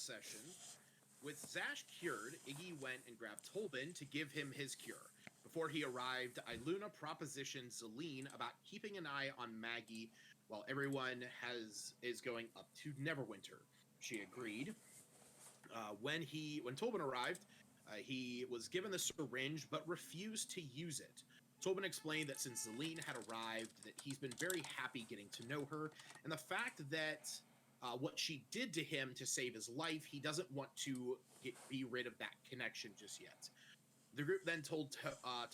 session, with Zash cured, Iggy went and grabbed Tolbin to give him his cure. Before he arrived, Iluna propositioned Zelene about keeping an eye on Maggie while everyone is going up to Neverwinter. She agreed. When Tolbin arrived, he was given the syringe but refused to use it. Tolbin explained that since Zelene had arrived, that he's been very happy getting to know her, and the fact that what she did to him to save his life, he doesn't want to be rid of that connection just yet. The group then told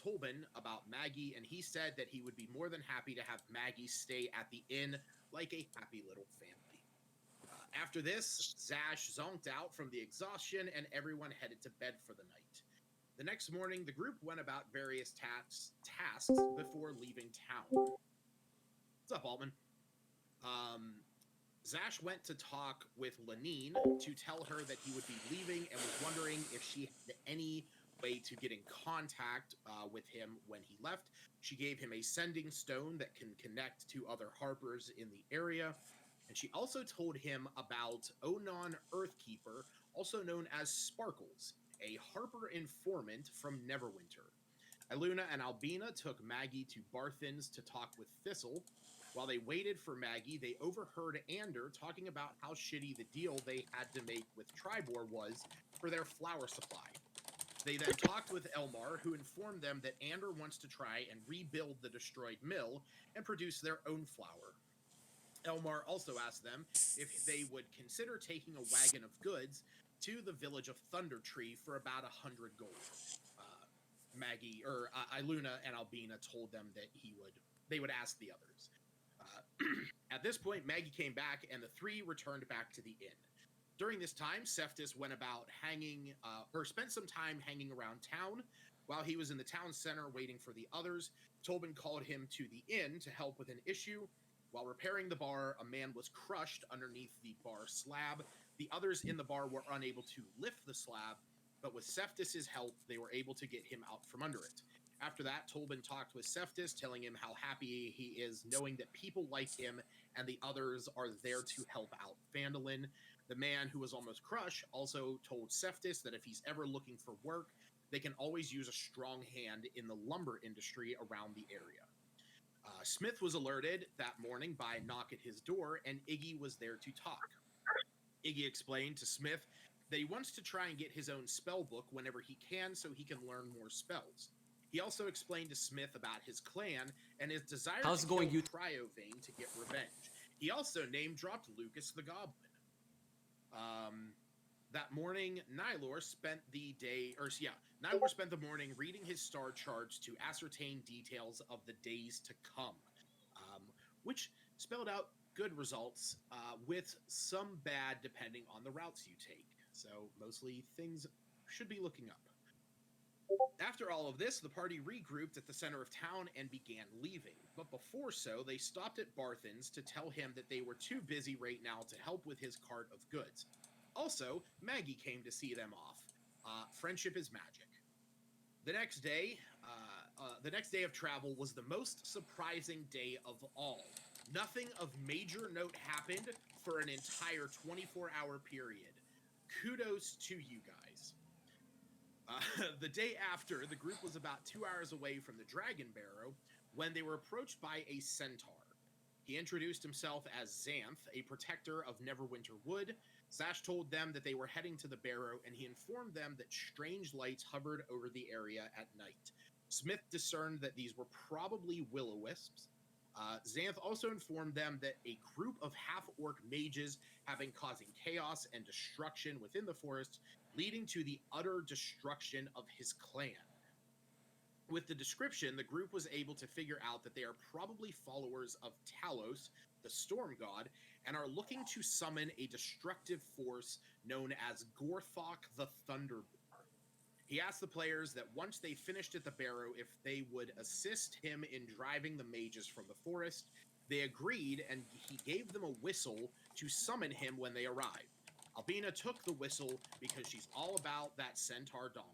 Tolbin about Maggie, and he said that he would be more than happy to have Maggie stay at the inn like a happy little family. After this, Zash zonked out from the exhaustion, and everyone headed to bed for the night. The next morning, the group went about various tasks before leaving town. What's up, Altman? Zash went to talk with Lenine to tell her that he would be leaving and was wondering if she had any way to get in contact with him when he left. She gave him a sending stone that can connect to other harpers in the area. And she also told him about Onan Earthkeeper, also known as Sparkles, a harper informant from Neverwinter. Iluna and Albina took Maggie to Barthen's to talk with Thistle. While they waited for Maggie, they overheard Ander talking about how shitty the deal they had to make with Tribor was for their flour supply. They then talked with Elmar, who informed them that Ander wants to try and rebuild the destroyed mill and produce their own flour. Elmar also asked them if they would consider taking a wagon of goods to the village of Thunder Tree for about 100 gold. Iluna and Albina told them that they would ask the others. At this point, Maggie came back, and the three returned back to the inn. During this time, Seftis went about spent some time hanging around town. While he was in the town center waiting for the others, Tolbin called him to the inn to help with an issue. While repairing the bar, a man was crushed underneath the bar slab. The others in the bar were unable to lift the slab, but with Seftis' help, they were able to get him out from under it. After that, Tolbin talked with Seftis, telling him how happy he is knowing that people like him and the others are there to help out Phandalin. The man who was almost crushed also told Seftis that if he's ever looking for work, they can always use a strong hand in the lumber industry around the area. Smith was alerted that morning by a knock at his door, and Iggy was there to talk. Iggy explained to Smith that he wants to try and get his own spell book whenever he can so he can learn more spells. He also explained to Smith about his clan and his desire to kill Cryovane to get revenge. He also name-dropped Lucas the Goblin. That morning, Nylor spent the morning reading his star charts to ascertain details of the days to come, which spelled out good results with some bad depending on the routes you take. So mostly things should be looking up. After all of this, the party regrouped at the center of town and began leaving. But before so, they stopped at Barthen's to tell him that they were too busy right now to help with his cart of goods. Also, Maggie came to see them off. Friendship is magic. The next day of travel was the most surprising day of all. Nothing of major note happened for an entire 24-hour period. Kudos to you guys. The day after, the group was about 2 hours away from the Dragon Barrow when they were approached by a centaur. He introduced himself as Xanth, a protector of Neverwinter Wood. Zash told them that they were heading to the barrow, and he informed them that strange lights hovered over the area at night. Smith discerned that these were probably will-o-wisps. Xanth also informed them that a group of half-orc mages have been causing chaos and destruction within the forest, leading to the utter destruction of his clan. With the description, the group was able to figure out that they are probably followers of Talos, the storm god, and are looking to summon a destructive force known as Gorthok the Thunderboar. He asked the players that once they finished at the barrow, if they would assist him in driving the mages from the forest. They agreed, and he gave them a whistle to summon him when they arrived. Albina took the whistle because she's all about that centaur donk.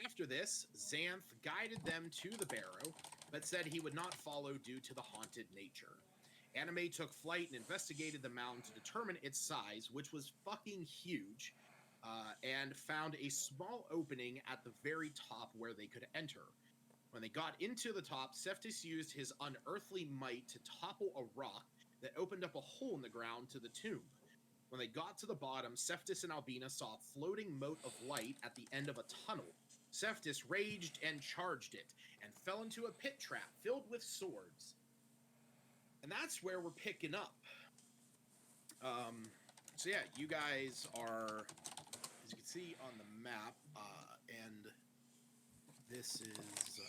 After this, Xanth guided them to the barrow, but said he would not follow due to the haunted nature. Anime took flight and investigated the mountain to determine its size, which was fucking huge, and found a small opening at the very top where they could enter. When they got into the top, Cephas used his unearthly might to topple a rock that opened up a hole in the ground to the tomb. When they got to the bottom, Cephas and Albina saw a floating mote of light at the end of a tunnel. Cephas raged and charged it, and fell into a pit trap filled with swords. And that's where we're picking up. So yeah, you guys are, as you can see on the map, and this is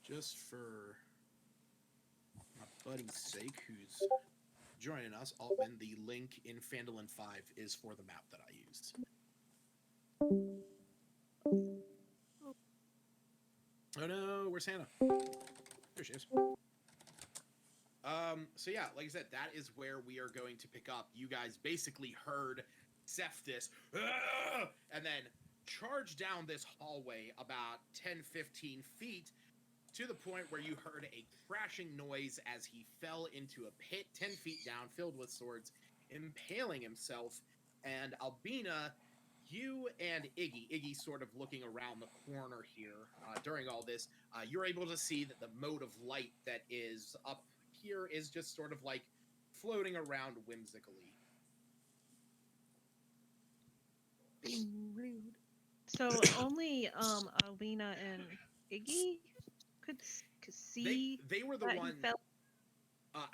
just for my buddy's sake, who's joining us, Altman. The link in Phandalin 5 is for the map that I used. Oh no, where's Hannah? There she is. So yeah, like I said, that is where we are going to pick up. You guys basically heard Cephas, and then charge down this hallway about 10-15 feet to the point where you heard a crashing noise as he fell into a pit 10 feet down filled with swords, impaling himself. And Albina, you and Iggy sort of looking around the corner here during all this, you're able to see that the mode of light that is up here is just sort of like floating around whimsically. Being rude. So only Albina and Iggy could see. They were the that one. he fell.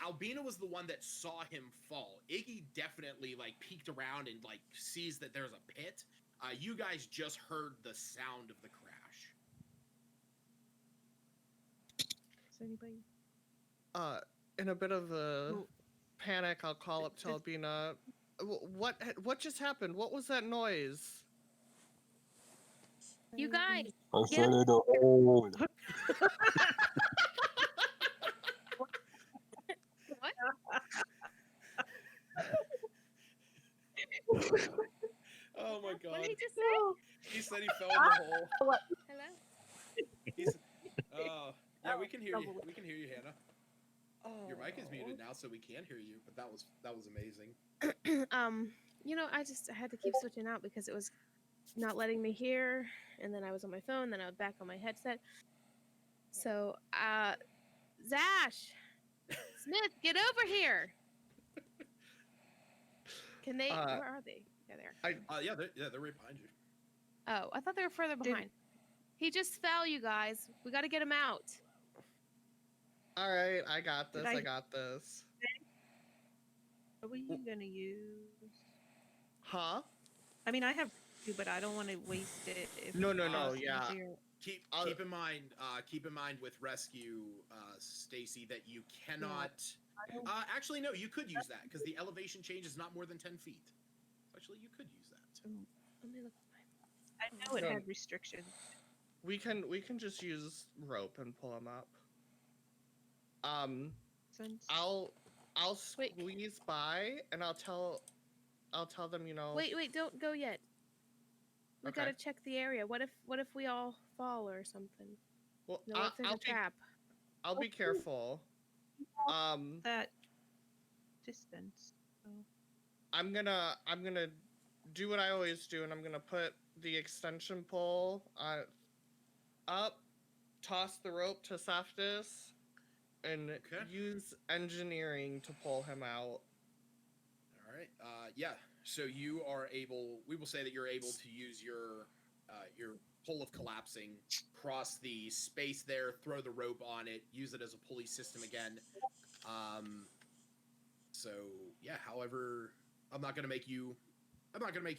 Albina was the one that saw him fall. Iggy definitely like peeked around and like sees that there's a pit. You guys just heard the sound of the crash. Is anybody? In a bit of a panic, I'll call up to Albina. What just happened? What was that noise? You guys, I get said it all. what? Oh my god. What did he just say? He said he fell in the hole. Hello? Yeah, we can hear you. We can hear you, Hannah. Oh. Your mic is muted now, so we can hear you, but that was amazing. I had to keep switching out because it was not letting me hear, and then I was on my phone, then I was back on my headset. So, Zash, Smith, get over here. Can they? Where are they? Yeah, there. Yeah, they're right behind you. Oh, I thought they were further behind. He just fell, you guys. We got to get him out. All right, I got this. Did I got this. What were you gonna use? Huh? I mean, I have two, but I don't want to waste it. If No, it's yeah. easier. Keep in mind with rescue, Stacy, that you cannot. Actually, no, you could use that because the elevation change is not more than 10 feet. Actually, you could use that. Let me look at I know it had restrictions. We can just use rope and pull him up. Since I'll squeeze by and I'll tell them, Wait, don't go yet. We Okay. gotta check the area. What if we all fall or something? Well, No, if there's a trap. I'll be careful. that distance. So. I'm gonna do what I always do, and I'm gonna put the extension pole up, toss the rope to Saftis, and use engineering to pull him out. All right. Yeah. So you are able. We will say that you're able to use your pull of collapsing, cross the space there, throw the rope on it, use it as a pulley system again. So yeah. However, I'm not gonna make you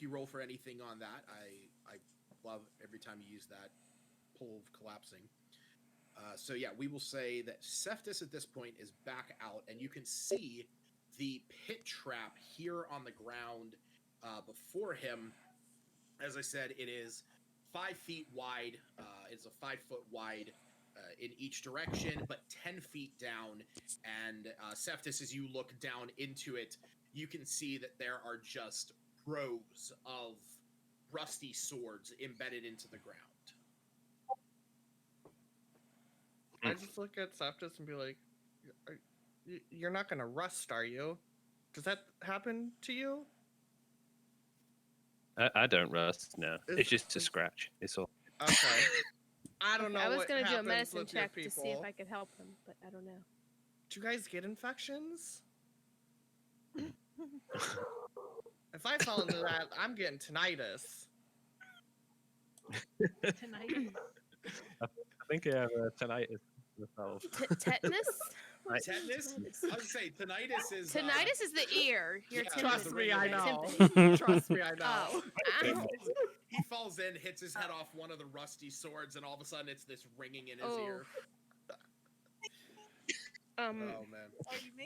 roll for anything on that. I love every time you use that pull of collapsing. So yeah, we will say that Cephas at this point is back out, and you can see the pit trap here on the ground before him. As I said, it is 5 feet wide. It's a 5 foot wide in each direction, but 10 feet down. And Cephas, as you look down into it, you can see that there are just rows of rusty swords embedded into the ground. I just look at Saftis and be like, You're not gonna rust, are you? Does that happen to you? I don't rust. No, it's just a scratch. It's all. Okay. I don't Okay, know I was what gonna do a happens medicine with your check to see if people. I could help him, but I don't know. Do you guys get infections? If I fall into that, I'm getting tinnitus. Tonight. I think I have tinnitus myself. Tetanus? What's Tetanus? I was gonna say tinnitus is Tinnitus is the ear. Your yeah, tympani. Trust me, I ring of know. Tympani. Trust me, I know. Oh. he, Ow. falls, he falls in, hits his head off one of the rusty swords, and all of a sudden it's this ringing in his Oh. ear. Oh man.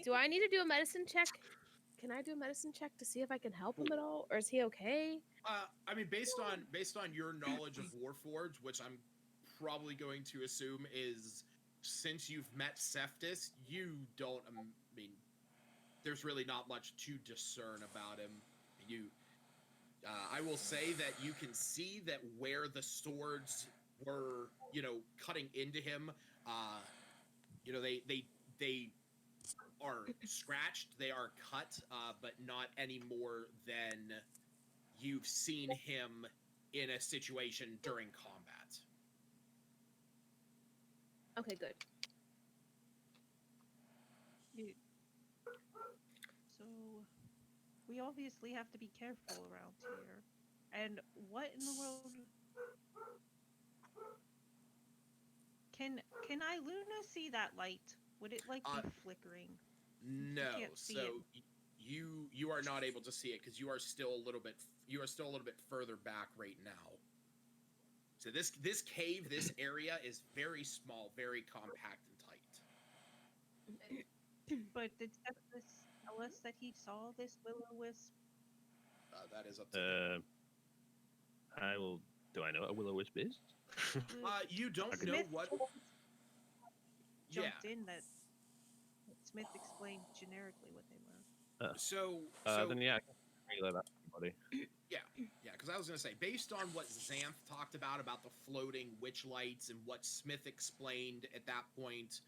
Do I need to do a medicine check? Can I do a medicine check to see if I can help him at all, or is he okay? I mean, based on your knowledge of Warforged, which I'm probably going to assume is since you've met Seftis, you don't. I mean, there's really not much to discern about him. I will say that you can see that where the swords were, cutting into him, they are scratched, they are cut, but not any more than you've seen him in a situation during combat. Okay, good. So, we obviously have to be careful around here. And what in the world? Can I Luna see that light? Would it be flickering? No, can't see so it. you are not able to see it because you are still a little bit further back right now. So this cave, this area is very small, very compact and tight. But did Septis tell us that he saw this will-o-wisp? That is up to him. I will. Do I know what a will-o-wisp is? You don't know Smith what. jumped in that Smith explained generically what they were. So then yeah, I can relay that to everybody. Yeah, because I was going to say, based on what Xanth talked about the floating witch lights and what Smith explained at that point,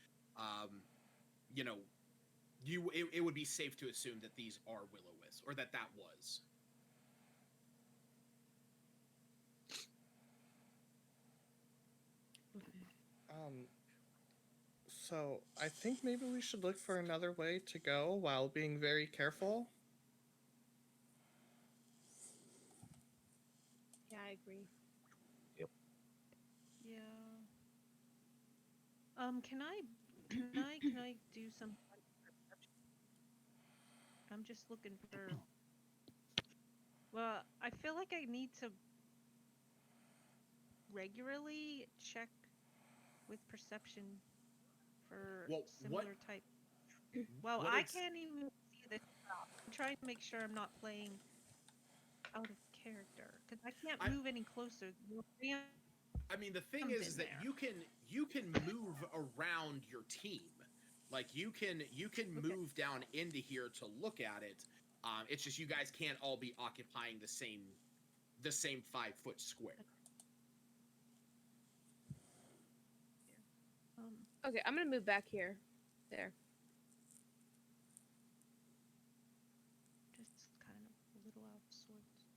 it would be safe to assume that these are will-o-wisps, or that was. So I think maybe we should look for another way to go while being very careful. Yeah, I agree. Yep. Yeah. Can I do some perception? I'm just looking for. Well, I feel like I need to regularly check with perception for similar type. Well, I can't even see this. I'm trying to make sure I'm not playing out of character because I can't move any closer. I mean, the thing is that you can move around your team. Like you can move down into here to look at it. It's just you guys can't all be occupying the same 5-foot square. Okay, I'm gonna move back here. There. Just kind of a little out of sorts.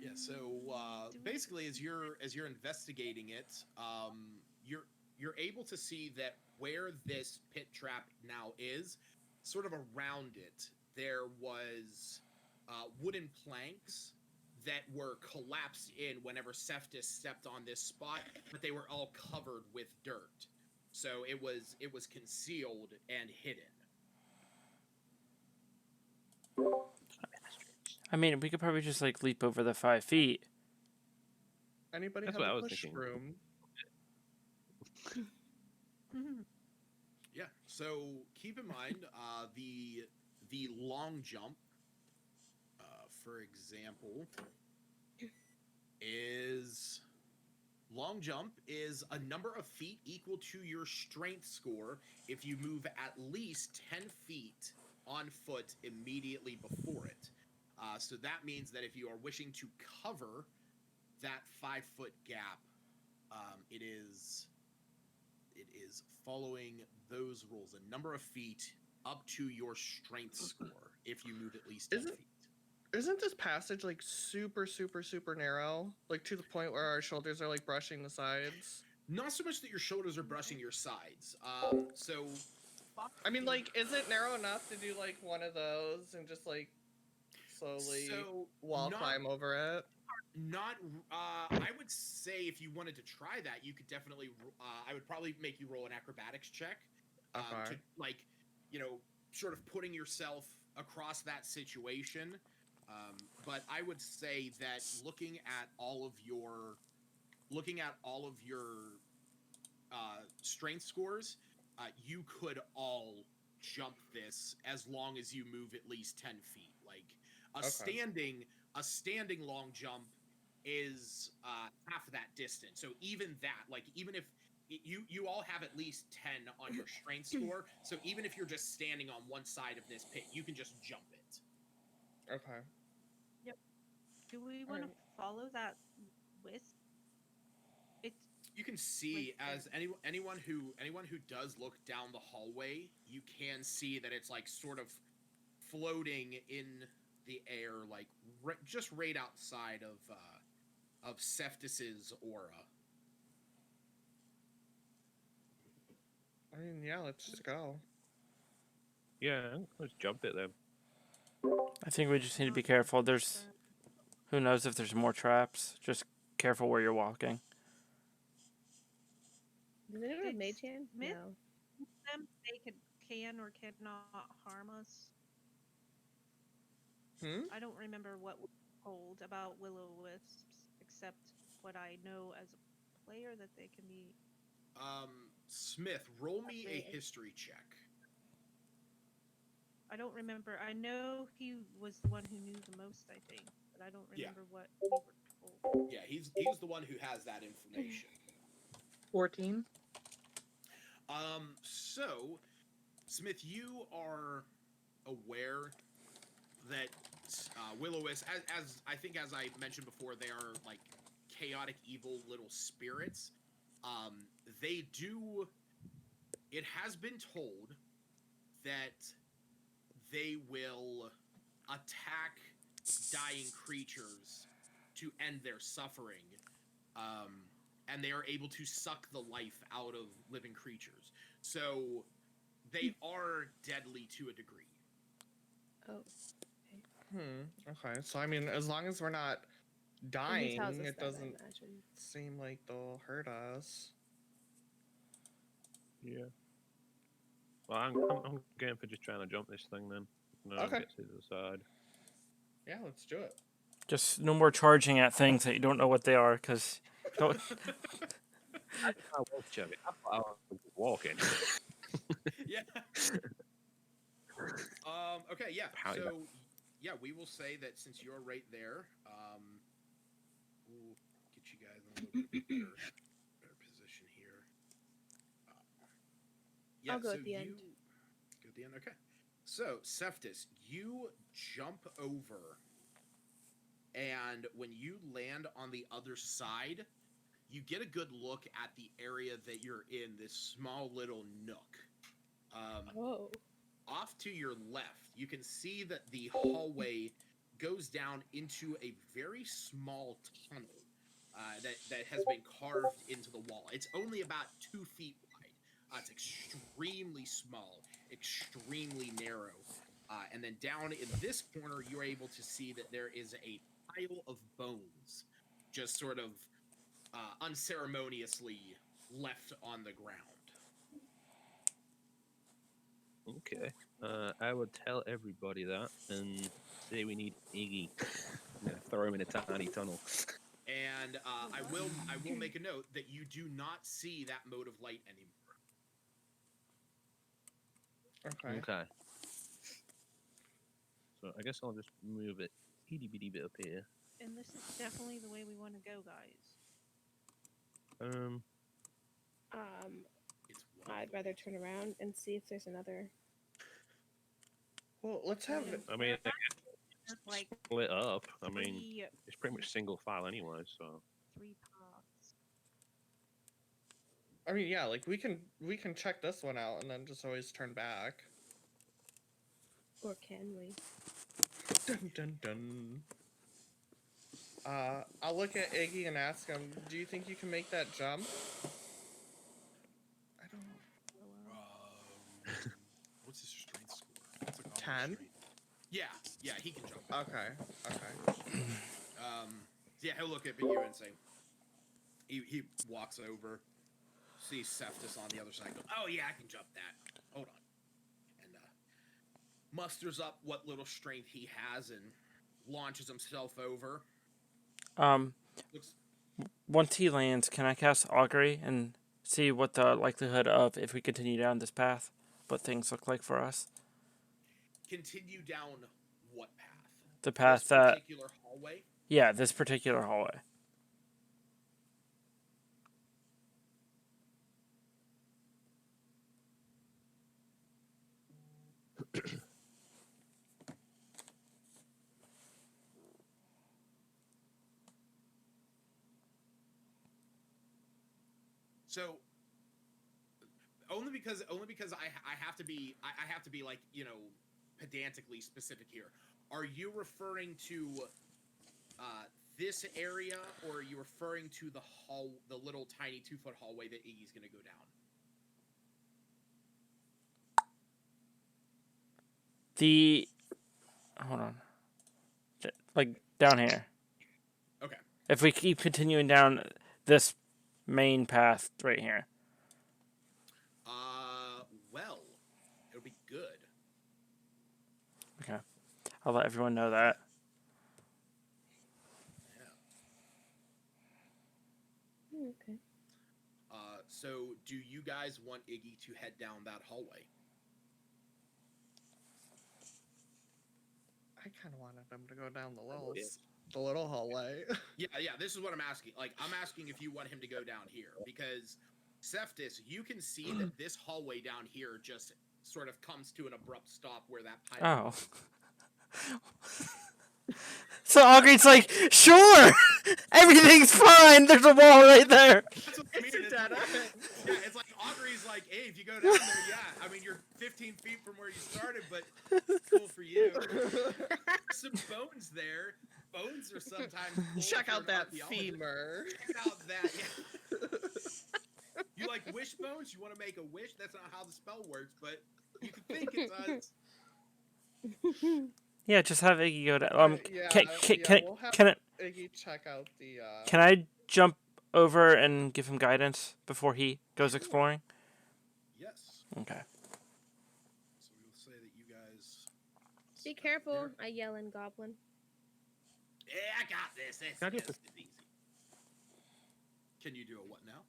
Yeah. So basically, as you're investigating it, you're able to see that where this pit trap now is, sort of around it, there was wooden planks that were collapsed in whenever Seftis stepped on this spot, but they were all covered with dirt. So it was concealed and hidden. I mean, we could probably just leap over the 5 feet. Anybody That's have what I a was push thinking. broom? Yeah. So keep in mind the long jump, for example, is a number of feet equal to your strength score if you move at least 10 feet on foot immediately before it. So that means that if you are wishing to cover that 5-foot gap, It is following those rules. A number of feet up to your strength score if you move at least 10 feet. Isn't this passage like super narrow? Like to the point where our shoulders are like brushing the sides? Not so much that your shoulders are brushing your sides. So I mean, like, is it narrow enough to do like one of those and just like slowly wall climb over it? Not. I would say if you wanted to try that, you could definitely. I would probably make you roll an acrobatics check. To like, sort of putting yourself across that situation. But I would say that looking at all of your strength scores, you could all jump this as long as you move at least 10 feet. Like a standing long jump is half of that distance. So even that, like even if you all have at least 10 on your strength score, so even if you're just standing on one side of this pit, you can just jump it. Okay. Yep. Do we want to follow that wisp? You can see as anyone who does look down the hallway, you can see that it's like sort of floating in the air, like just right outside of Cephas's aura. I mean, yeah, let's just go. Yeah, let's jump it then. I think we just need to be careful. Who knows if there's more traps. Just careful where you're walking. Does anyone have mage hand? No. Them they can or cannot harm us. I don't remember what was told about will-o-wisps, except what I know as a player that they can be. Smith, roll me a history check. I don't remember. I know he was the one who knew the most, I think, but I don't remember what we were told. Yeah, he's the one who has that information. 14. So, Smith, you are aware that will-o-wisps, as I think, as I mentioned before, they are like chaotic, evil little spirits. They do. It has been told that they will attack dying creatures to end their suffering, and they are able to suck the life out of living creatures. So they are deadly to a degree. Oh. Okay. So I mean, as long as we're not dying, it doesn't imagine. seem like they'll hurt us. Yeah. Well, I'm going for just trying to jump this thing then. No, Okay. get to the side. Yeah, let's do it. Just no more charging at things that you don't know what they are, because. I was jumping. I was walking. Yeah. Okay. Yeah. So, yeah, we will say that since you're right there, we'll get you guys in a little bit better position here. Yeah. I'll go so at the end. Go at the end. Okay. So, Cephas, you jump over, and when you land on the other side, you get a good look at the area that you're in, this small little nook. Off to your left, you can see that the hallway goes down into a very small tunnel that has been carved into the wall. It's only about 2 feet wide. It's extremely small, extremely narrow. And then down in this corner, you're able to see that there is a pile of bones just sort of unceremoniously left on the ground. Okay. I would tell everybody that and say we need Iggy. I'm gonna throw him in a tiny tunnel. And I will make a note that you do not see that mode of light anymore. Okay. So I guess I'll just move it itty bitty bit up here. And this is definitely the way we want to go, guys. I'd rather turn around and see if there's another. Well, let's have it. I mean, like split up. I mean, it's pretty much single file anyway, so. 3 paths. I mean, yeah, like we can check this one out and then just always turn back. Or can we? Dun dun dun. I'll look at Iggy and ask him, do you think you can make that jump? I don't know. What's his strength score? What's a goblin 10? strength? Yeah, he can jump. Okay. Yeah, he'll look at you and say, he walks over, sees Cephas on the other side, goes, oh yeah, I can jump that. Hold on. And musters up what little strength he has and launches himself over. Looks... Once he lands, can I cast Augury and see what the likelihood of, if we continue down this path, what things look like for us? Continue down what path? The path this particular hallway? Yeah, this particular hallway. So only because I have to be like, you know, pedantically specific here. Are you referring to this area, or are you referring to the little tiny 2-foot hallway that Iggy's gonna go down? Hold on. Like down here. Okay. If we keep continuing down this main path right here. Well, it'll be good. Okay. I'll let everyone know that. Yeah. Okay. So do you guys want Iggy to head down that hallway? I kind of wanted him to go down the little hallway. Yeah, this is what I'm asking. Like, I'm asking if you want him to go down here, because Cephas, you can see that this hallway down here just sort of comes to an abrupt stop where that pipe... Oh. So Augury's like, sure! Everything's fine! There's a wall right there! That's what I mean. It's like Augury's like, hey, if you go down there, yeah. I mean, you're 15 feet from where you started, but cool for you. Some bones there. Bones are sometimes cool. Check out that femur. Check out that, yeah. You like wish bones? You want to make a wish? That's not how the spell works, but you can think it does. Yeah, just have Iggy go down. We'll Can I, Iggy check out the... Can I jump over and give him guidance before he goes exploring? Yes. Okay. So we'll say that you guys... Be careful, I yell in Goblin. Yeah, I got this. It's easy. Can you do a what now?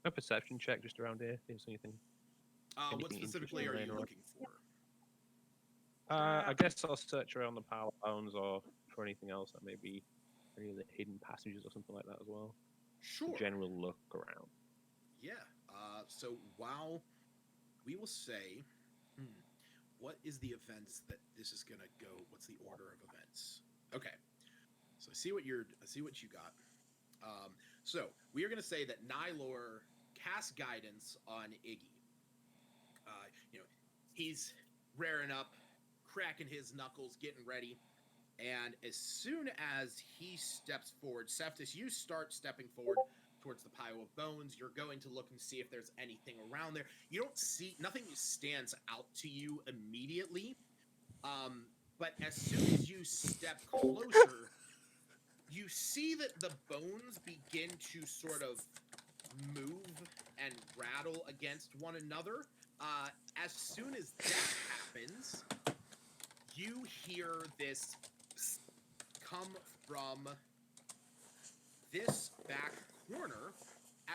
A perception check just around here. There's anything. What specifically are you looking for? I guess I'll search around the power bones or for anything else that may be any of the hidden passages or something like that as well. Sure. General look around. Yeah. So while we will say, what is the events that this is gonna go? What's the order of events? Okay. So I see what you got. So we are gonna say that Nylor casts guidance on Iggy. You know, he's rearing up, cracking his knuckles, getting ready, and as soon as he steps forward, Cephas, you start stepping forward towards the pile of bones. You're going to look and see if there's anything around there. You don't see nothing stands out to you immediately, but as soon as you step closer, you see that the bones begin to sort of move and rattle against one another. As soon as that happens, you hear this come from this back corner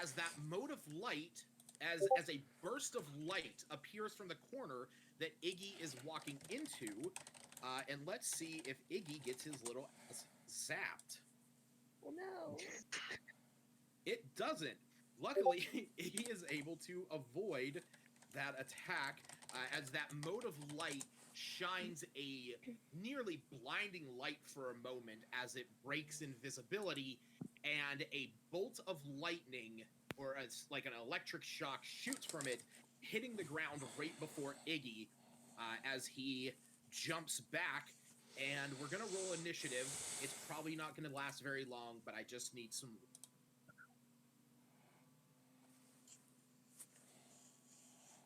as that mote of light, as a burst of light appears from the corner that Iggy is walking into. And let's see if Iggy gets his little ass zapped. Oh no. It doesn't. Luckily, Iggy is able to avoid that attack as that mote of light shines a nearly blinding light for a moment as it breaks invisibility, and a bolt of lightning or it's like an electric shock shoots from it, hitting the ground right before Iggy as he jumps back. And we're gonna roll initiative. It's probably not gonna last very long, but I just need some.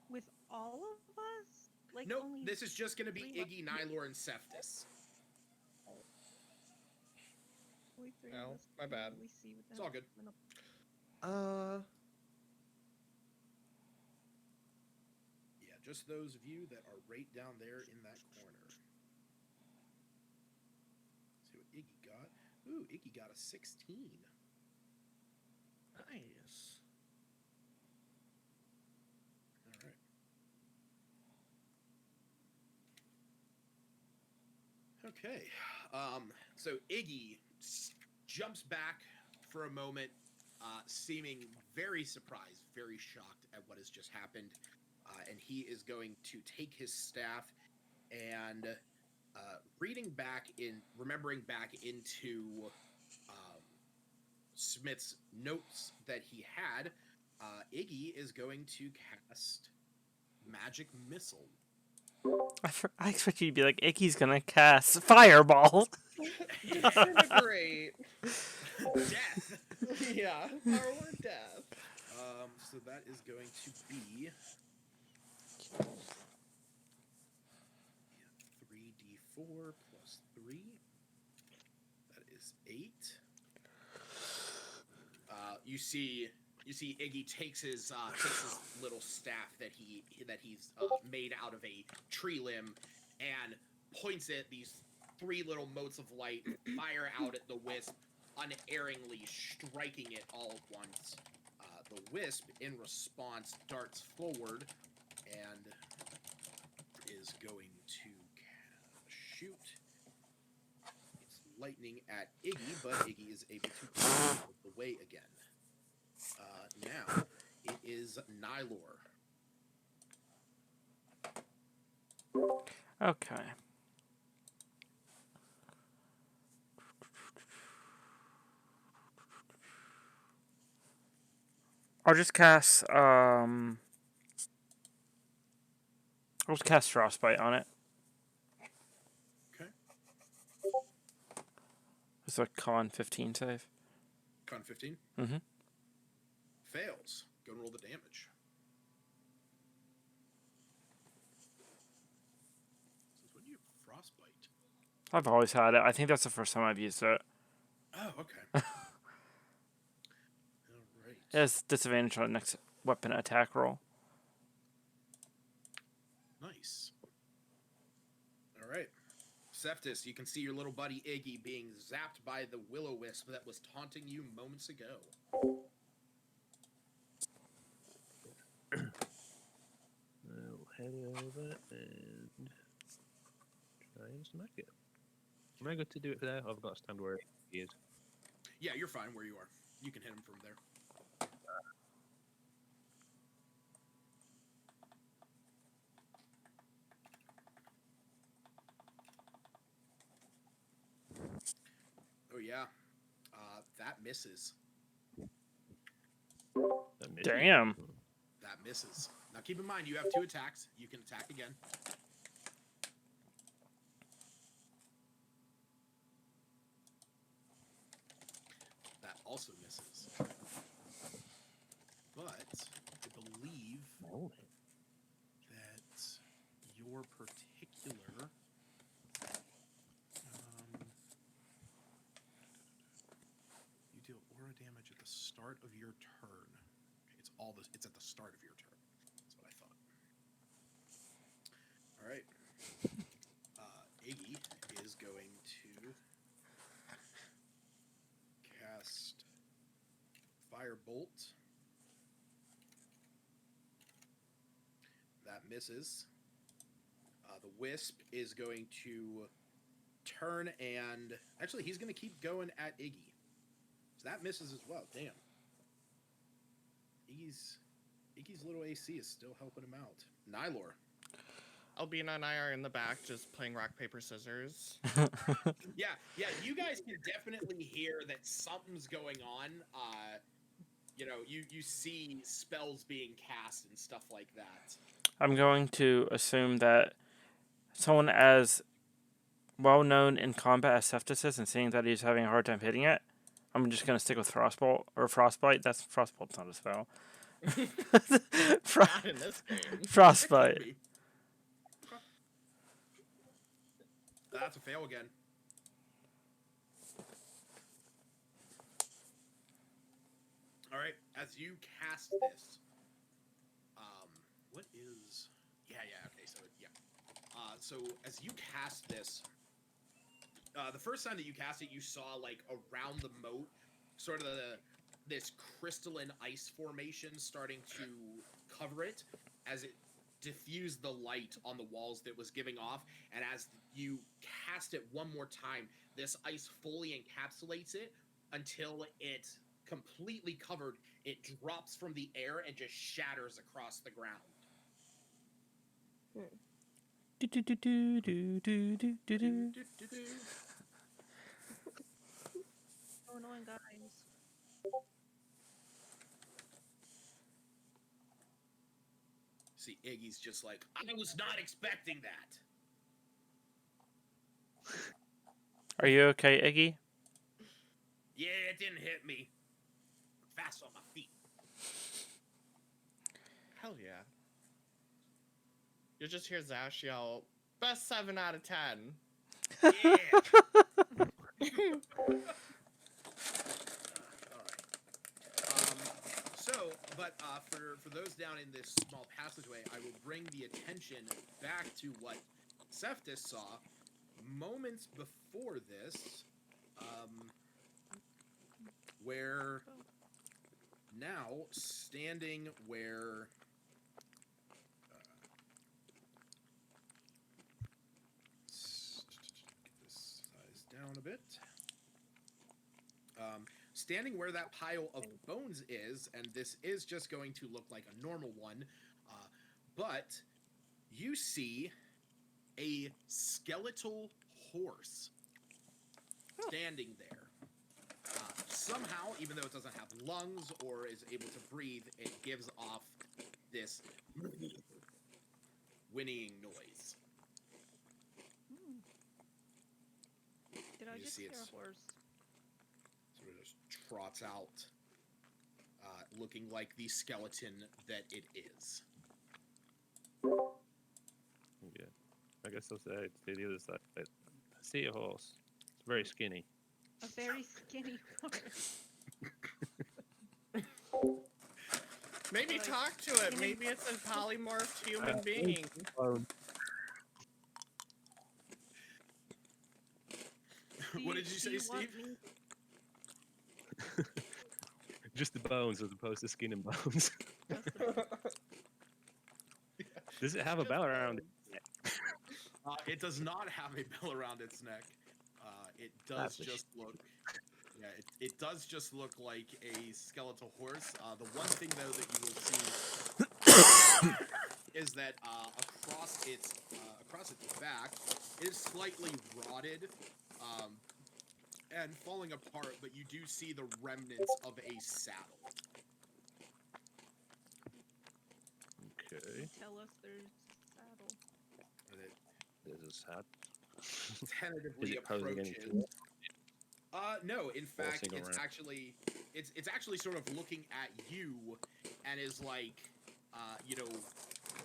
With all of us? Like Nope, only this is just gonna be 3 Iggy, Nylor, and Cephtus. only 3 Oh, of us. my bad. We see with It's all good. Yeah, just those of you that are right down there in that corner. See what Iggy got. Ooh, Iggy got a 16. Nice. All right. Okay. So Iggy jumps back for a moment, seeming very surprised, very shocked at what has just happened. And he is going to take his staff and remembering back into Smith's notes that he had, Iggy is going to cast Magic Missile. I expect you to be like, Iggy's gonna cast Fireball. Great. Death. Yeah, our word death. So that is going to be 3d4 plus 3. That is 8. You see Iggy takes his little staff that he's made out of a tree limb and points it. These 3 little motes of light fire out at the wisp, unerringly striking it all at once. The wisp, in response, darts forward and is going to shoot its lightning at Iggy, but Iggy is able to get out of the way again. Now it is Nylor. Okay. I'll just cast Frostbite on it. Okay. It's a con 15 save. Con 15? Mm-hmm. Fails. Go and roll the damage. Since when do you have Frostbite? I've always had it. I think that's the first time I've used it. Oh, okay. All right. It has disadvantage on the next weapon attack roll. Nice. All right. Cephtus, you can see your little buddy Iggy being zapped by the will-o-wisp that was taunting you moments ago. I'll head over and try and smack it. Am I good to do it for there? I've got to stand where he is. Yeah, you're fine where you are. You can hit him from there. Oh yeah, that misses. Damn. That misses. Now keep in mind, you have 2 attacks. You can attack again. That also misses. But I believe that your particular you deal aura damage at the start of your turn. Okay, it's at the start of your turn. That's what I thought. All right. Iggy is going to cast Firebolt. That misses. The Wisp is going to turn and... Actually, he's going to keep going at Iggy. So that misses as well. Damn. Iggy's little AC is still helping him out. Nylor. Albina and I are in the back just playing rock, paper, scissors. Yeah, you guys can definitely hear that something's going on. you see spells being cast and stuff like that. I'm going to assume that someone as well known in combat as Cephas is, and seeing that he's having a hard time hitting it, I'm just gonna stick with Frostbolt or Frostbite. That's Frostbolt's not a spell. Not in this game. Frostbite. Okay. That's a fail again. All right, as you cast this, what is? Yeah. Okay, so as you cast this, the first time that you cast it, you saw like around the moat, sort of this crystalline ice formation starting to cover it as it diffused the light on the walls that was giving off. And as you cast it one more time, this ice fully encapsulates it until it completely covered. It drops from the air and just shatters across the ground. Do, do, do, do, do, do, do, do, do. So annoying, guys. See, Iggy's just like, I was not expecting that. Are you okay, Iggy? Yeah, it didn't hit me. Fast on my feet. Hell yeah. You'll just hear Zash yell, best 7 out of 10. Yeah. For those down in this small passageway, I will bring the attention back to what Cephas saw moments before this, where now standing where get this size down a bit. Standing where that pile of bones is, and this is just going to look like a normal one, but you see a skeletal horse standing there. Somehow, even though it doesn't have lungs or is able to breathe, it gives off this whinnying noise. Did I You just see hear it's- a horse? Sort of just trots out, looking like the skeleton that it is. Yeah. I guess I'll say to the other side. I see a horse. It's very skinny. A very skinny horse. Maybe Like, talk to it. Maybe it's a polymorphed human being. What did you say, Steve? Just the bones as opposed to skin and bones. Does it have a bell around it? It does not have a bell around its neck. It does That's a just look. Yeah, it does just look like a skeletal horse. The one thing though that you will see is that across its back, it is slightly rotted and falling apart, but you do see the remnants of a saddle. Okay. Tell us there's a saddle. And it There's a sad. tentatively Is it posing any approaches. threat? No. In fact, Forcing it's around. actually actually sort of looking at you, and is like,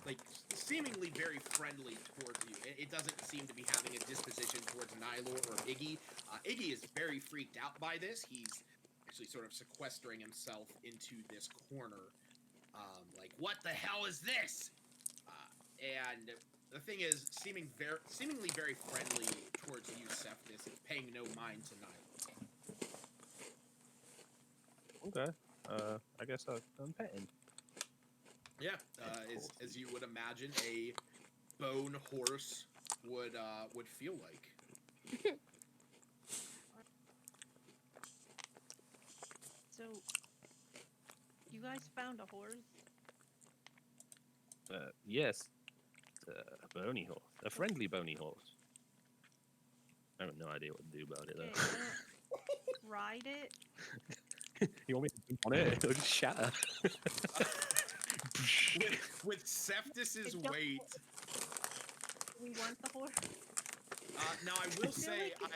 like seemingly very friendly towards you. It doesn't seem to be having a disposition towards Nylor or Iggy. Iggy is very freaked out by this. He's actually sort of sequestering himself into this corner, like, what the hell is this? And the thing is, seemingly very friendly towards you, Cephas, paying no mind to Nylor. Okay. I guess I'm petting. Yeah, as you would imagine, a bone horse would feel like. So, you guys found a horse? Yes. A bony horse. A friendly bony horse. I have no idea what to do about it Okay, though. ride it. You want me to jump on it? It'll just shatter. with Cephas's Don't- weight. We want the horse. Now I will feel say, like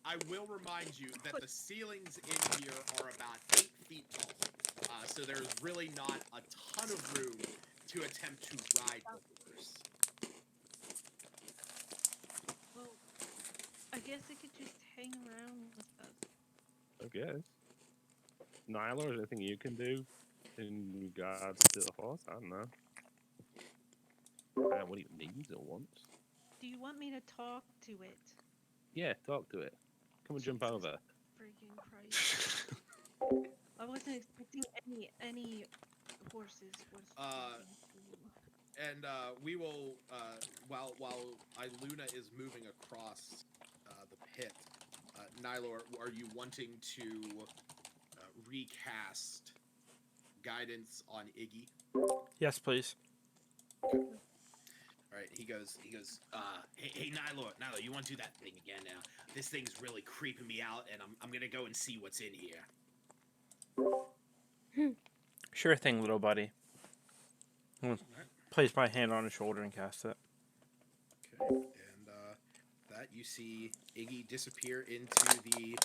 I will remind you that the ceilings in here are about 8 feet tall. So there's really not a ton of room to attempt to ride the horse. Well, I guess it could just hang around with us. I guess. Nyla, is there anything you can do in regards to the horse? I don't know. I don't know what it needs or wants. Do you want me to talk to it? Yeah, talk to it. Come and jump Jesus over. Freaking Christ! I wasn't expecting any horses. And we will, while Iluna is moving across the pit, Nylor, are you wanting to recast guidance on Iggy? Yes, please. All right, he goes, hey, Nylor, you want to do that thing again now? This thing's really creeping me out, and I'm gonna go and see what's in here. Sure thing, little buddy. I'm gonna place my hand on his shoulder and cast it. Okay, and that you see Iggy disappear into the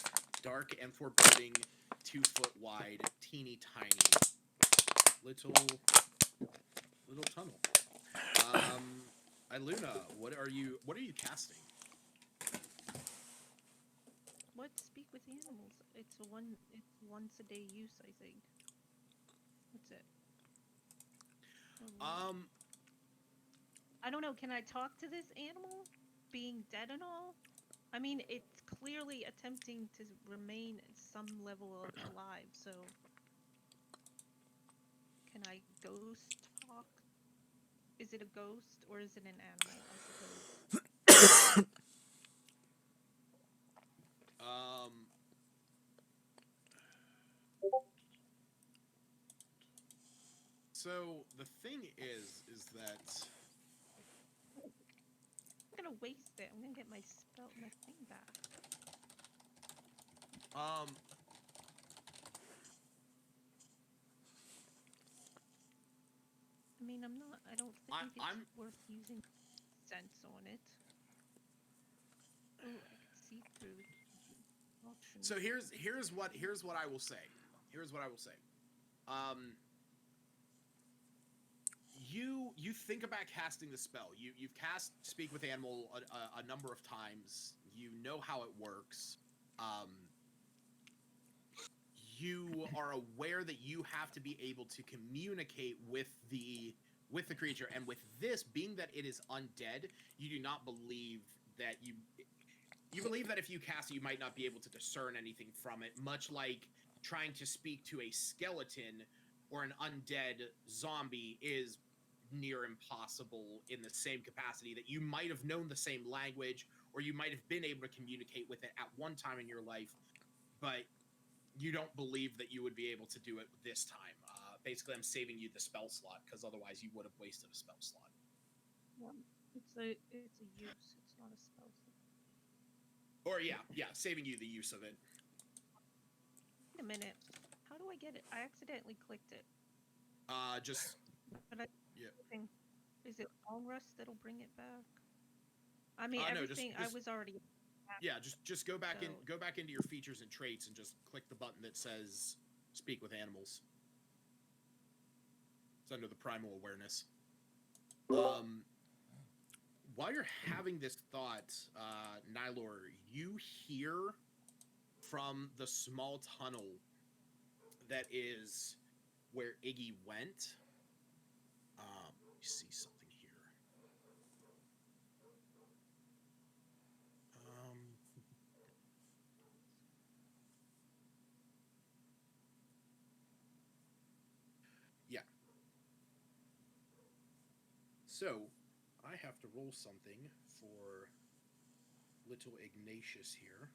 dark and foreboding, 2-foot wide, teeny tiny little tunnel. Iluna, what are you casting? What speak with animals? It's once a day use, I think. What's it? I don't know. Can I talk to this animal, being dead and all? I mean, it's clearly attempting to remain at some level of alive. So, can I ghost talk? Is it a ghost or is it an animal? I suppose. So the thing is that I'm gonna waste it. I'm gonna get my thing back. I mean, I don't think it's worth using sense on it. Oh, I can see through options. So here's what I will say. You think about casting the spell. You've cast Speak with Animal a number of times. You know how it works. You are aware that you have to be able to communicate with the creature, and with this being that it is undead, you do not believe that you believe that if you cast it, you might not be able to discern anything from it, much like trying to speak to a skeleton or an undead zombie is near impossible in the same capacity that you might have known the same language, or you might have been able to communicate with it at one time in your life, but you don't believe that you would be able to do it this time. Basically, I'm saving you the spell slot, because otherwise you would have wasted a spell slot. Yeah, it's a use. It's not a spell. Or yeah, saving you the use of it. Wait a minute. How do I get it? I accidentally clicked it. Just. But yeah. Is it all rust that'll bring it back? I mean, No, everything just, I was already. Yeah, just go back so. go back into your features and traits and just click the button that says Speak with Animals. It's under the primal awareness. While you're having this thought, Nylor, you hear from the small tunnel that is where Iggy went. Let me see something here. Yeah. So, I have to roll something for little Ignatius here.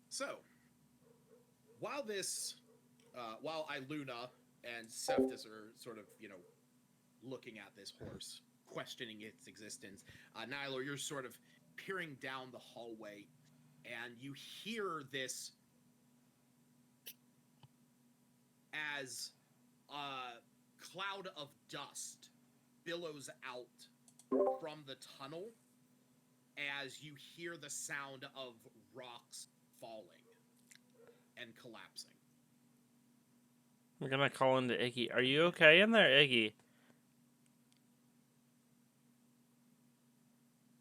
So, while Iluna and Cephas are sort of, looking at this horse, questioning its existence. Nylor, you're sort of peering down the hallway, and you hear this as a cloud of dust billows out from the tunnel as you hear the sound of rocks falling and collapsing. We're gonna call into Iggy. Are you okay in there, Iggy?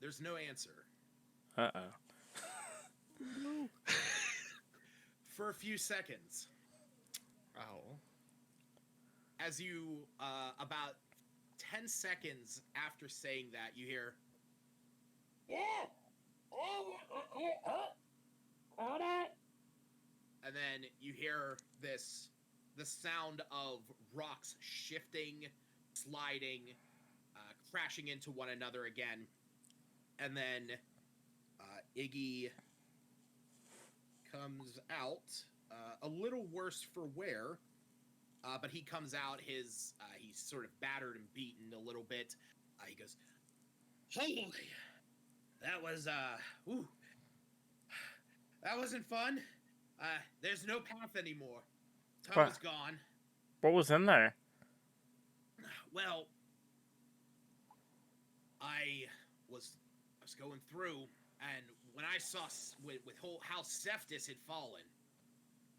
There's no answer. Uh-oh. For a few seconds, Oh. as you, about 10 seconds after saying that, you hear, and then you hear the sound of rocks shifting, sliding, crashing into one another again, and then Iggy comes out, a little worse for wear, but he comes out, he's sort of battered and beaten a little bit. He goes, "Holy, that was, that wasn't fun. There's no path anymore. Tunnel's gone." What was in there? Well, I was going through, and when I saw how Cephas had fallen,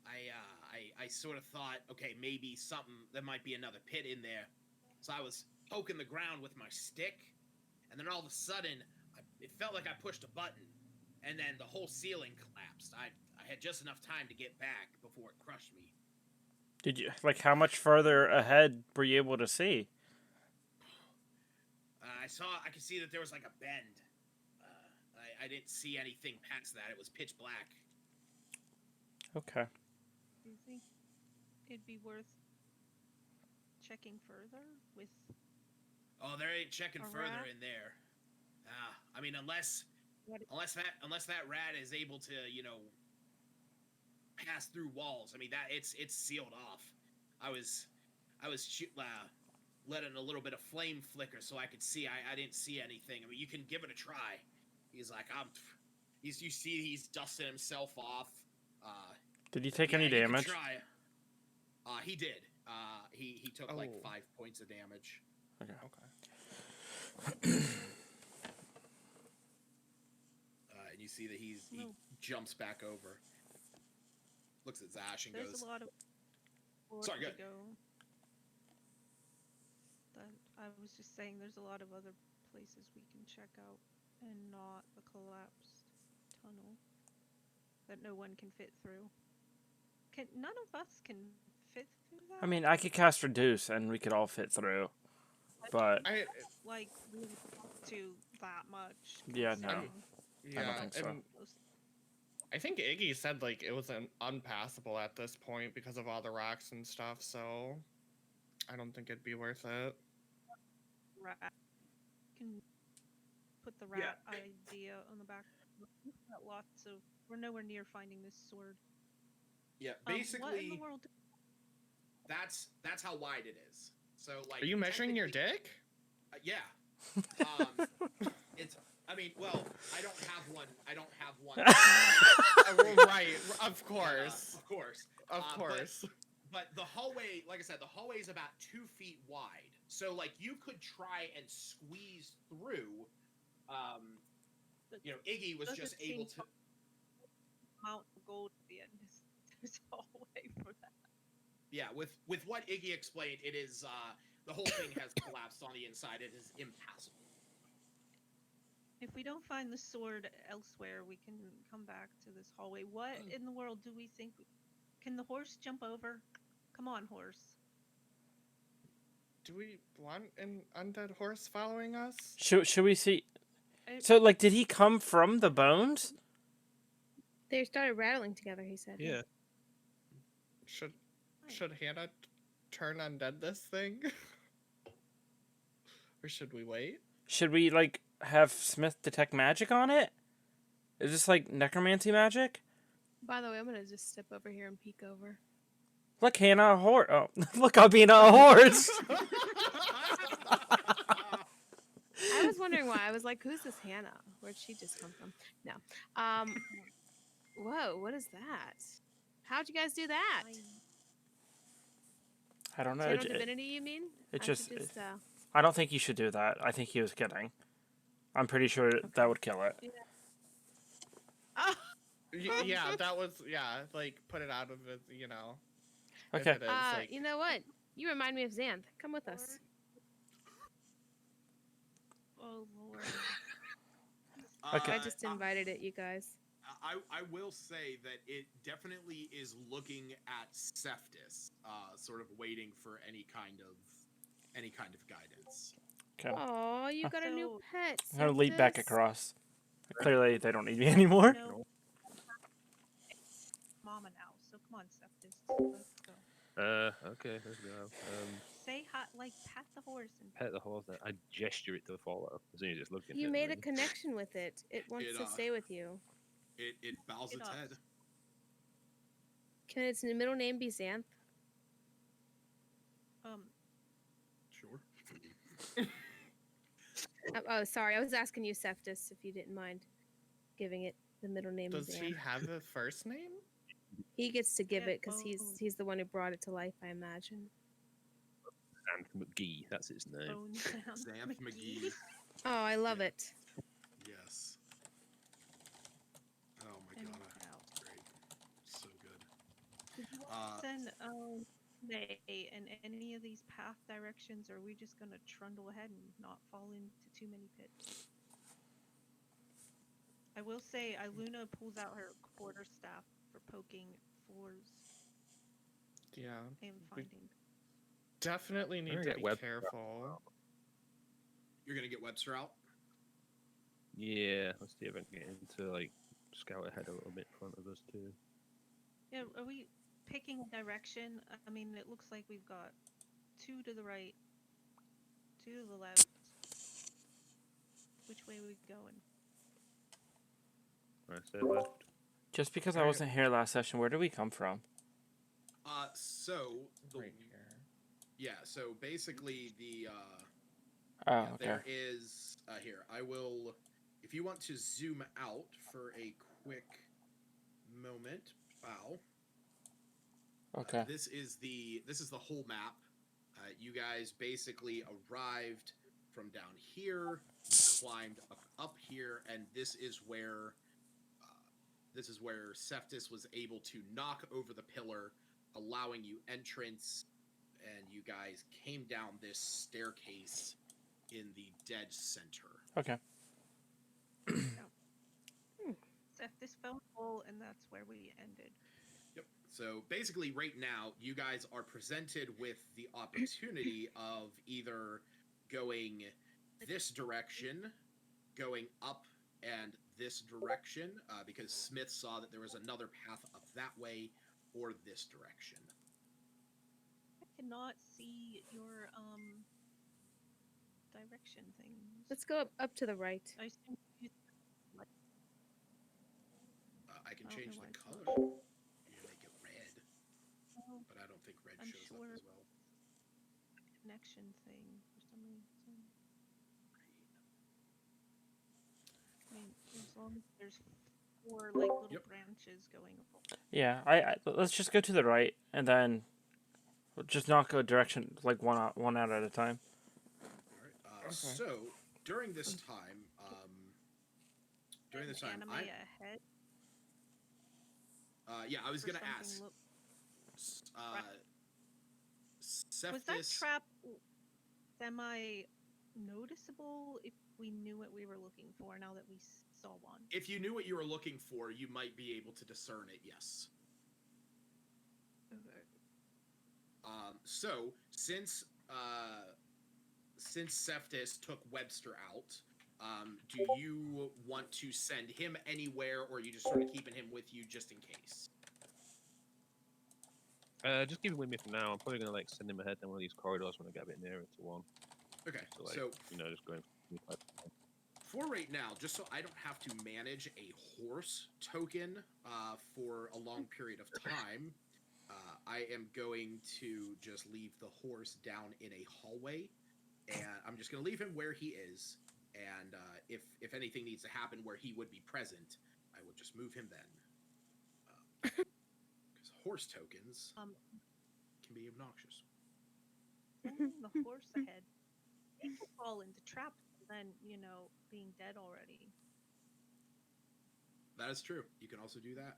I sort of thought, okay, maybe there might be another pit in there. So I was poking the ground with my stick, and then all of a sudden, it felt like I pushed a button, and then the whole ceiling collapsed. I had just enough time to get back before it crushed me. Did you, like, how much further ahead were you able to see? I could see that there was like a bend. I didn't see anything past that. It was pitch black. Okay. Do you think it'd be worth checking further with? Oh, there ain't checking further rat? in there. I mean, unless that rat is able to, pass through walls. I mean, that it's sealed off. I was letting a little bit of flame flicker so I could see. I didn't see anything. I mean, you can give it a try. He's like, you see, he's dusting himself off. Did you take any you can damage? try. He did. He took like Oh. 5 points of damage. Okay. And you see that he jumps back over, looks at Zash and There's goes, a lot of Sorry, to good. go. I was just saying, there's a lot of other places we can check out, and not the collapsed tunnel that no one can fit through. None of us can fit through that? I mean, I could cast Reduce, and we could all fit through. But Like, really to that much. Yeah, no. considering Yeah, I don't think so. and I think Iggy said like it was unpassable at this point because of all the rocks and stuff. So I don't think it'd be worth it. Rat. Can put the rat idea on the back. We've got lots of. We're nowhere near finding this sword. yeah, What in basically, the world? that's how wide it is. So like, Are you measuring your technically- dick? Yeah. It's. I mean, well, I don't have one. Right, of course, Of course. of course. But the hallway, like I said, the hallway is about 2 feet wide. So like, you could try and squeeze through. Iggy was Doesn't just able seem to. Amount of gold at the end. There's a whole way for that. Yeah, with what Iggy explained, it is the whole thing has collapsed on the inside. It is impassable. If we don't find the sword elsewhere, we can come back to this hallway. What in the world do we think? Can the horse jump over? Come on, horse. Do we want an undead horse following us? Should we see? So, like, did he come from the bones? They started rattling together, he said. Yeah. Should Hannah turn undead this thing? Or should we wait? Should we, like, have Smith detect magic on it? Is this, like, necromancy magic? By the way, I'm gonna just step over here and peek over. Look, Hannah, a horse. Oh, look, I'll be a horse. wondering why. I was like, who's this Hannah? Where'd she just come from? No. Whoa, what is that? How'd you guys do that? I don't know. Channel Divinity, you mean? It I just. should just I don't think you should do that. I think he was kidding. I'm pretty sure that would kill it. Yeah. Oh. Yeah, that was like put it out of it, you know. Okay. If it is, like, you know what? You remind me of Xanth. Come with us. Oh Lord. Okay. I just invited it, you guys. I will say that it definitely is looking at Cephas, sort of waiting for any kind of guidance. Okay. Oh, you got a new So- pet. I'm gonna leap back Cephas. across. Clearly, they don't need me anymore. No. Mama now, so come on, Cephas. Let's go. Okay, let's go. Say hi, like pat the horse and Pet the horse. I gesture it to follow as soon as it's looking. You at made me. a connection with it. It wants to stay with you. It bows It its does. head. Can its middle name be Xanth? Sure. Oh, sorry. I was asking you, Cephas, if you didn't mind giving it the middle name. does Xanth. he have a first name? He gets to give Yeah, it because he's the one who brought it to life, I imagine. Xanth McGee. That's its name. Bone Xanth McGee. Oh, I love Yeah. it. Yes. Oh my And god. it's out. Great. So good. Did you want to send they in any of these path directions, or are we just gonna trundle ahead and not fall into too many pits? I will say, Luna pulls out her quarterstaff for poking floors Yeah. and We- finding. Definitely need gonna to get be web- careful. You're gonna get Webster out? Yeah, let's see if I can get him to like scout ahead a little bit in front of us too. Yeah, are we picking a direction? I mean, it looks like we've got 2 to the right, 2 to the left. Which way are we going? I say left. Just because I wasn't here last session, where did we come from? So the Right here. yeah, so basically the Oh, yeah, okay. there is here. I will, if you want to zoom out for a quick moment. Wow. Okay. This is the whole map. You guys basically arrived from down here, climbed up here, and this is where Cephas was able to knock over the pillar, allowing you entrance, and you guys came down this staircase in the dead center. Okay. Seth, this fell hole, and that's where we ended. Yep. So basically, right now, you guys are presented with the opportunity of either going this direction, going up and this direction, because Smith saw that there was another path up that way, or this direction. I cannot see your direction things. Let's go up to the right. I assume you I can I don't change know the why it's color. not. You make it red, Oh, but I don't think red I'm shows sure. up as well. connection thing for some reason. I mean, as long as there's 4 like little Yep. branches going along. Yeah, let's just go to the right and then we'll just not go direction like one out at a time. All right. So during this time, Anime I ahead. yeah, I was for gonna something ask. look- Was that Cephas, trap semi noticeable if we knew what we were looking for now that we saw one? if you knew what you were looking for, you might be able to discern it. Yes. Okay. So since Cephas took Webster out, do you want to send him anywhere, or are you just sort of keeping him with you just in case? Just keep him with me for now. I'm probably gonna like send him ahead down one of these corridors when I get a bit nearer to one. Okay. So like, So you know, just going. for right now, just so I don't have to manage a horse token for a long period of time, I am going to just leave the horse down in a hallway, and I'm just going to leave him where he is. and if anything needs to happen where he would be present, I will just move him then. Because horse tokens can be obnoxious. Sending the horse ahead. He could fall into traps and then, being dead already. That is true. You can also do that.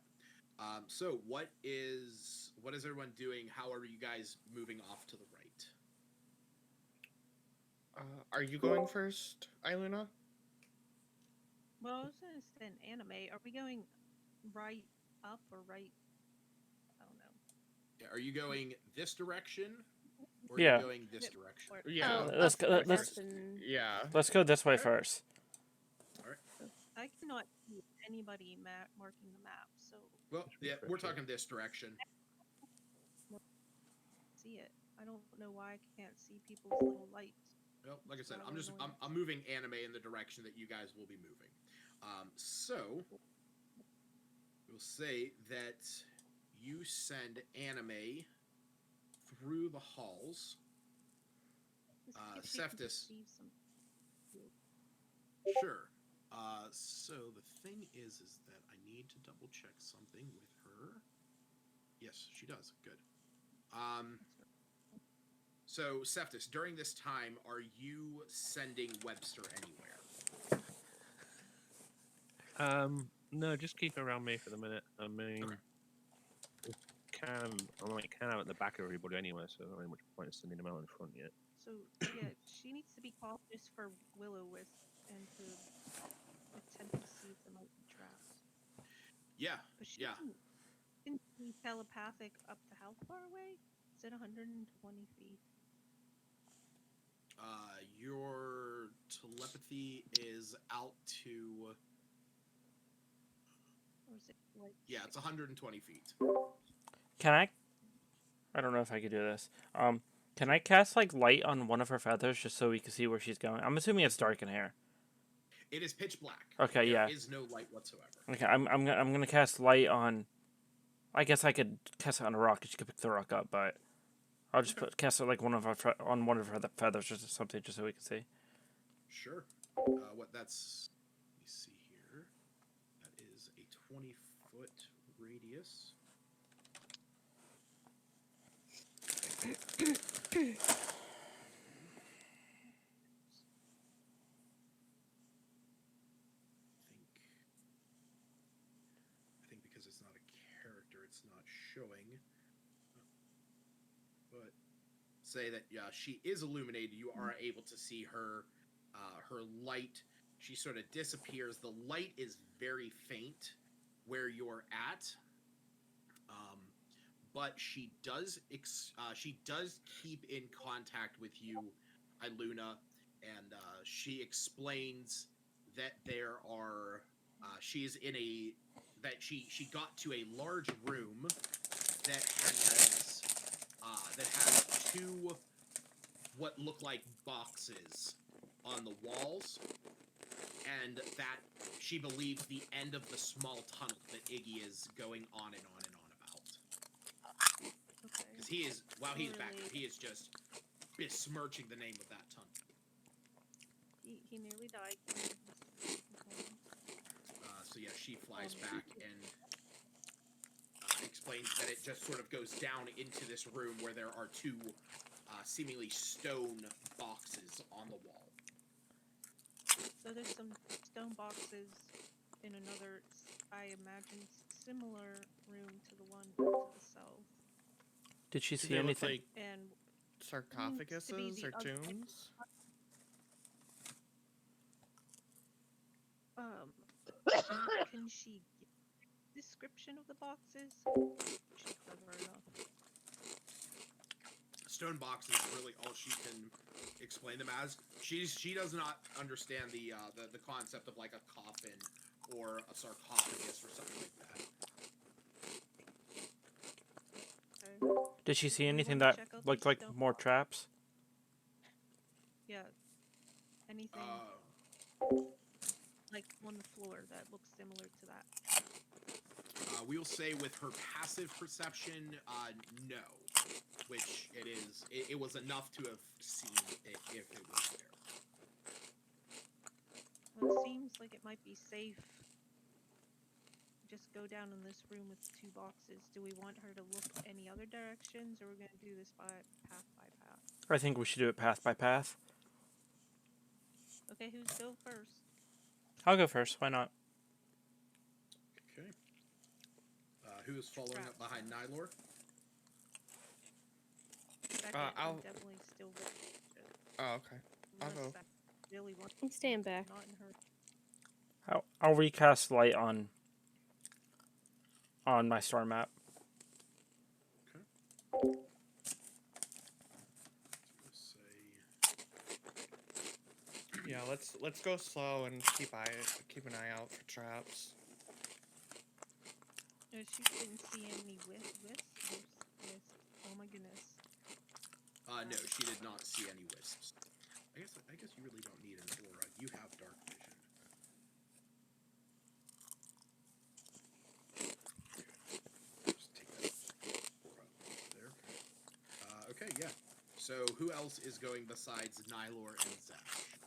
So what is everyone doing? How are you guys moving off to the right? Are you going first, Iluna? Well, I was going to say an anime. Are we going right up or right? I don't know. Yeah, are you going this direction? Or Yeah. are you going this direction? Yeah. Let's up go- north let's- and- Yeah. Let's go this way first. I cannot see anybody marking the map, so Well, yeah, we're talking this direction. see it. I don't know why I can't see people's little lights. Well, like I said, Rather annoying. I'm moving anime in the direction that you guys will be moving. So we'll say that you send anime through the halls. If she can Cephas. perceive some- Sure. So the thing is that I need to double check something with her. Yes, she does. Good. So Cephas, during this time, are you sending Webster anywhere? No, just keep it around me for the minute. I mean, Okay. I'm like kind of at the back of everybody anyway, so not really much point in sending them out in front yet. So yeah, she needs to be cautious for Will-O-Wisp and to attempt to see if there might be traps. Yeah. But she can be telepathic up to how far away? Is it 120 feet? Your telepathy is out to Or is it like it's 120 feet. Can I don't know if I could do this. Can I cast like light on one of her feathers just so we can see where she's going? I'm assuming it's dark in here. It is pitch black. Okay, There yeah. is no light whatsoever. Okay, I'm gonna cast light on. I guess I could cast it on a rock. She could pick the rock up, but I'll just cast it like on one of her feathers or something, just so we can see. Sure. That's? Let me see here. That is a 20-foot radius. I think because it's not a character, it's not showing. But say that she is illuminated. You are able to see her light. She sort of disappears. The light is very faint where you're at. But she does keep in contact with you, Iluna, and she explains that there are she got to a large room that has two what look like boxes on the walls, and that she believes the end of the small tunnel that Iggy is going on and on and on about. Okay. Because he's back there, Really? he is just besmirching the name of that tunnel. He nearly died. So yeah, she flies back and explains that it just sort of goes down into this room where there are two seemingly stone boxes on the wall. So there's some stone boxes in another, I imagine, similar room to the one to the south. Did she Do see they look anything? like And sarcophaguses the or other- tombs? Can she give a description of the boxes? She's clever enough. Stone boxes is really all she can explain them as. She does not understand the concept of like a coffin or a sarcophagus or something like that. Okay. Did she see You anything wanna that check out looked these like stone more boxes? traps? Yeah. Anything like on the floor that looks similar to that? We will say with her passive perception, no. Which it is. It was enough to have seen it if it was there. It seems like it might be safe. Just go down in this room with 2 boxes. Do we want her to look any other directions, or we're gonna do this by path? I think we should do it path by path. Okay, who's go first? I'll go first. Why not? Okay. Who is following up behind Nylor? Second, I'll- I'm definitely still going. Oh, okay. I'll Unless go. that really wants I'm staying back. not in her. I'll recast light on my star map. Okay. Yeah, let's go slow and keep an eye out for traps. No, she didn't see any wisps. Oh my goodness. No, she did not see any wisps. I guess you really don't need an aura. You have dark vision. Just take that aura there. Okay, yeah. So who else is going besides Nylor and Zash?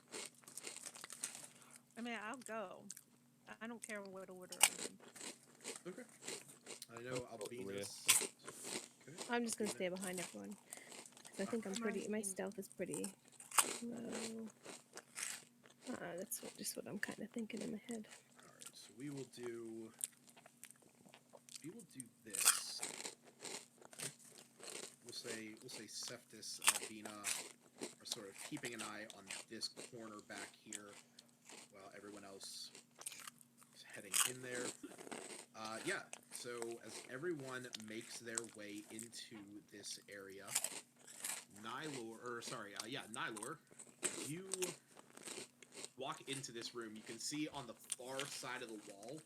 I mean, I'll go. I don't care what order I'm in. Okay. I know Albina's. Okay. I'm just gonna stay behind everyone. 'Cause I think I'm pretty. My stealth is pretty low. That's just what I'm kind of thinking in my head. Alright, so we will do this. We'll say Septis, Albina are sort of keeping an eye on this corner back here while everyone else is heading in there. Yeah, so as everyone makes their way into this area, Nylor, you walk into this room. You can see on the far side of the wall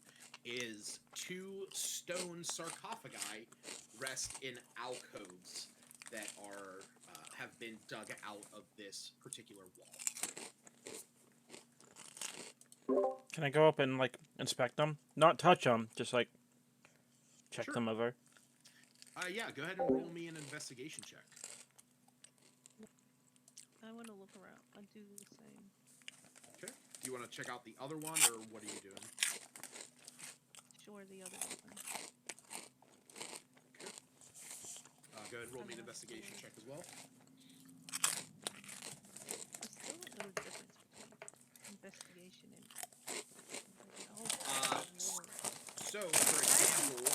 is 2 stone sarcophagi rest in alcoves that are have been dug out of this particular wall. Can I go up and like inspect them? Not touch them, just like check Sure. them over. Yeah, go ahead and roll me an investigation check. I want to look around. I'll do the same. Okay. Do you want to check out the other one, or what are you doing? Sure, the other one. Okay. Go ahead and roll me an investigation check as well. I still don't know the difference between investigation and. So, for example,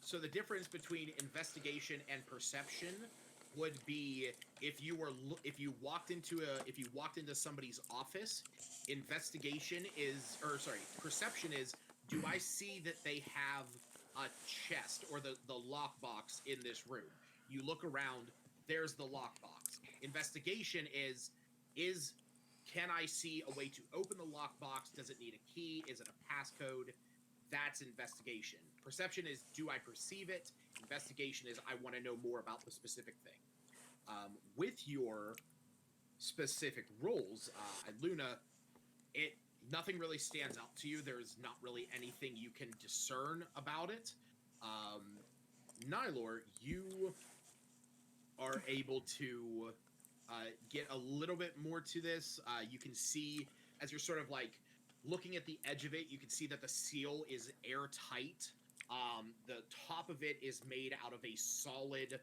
so the difference between investigation and perception would be if you walked into somebody's office, perception is, do I see that they have a chest or the lockbox in this room? You look around, there's the lockbox. Investigation is can I see a way to open the lockbox? Does it need a key? Is it a passcode? That's investigation. Perception is, do I perceive it? Investigation is, I want to know more about the specific thing. With your specific roles, Luna, nothing really stands out to you. There's not really anything you can discern about it. Nylor, you are able to get a little bit more to this. You can see, as you're sort of like looking at the edge of it, you can see that the seal is airtight. The top of it is made out of a solid,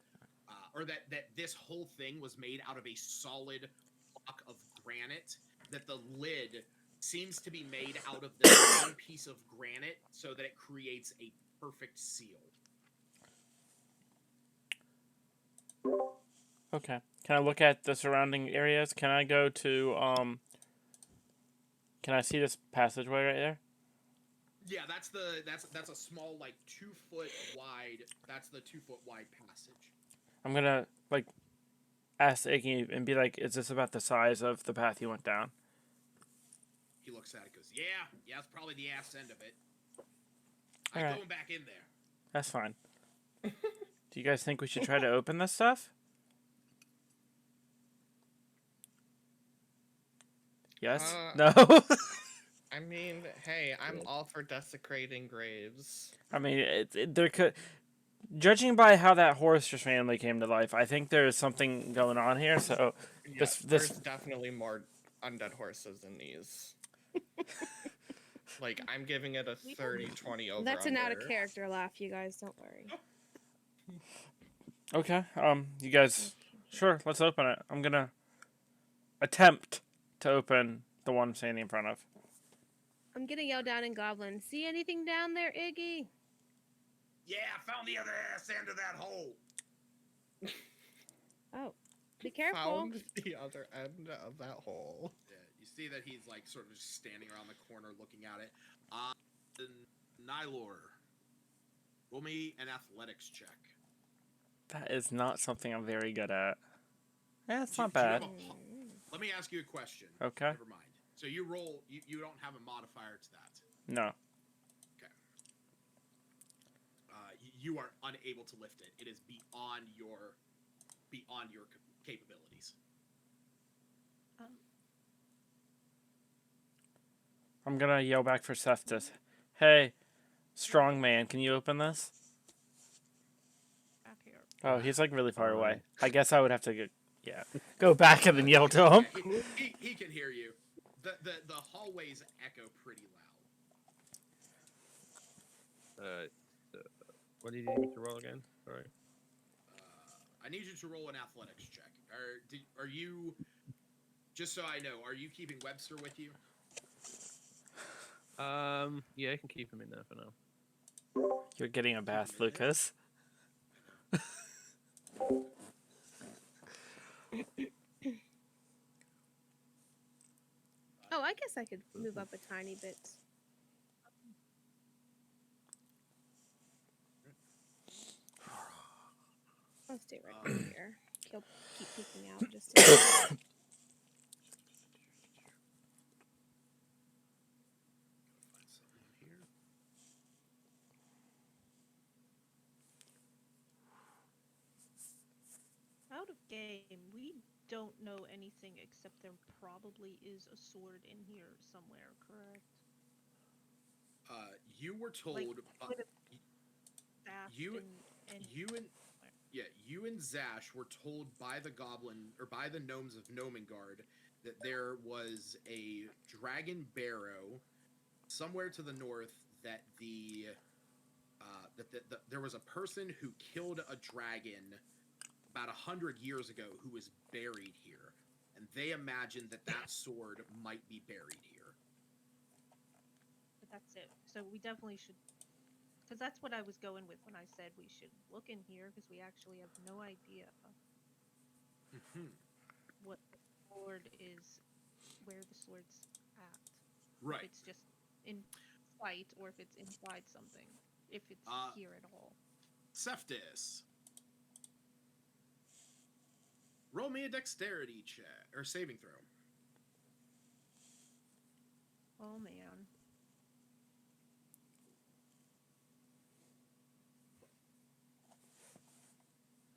or that this whole thing was made out of a solid block of granite. That the lid seems to be made out of the same piece of granite, so that it creates a perfect seal. Okay. Can I look at the surrounding areas? Can I go to Can I see this passageway right there? Yeah, that's a small, like 2 foot wide. That's the 2 foot wide passage. I'm gonna like ask Iggy and be like, "Is this about the size of the path you went down?" He looks at it, goes, "Yeah, that's probably the ass end of it. I'm Alright. going back in there." That's fine. Do you guys think we should try to open this stuff? Yes? No? I mean, hey, I'm all for desecrating graves. I mean, there could... Judging by how that horse just randomly came to life, I think there's something going on here, so... Yeah, there's definitely more undead horses in these. Like, I'm giving it a 30-20 over. That's an out of character laugh, you guys. Don't worry. Okay. You guys. Sure. Let's open it. I'm gonna attempt to open the one I'm standing in front of. I'm gonna yell down in Goblin. See anything down there, Iggy? Yeah, I found the other ass end of that hole. Oh, be careful. Found the other end of that hole. Yeah, you see that he's like sort of just standing around the corner looking at it. Nylor, roll me an athletics check. That is not something I'm very good at. Yeah, it's not Do you bad. have let me ask you a question. Okay. Never mind. So you roll. You don't have a modifier to that. No. Okay. You are unable to lift it. It is beyond your capabilities. I'm gonna yell back for Cephas. Hey, strong man, can you open this? Back here. Oh, he's like really far away. I guess I would have to go back and then yell to him. He can hear you. The hallways echo pretty loud. What did you need me to roll again? Sorry. I need you to roll an athletics check. Are you? Just so I know, are you keeping Webster with you? Yeah, I can keep him in there for now. You're getting a bath, Lucas. Oh, I guess I could move up a tiny bit. I'll stay right here. He'll keep peeking out just in case. Out of game, we don't know anything except there probably is a sword in here somewhere, correct? You were told. Like, you and Zash were told by the goblin or by the gnomes of Gnomengard that there was a dragon barrow somewhere to the north. That there was a person who killed a dragon about 100 years ago who was buried here, and they imagined that sword might be buried here. But that's it. So we definitely should, because that's what I was going with when I said we should look in here, because we actually have no idea what the sword is, where the sword's at. Right. If it's just in flight, or if it's inside something. If it's here at all. Cephas. Roll me a dexterity check or saving throw. Oh man.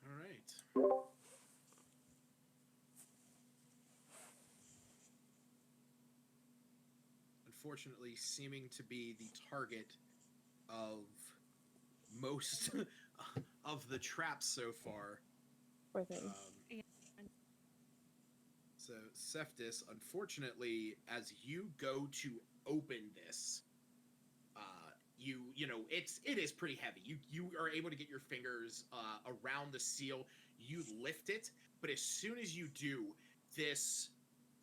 All right. Unfortunately, seeming to be the target of most of the traps so far. Poor thing. So, Cephas, unfortunately, as you go to open this, it is pretty heavy. You are able to get your fingers around the seal. You lift it, but as soon as you do, this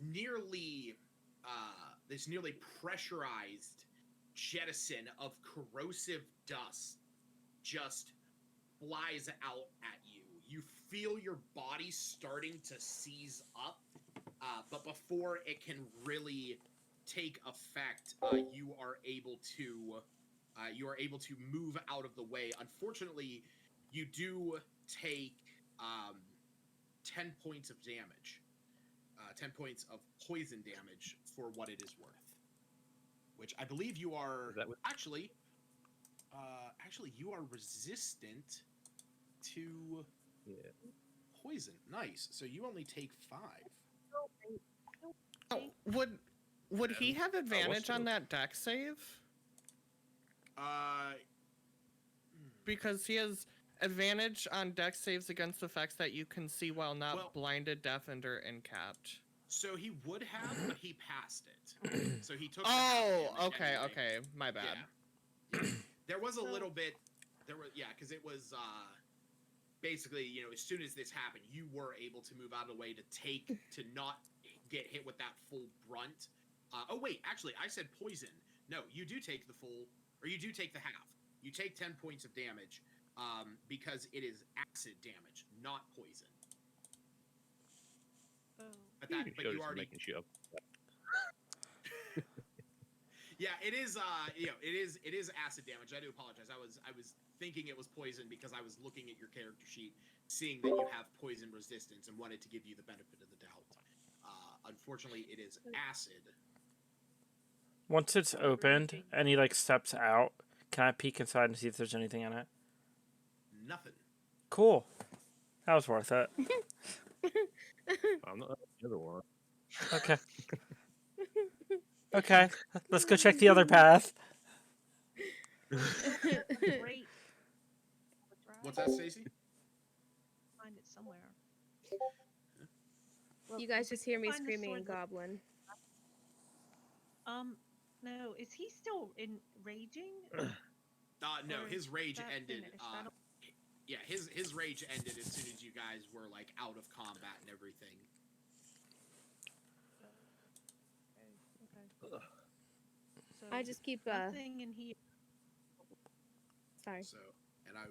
nearly pressurized jettison of corrosive dust just flies out at you. You feel your body starting to seize up, but before it can really take effect, you are able to move out of the way. Unfortunately, you do take 10 points of damage, 10 points of poison damage for what it is worth. Which I believe you are actually you are resistant to poison. Nice. So you only take 5. Oh, would he have advantage on that dex save? Because he has advantage on dex saves against effects that you can see while not blinded, deafened, or encapped. So he would have, but he passed it. So he took. The Oh, half damage okay, anyway. okay. My bad. Yeah. There was a So- little bit. There was because it was basically as soon as this happened, you were able to move out of the way to not get hit with that full brunt. Oh wait, actually, I said poison. No, you do take the full, or you do take the half. You take 10 points of damage because it is acid damage, not poison. Oh. But You you just already. making shit up. Yeah, it is. It is acid damage. I do apologize. I was thinking it was poison because I was looking at your character sheet, seeing that you have poison resistance, and wanted to give you the benefit of the doubt. Unfortunately, it is acid. Once it's opened and he like steps out, can I peek inside and see if there's anything in it? Nothing. Cool. That was worth it. I'm not the other one. Okay. Okay. Let's go check the other path. Great. What's that, Stacey? Find it somewhere. You guys just hear me Find the screaming in sword that- Goblin. No, is he still raging? No, Or his rage that ended. finished? I don't- Yeah, his rage ended as soon as you guys were like out of combat and everything. Okay. So I just keep nothing in here. sorry. So, and I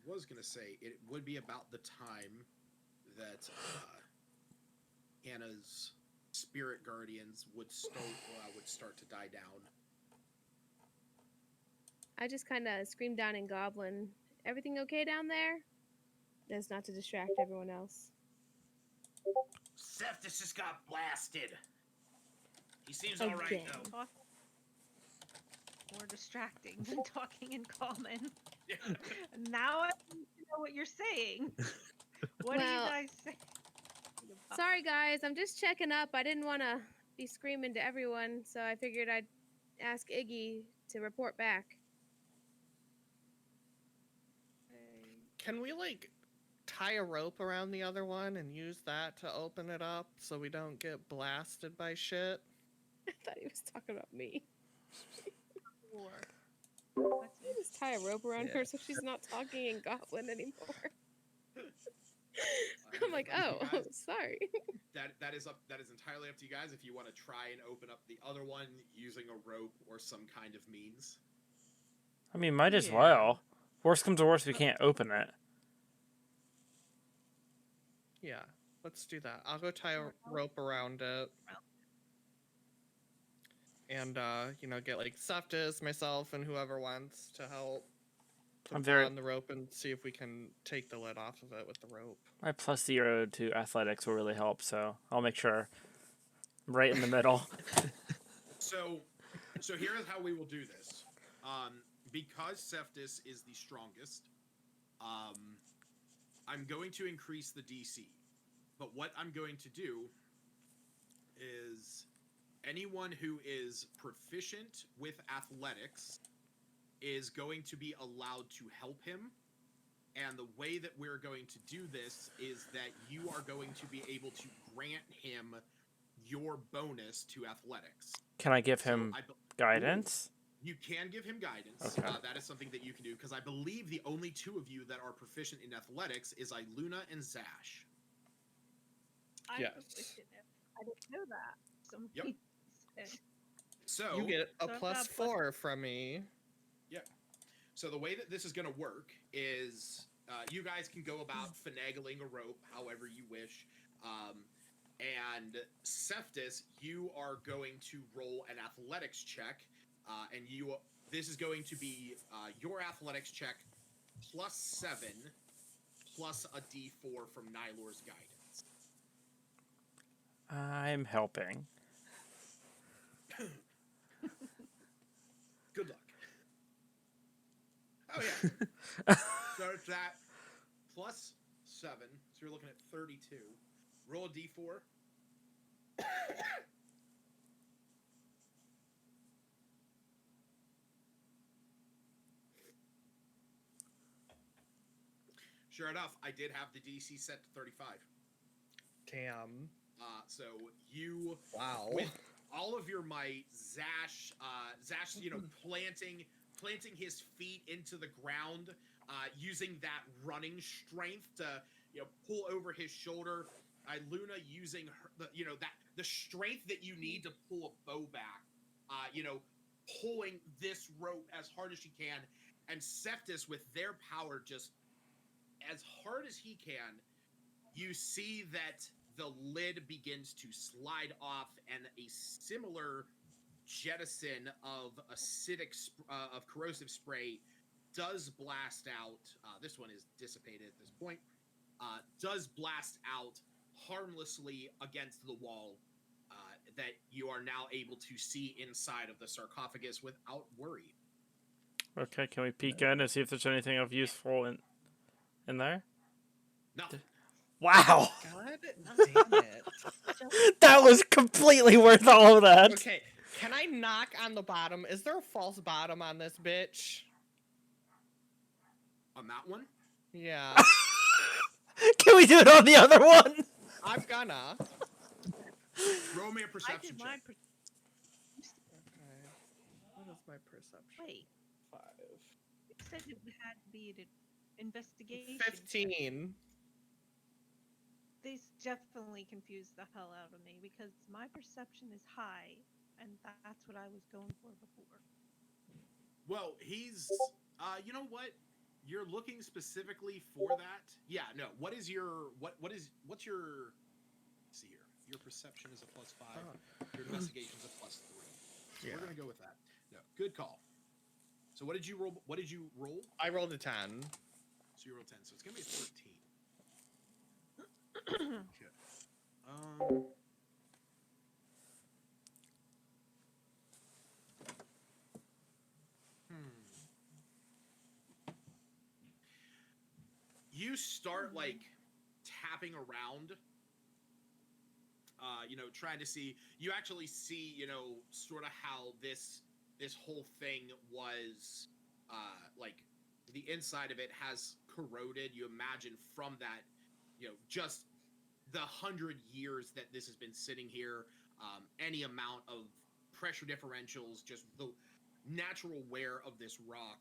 was gonna say it would be about the time that Hannah's spirit guardians would start to die down. I just kind of screamed down in Goblin. Everything okay down there? That's not to distract everyone else. Cephas just got blasted. He seems Again. alright though. Talk more distracting than talking in common. Now I need to know what you're saying. What are Well, you guys saying? Sorry, guys. I'm just checking up. I didn't want to be screaming to everyone, so I figured I'd ask Iggy to report back. Can we like tie a rope around the other one and use that to open it up so we don't get blasted by shit? I thought he was talking about me. Or Just tie a rope around her so she's not talking in Goblin anymore. I'm like, oh, You guys- sorry. that is entirely up to you guys if you want to try and open up the other one using a rope or some kind of means. I mean, might as Yeah. well. Worst comes to worst, we can't open it. Yeah, let's do that. I'll go tie a rope around it. And, get like Seftis, myself, and whoever wants to help I'm put very- on the rope and see if we can take the lid off of it with the rope. My +0 to athletics will really help, so I'll make sure I'm right in the middle. So here's how we will do this. Because Seftis is the strongest, I'm going to increase the DC. But what I'm going to do is anyone who is proficient with athletics is going to be allowed to help him. And the way that we're going to do this is that you are going to be able to grant him your bonus to athletics. Can I give So him guidance? You can give him guidance. Okay. That is something that you can do, because I believe the only two of you that are proficient in athletics is Iluna and Zash. I'm Yes. proficient in- I didn't know that. Yep. Said. So You get a So I've plus got 4 from me. So the way that this is going to work is you guys can go about finagling a rope however you wish. And Seftis, you are going to roll an athletics check. And this is going to be your athletics check +7 plus a D4 from Nylor's guidance. I'm helping. Good luck. Oh yeah. So it's that +7. So you're looking at 32. Roll a D4. Sure enough, I did have the DC set to 35. Damn. So you, Wow. with all of your might, Zash, planting his feet into the ground, using that running strength to, pull over his shoulder. Luna using the strength that you need to pull a bow back, pulling this rope as hard as she can, and Septis with their power just as hard as he can. You see that the lid begins to slide off, and a similar jettison of of corrosive spray does blast out. This one is dissipated at this point. Does blast out harmlessly against the wall, that you are now able to see inside of the sarcophagus without worry. Okay, can we peek in and see if there's anything of useful in there? Nothing. Wow! God damn it. That was completely worth all of that. Okay, can I knock on the bottom? Is there a false bottom on this bitch? On that one? Yeah. Can we do it on the other one? I'm gonna. Roll me a I perception did my check. Okay. What is my perception? Wait, 5. you said it had to be an investigation. 15. This definitely confused the hell out of me because my perception is high, and that's what I was going for before. Well, he's, you know what? You're looking specifically for that. Yeah, no. What's your, let's see here. Your perception is a +5. Your investigation is a +3. So we're gonna go with that. No, good call. So what did you roll? I rolled a 10. So you rolled 10. So it's gonna be a 13. Okay. You start tapping around, trying to see. You actually see, sort of how this whole thing was, the inside of it has corroded. You imagine from that, just the 100 years that this has been sitting here, any amount of pressure differentials, just the natural wear of this rock.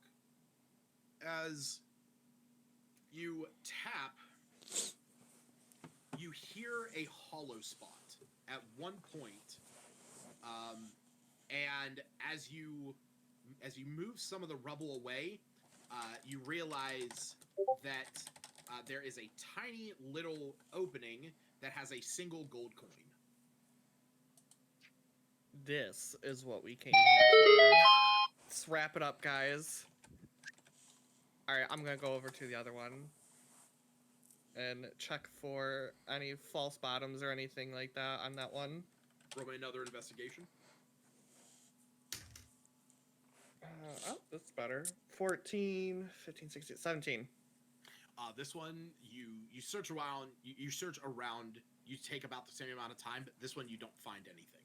As you tap, you hear a hollow spot at one point, and as you move some of the rubble away, you realize that there is a tiny little opening that has a single gold coin. This is what we came here for. Let's wrap it up, guys. Alright, I'm gonna go over to the other one and check for any false bottoms or anything like that on that one. Roll me another investigation. Oh, that's better. 14, 15, 16, 17. This one, you search around, you search around, you take about the same amount of time, but this one you don't find anything.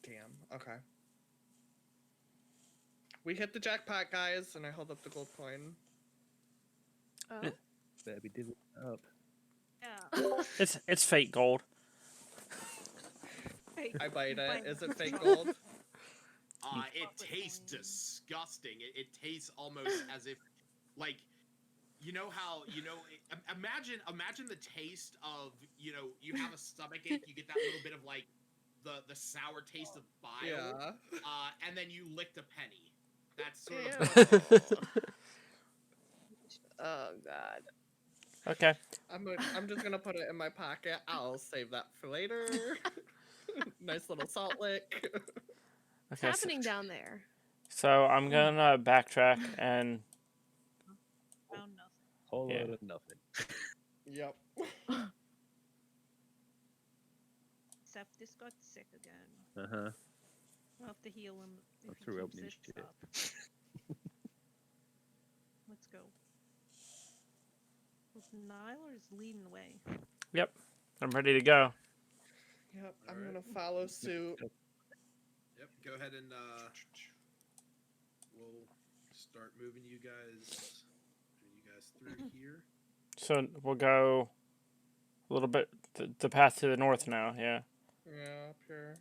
Damn, okay. We hit the jackpot, guys, and I hold up the gold coin. Oh. Baby, did it up. Yeah. It's fake gold. I bite it. Is it fake gold? It tastes disgusting. It tastes almost as if, imagine the taste of, you have a stomach ache, you get that little bit of the sour taste of bile, Yeah. And then you licked a penny. That's sort of. Oh god. Okay. I'm just gonna put it in my pocket. I'll save that for later. Nice little salt lick. What's Okay. happening down there? So I'm gonna backtrack and Found nothing. Whole Yeah. lot of nothing. Yep. Septis got sick again. Uh-huh. I'll have to heal him if he threw up keeps new this shit. up. Let's go. Nylar's leading the way. yep, I'm ready to go. Yep. I'm Alright. gonna follow suit. Yep, go ahead and we'll start moving you guys through here. So we'll go a little bit the path to the north now. Yeah. Yeah, up here.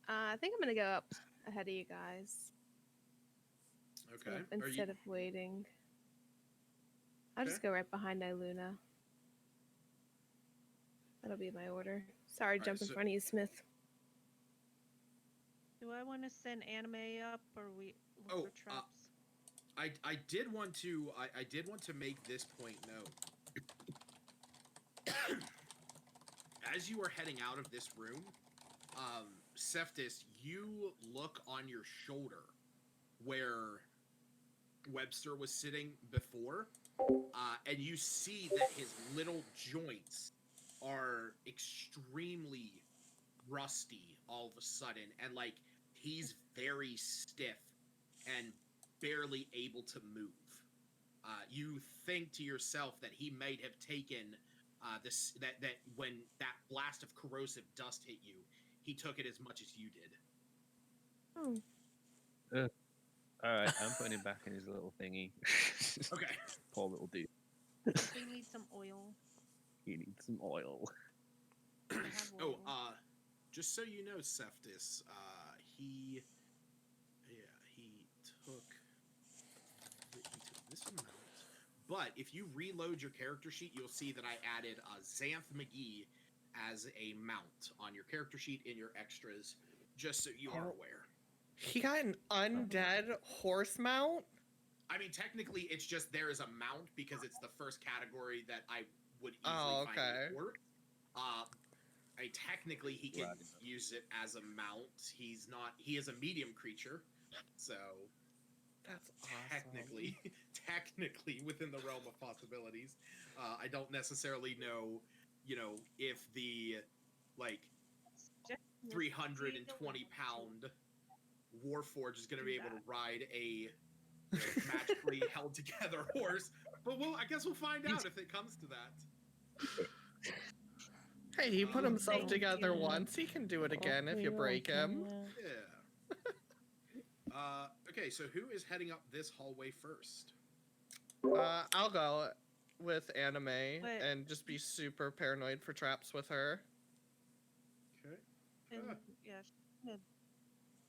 I think I'm gonna go up ahead of you guys. Okay. Instead of waiting. I'll just go right behind Iluna. That'll be my order. Sorry, jump in front of you, Smith. Do I want to send anime up, or we look for traps? I did want to make this point known. As you are heading out of this room, Cephas, you look on your shoulder where Webster was sitting before, and you see that his little joints are extremely rusty all of a sudden, and like he's very stiff and barely able to move. You think to yourself that he might have taken that when that blast of corrosive dust hit you, he took it as much as you did. Oh. Alright, I'm putting him back in his little thingy. Okay. Poor little dude. We need some oil. He needs some oil. I have oil. Just so you know, Cephas, he took this amount. But if you reload your character sheet, you'll see that I added Xanth McGee as a mount on your character sheet in your extras, just so you are aware. He got an undead horse mount? I mean, technically, it's just there is a mount because it's the first category that I would easily find report. Technically, he can use it as a mount. He is a medium creature, so that's awesome. Technically within the realm of possibilities. I don't necessarily know, if the 320-pound Warforged is going to be able to ride a magically held together horse, but I guess we'll find out if it comes to that. Hey, he put himself together once. He can do it again if you break him. Yeah. Okay, so who is heading up this hallway first? I'll go with Anime and just be super paranoid for traps with her. Okay. And she's gonna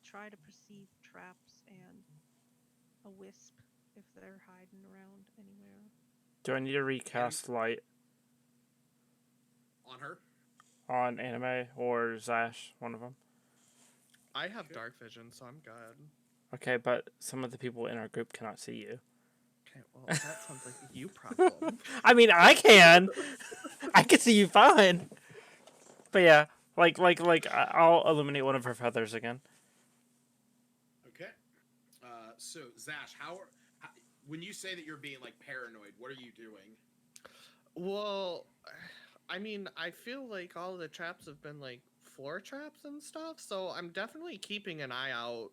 try to perceive traps and a wisp if they're hiding around anywhere. Do I need to recast light on her? On Anime or Zash, one of them? I have dark vision, so I'm good. Okay, but some of the people in our group cannot see you. Okay, well, that sounds like a you problem. I mean, I can. I can see you fine. But yeah, like I'll illuminate one of her feathers again. Okay. So Zash, how when you say that you're being paranoid, what are you doing? Well, I mean, I feel like all the traps have been floor traps and stuff, so I'm definitely keeping an eye out,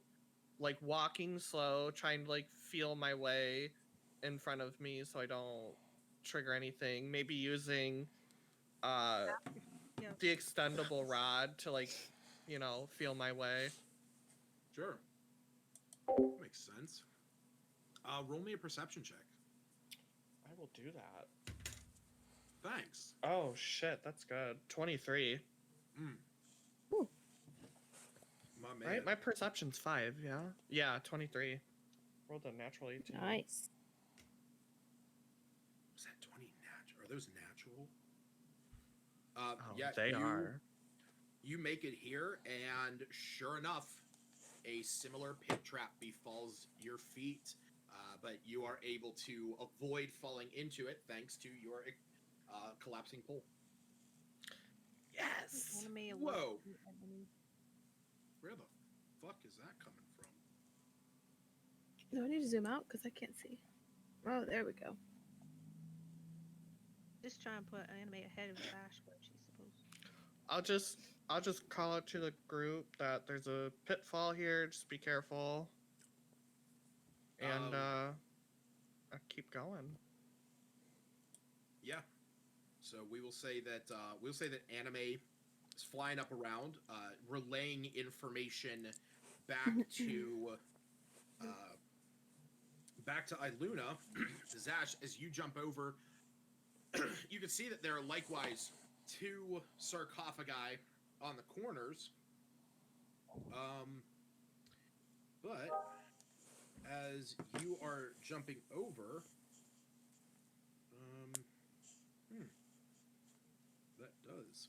walking slow, trying to feel my way in front of me so I don't trigger anything. Maybe using the extendable rod to feel my way. Sure. Makes sense. Roll me a perception check. I will do that. Thanks. Oh shit, that's good. 23. My man. Right, my perception's 5. Yeah, 23. Rolled a natural 18. Nice. Was that 20 natural? Are those natural? They are. You make it here, and sure enough, a similar pit trap befalls your feet, but you are able to avoid falling into it thanks to your collapsing pole. Yes! Whoa! Where the fuck is that coming from? No, I need to zoom out because I can't see. Oh, there we go. Just try and put Anime ahead of Zash where she's supposed to. I'll just call out to the group that there's a pitfall here. Just be careful. And I'll keep going. Yeah. So we will say that Anime is flying up around, relaying information back to Iluna. Zash, as you jump over, you can see that there are likewise 2 sarcophagi on the corners. But as you are jumping over, that does.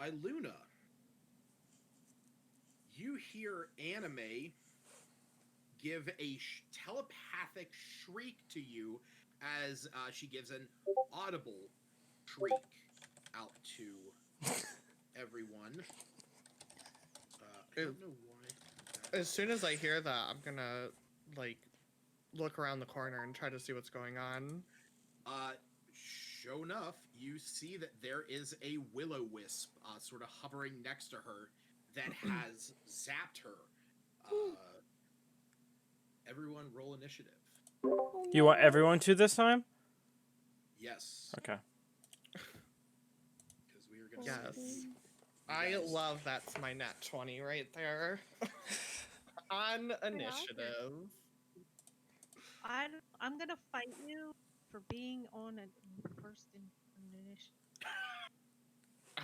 Iluna, you hear Anime give a telepathic shriek to you as she gives an audible shriek out to everyone. I don't know why. As soon as I hear that, I'm gonna like look around the corner and try to see what's going on. Sure enough, you see that there is a will-o-wisp sort of hovering next to her that has zapped her. Everyone roll initiative. You want everyone to this time? Yes. Okay. Because we are going to Yes. I love that's my nat 20 right there. On initiative. I'm gonna fight you for being on a first initiative.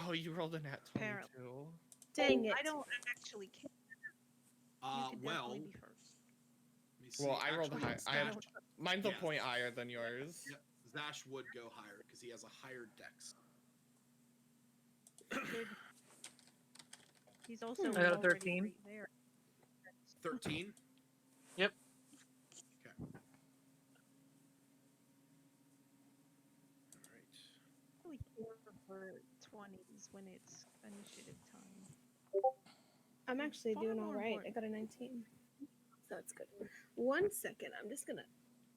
Oh, you rolled a nat 22. Apparently. Dang it. I don't actually care. You can definitely be first. Let me see. Well, I rolled a high. Zash, Mine's a yeah. point higher than yours. Yeah, Zash would go higher because he has a higher dex. He's also I got a already 13. right there. 13? Yep. Okay. Alright. Really care for 20s when it's initiative time. I'm actually Far doing all more right. I important. got a 19. So that's good. 1 second. I'm just gonna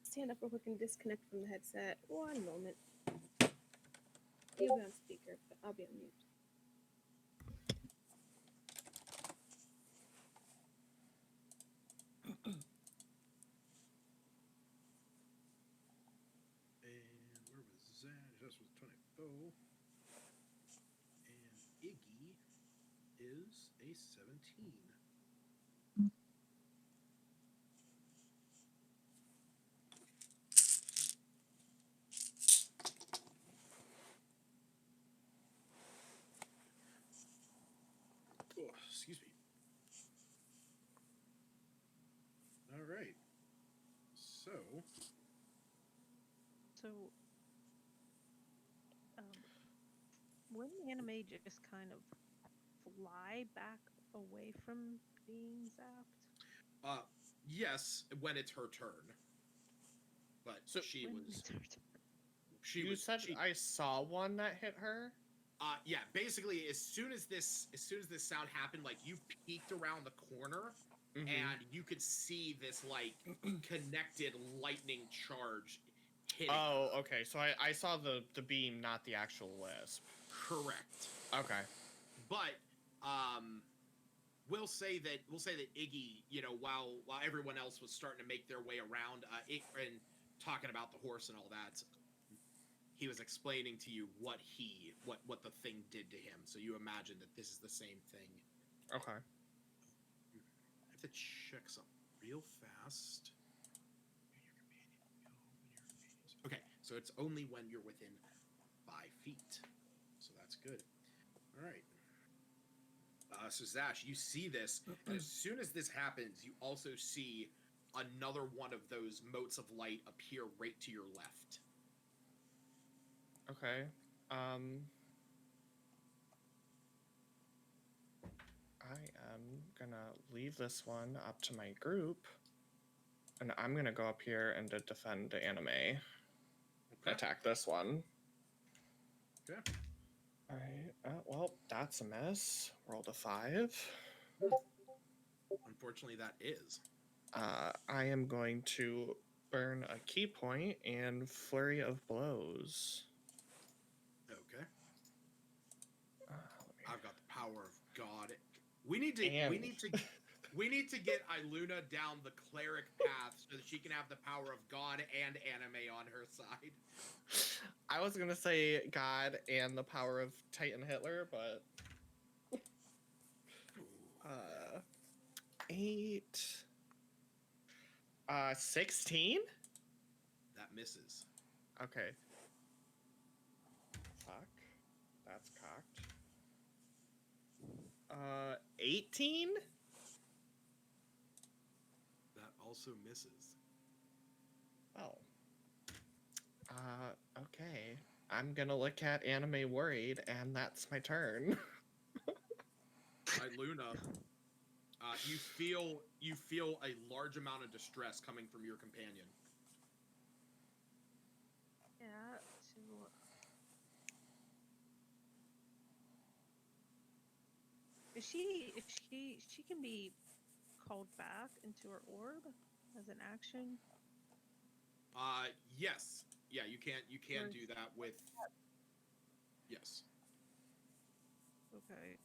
stand up real quick and disconnect from the headset. 1 moment. You'll be on speaker, but I'll be on mute. And where was Zash? Zash was 24. And Iggy is a 17. Oh, excuse me. All right. So, Wouldn't Anime just kind of fly back away from being zapped? yes, when it's her turn. But So- she When was. it's her turn. She You was. said she, I saw one that hit her? yeah. Basically, as soon as this sound happened, like you peeked around the corner, Mhm. and you could see this like connected lightning charge hitting. Oh, her. okay. So I saw the beam, not the actual wisp. Correct. Okay. But we'll say that Iggy, while everyone else was starting to make their way around, and talking about the horse and all that, he was explaining to you what the thing did to him. So you imagine that this is the same thing. Okay. I have to check something real fast. Okay, so it's only when you're within 5 feet. So that's good. All right. So Zash, you see this, and as soon as this happens, you also see another one of those motes of light appear right to your left. Okay. I am gonna leave this one up to my group, and I'm gonna go up here and defend the Anime. Okay. Attack this one. Okay. Alright, well, that's a miss. Rolled a 5. Unfortunately, that is. I am going to burn a key point and flurry of blows. Okay. Let me- I've got the power of God. We need to And- we need to get Iluna down the cleric path so that she can have the power of God and Anime on her side. I was gonna say God and the power of Titan Hitler, but 8 16? That misses. Okay. Fuck. That's cocked. 18? That also misses. Oh. Okay. I'm gonna look at Anime Worried, and that's my turn. Right, Luna. You feel a large amount of distress coming from your companion. Yeah, so she can be called back into her orb as an action. Yes. Yeah, you can do that with. Yes. Okay.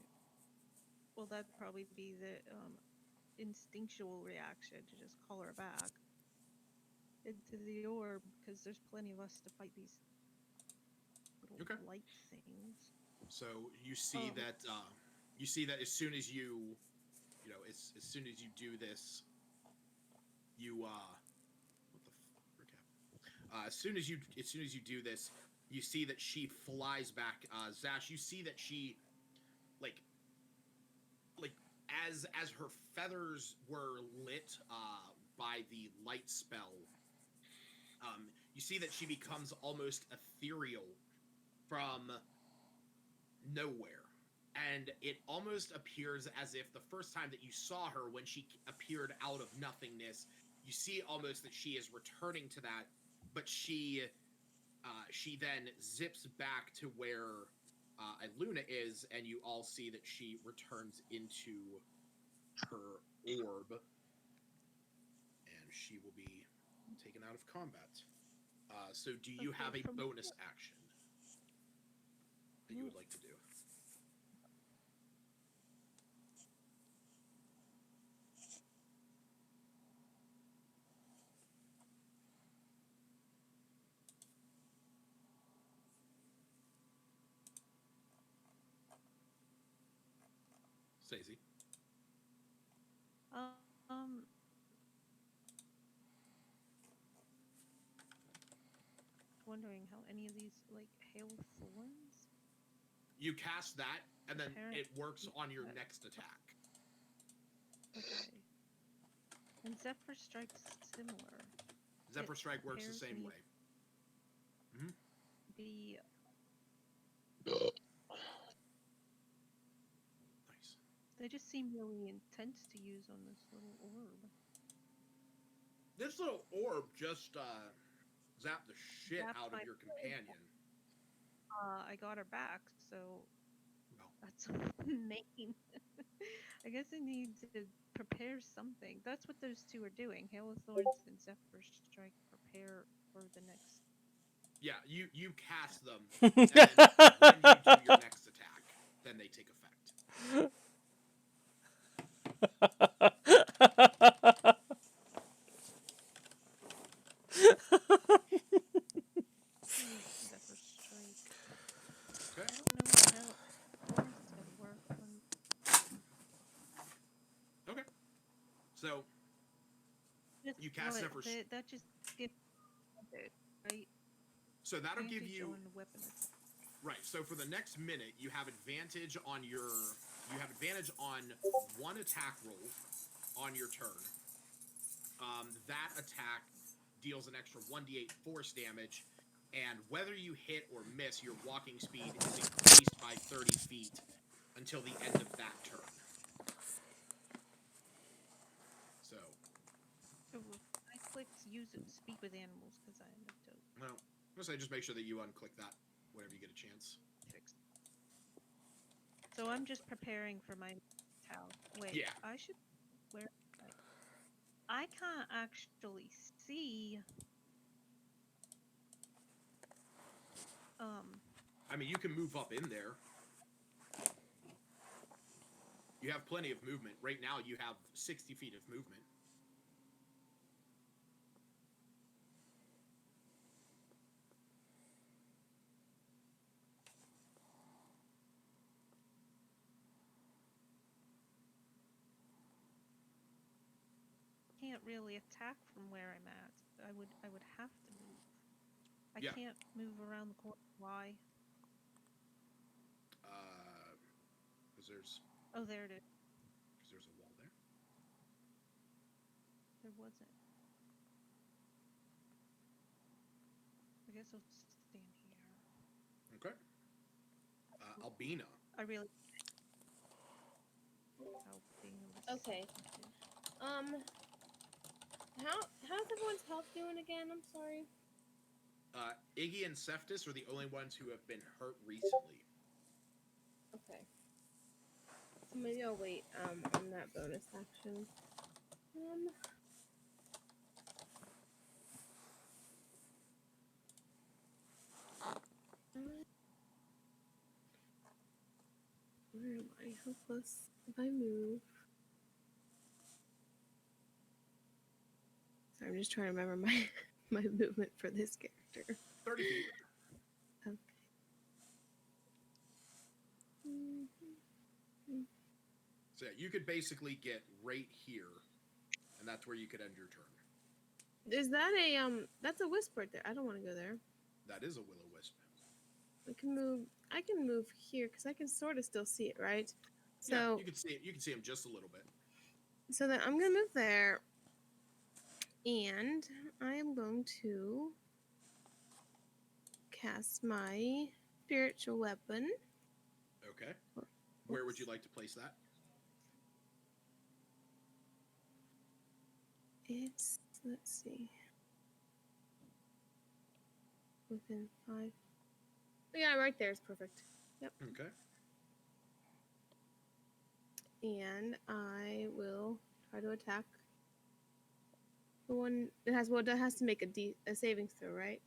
Well, that'd probably be the instinctual reaction to just call her back into the orb, because there's plenty of us to fight these little light things. So you see that as soon as you as soon as you do this, you what the frick happened? As soon as you do this, you see that she flies back. Zash, you see that she like as her feathers were lit by the light spell, you see that she becomes almost ethereal from nowhere. And it almost appears as if the first time that you saw her, when she appeared out of nothingness, you see almost that she is returning to that, but she then zips back to where Luna is, and you all see that she returns into her orb, and she will be taken out of combat. So do you have a bonus action that you would like to do? Stacey? Wondering how any of these hail thorns. You cast that, and then it works on your next attack. Okay. And Zephyr Strike's similar. Zephyr Strike works the same way. Nice. They just seem really intense to use on this little orb. This little orb just zapped the shit out of your companion. I got her back, so that's main. I guess I need to prepare something. That's what those two are doing. Hail of Thorns and Zephyr Strike prepare for the next. Yeah, you cast them, and then when you do your next attack, then they take effect. Zephyr Strike. Okay. I don't know how Hail of Thorns is gonna work on. Okay. So you cast Zephyr. That just gives it, right? So that'll give you on weapon attack. Right. So for the next minute, you have advantage on one attack roll on your turn. That attack deals an extra 1d8 force damage, and whether you hit or miss, your walking speed is increased by 30 feet until the end of that turn. So I clicked use it speak with animals because I ended up. Well, I'm gonna say just make sure that you unclick that whenever you get a chance. So I'm just preparing for my towel. Wait, yeah. I should. Where? I can't actually see. I mean, you can move up in there. You have plenty of movement. Right now, you have 60 feet of movement. Can't really attack from where I'm at. I would have to move. I Yeah. can't move around the corner. Why? Because there's Oh, there it is. a wall there. There wasn't. I guess I'll stand here. Okay. Albina. I really. Okay. How's everyone's health doing again? I'm sorry. Iggy and Cephas are the only ones who have been hurt recently. Okay. So maybe I'll wait on that bonus action. Where am I? How close? If I move. Sorry, I'm just trying to remember my my movement for this character. 30 feet. Okay. So yeah, you could basically get right here, and that's where you could end your turn. Is that that's a wisp right there. I don't want to go there. That is a will-o-wisp. I can move here because I can sort of still see it, right? So Yeah, you can see it. You can see him just a little bit. So then I'm gonna move there, and I am going to cast my spiritual weapon. Okay. Where would you like to place that? It's, let's see, within 5. Yeah, right there is perfect. Yep. Okay. And I will try to attack the one. It has to make a saving throw, right?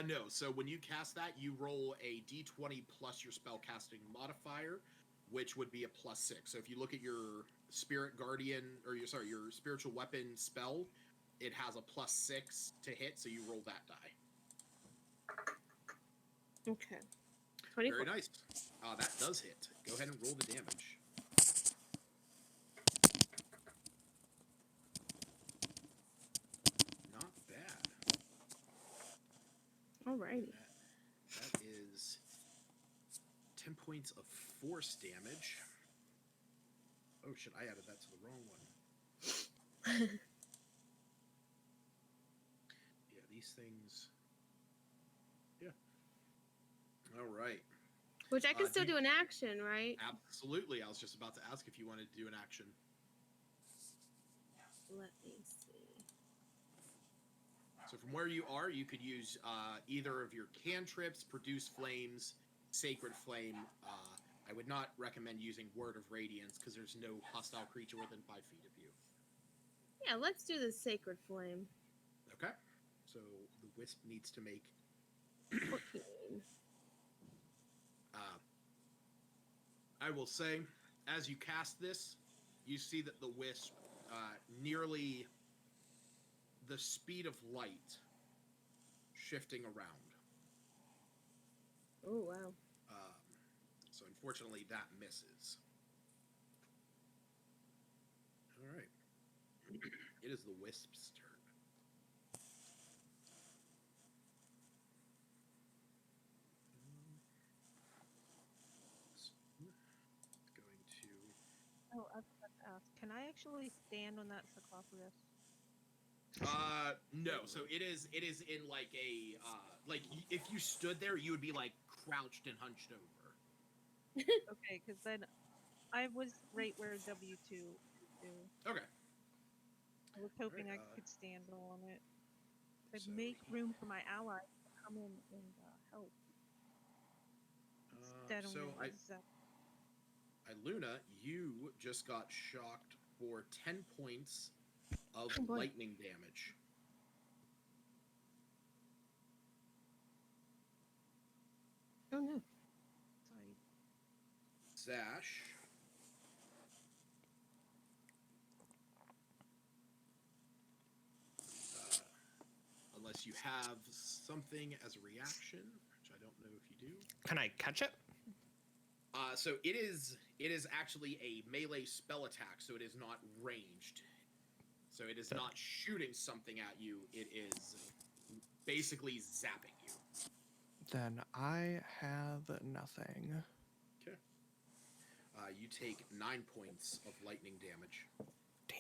No. So when you cast that, you roll a d20 plus your spellcasting modifier, which would be a +6. So if you look at your spirit guardian, or your spiritual weapon spell, it has a +6 to hit. So you roll that die. Okay. 24. Very nice. That does hit. Go ahead and roll the damage. Not bad. Alrighty. That is 10 points of force damage. Oh shit, I added that to the wrong one. Yeah, these things. Yeah. All right. Which I can still do an action, right? Absolutely. I was just about to ask if you wanted to do an action. Let me see. So from where you are, you could use either of your cantrips, produce flames, sacred flame. I would not recommend using Word of Radiance because there's no hostile creature within 5 feet of you. Yeah, let's do the sacred flame. Okay. So the wisp needs to make 14. I will say, as you cast this, you see that the wisp, nearly the speed of light, shifting around. Oh, wow. So unfortunately, that misses. All right. It is the wisp's turn. Oh, I forgot to ask. Can I actually stand on that sarcophagus? No. So it is in like a if you stood there, you would be like crouched and hunched over. Okay, because then I was right where W2 is. Okay. I was hoping Alright, I could stand on it. I'd so make room for my allies to come in and help. Luna, you just got shocked for 10 points of Oh, boy. lightning damage. Oh, no. Sorry. Zash. Unless you have something as a reaction, which I don't know if you do. Can I catch it? So it is actually a melee spell attack, so it is not ranged. So it is not shooting something at you. It is basically zapping you. Then I have nothing. Okay. You take 9 points of lightning damage.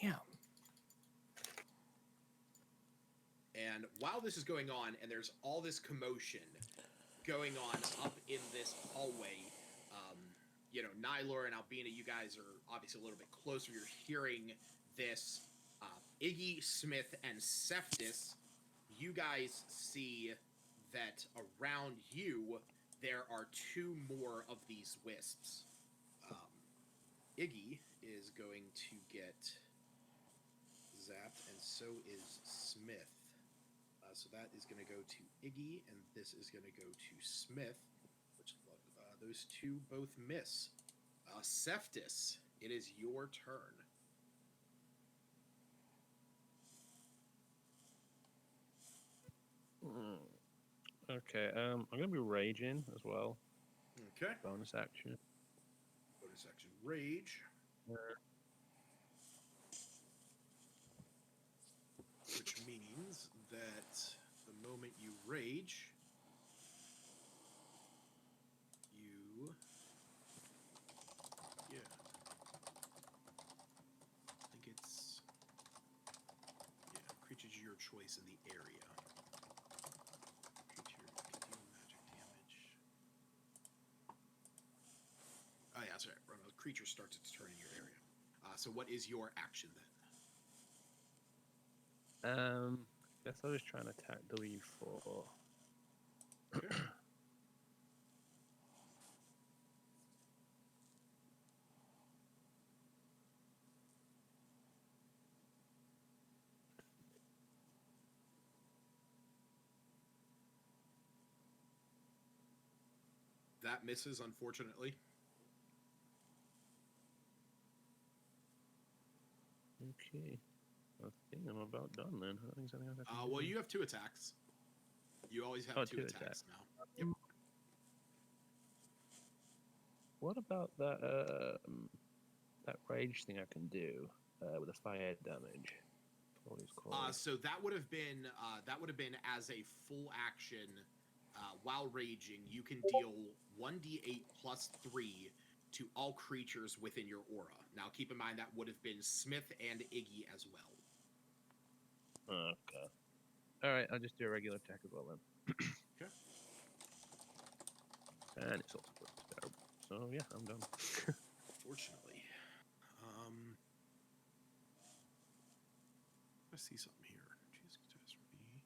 Damn. And while this is going on, and there's all this commotion going on up in this hallway, Nylor and Albina, you guys are obviously a little bit closer. You're hearing this. Iggy, Smith, and Cephas, you guys see that around you there are 2 more of these wisps. Iggy is going to get zapped, and so is Smith. So that is going to go to Iggy, and this is going to go to Smith, which those 2 both miss. Cephas, it is your turn. Okay, I'm gonna be raging as well. Okay. Bonus action. Bonus action, rage. Which means that the moment you rage, you... Yeah. I think it's... Yeah, creatures your choice in the area. Creature can deal magic damage. Oh yeah, that's right. When a creature starts its turn in your area. So what is your action then? Guess I was trying to attack W4. Okay. That misses, unfortunately. Okay. I think I'm about done then. I think something else I can Well, do. you have 2 attacks. You always have 2 attacks now. Yep. What about that that rage thing I can do with the fire damage? What is called? So that would have been as a full action. While raging, you can deal 1d8 plus 3 to all creatures within your aura. Now, keep in mind that would have been Smith and Iggy as well. Okay. All right, I'll just do a regular attack as well then. Okay. And it's also terrible. So yeah, I'm done. Fortunately, let's see something here. Choose catastrophe.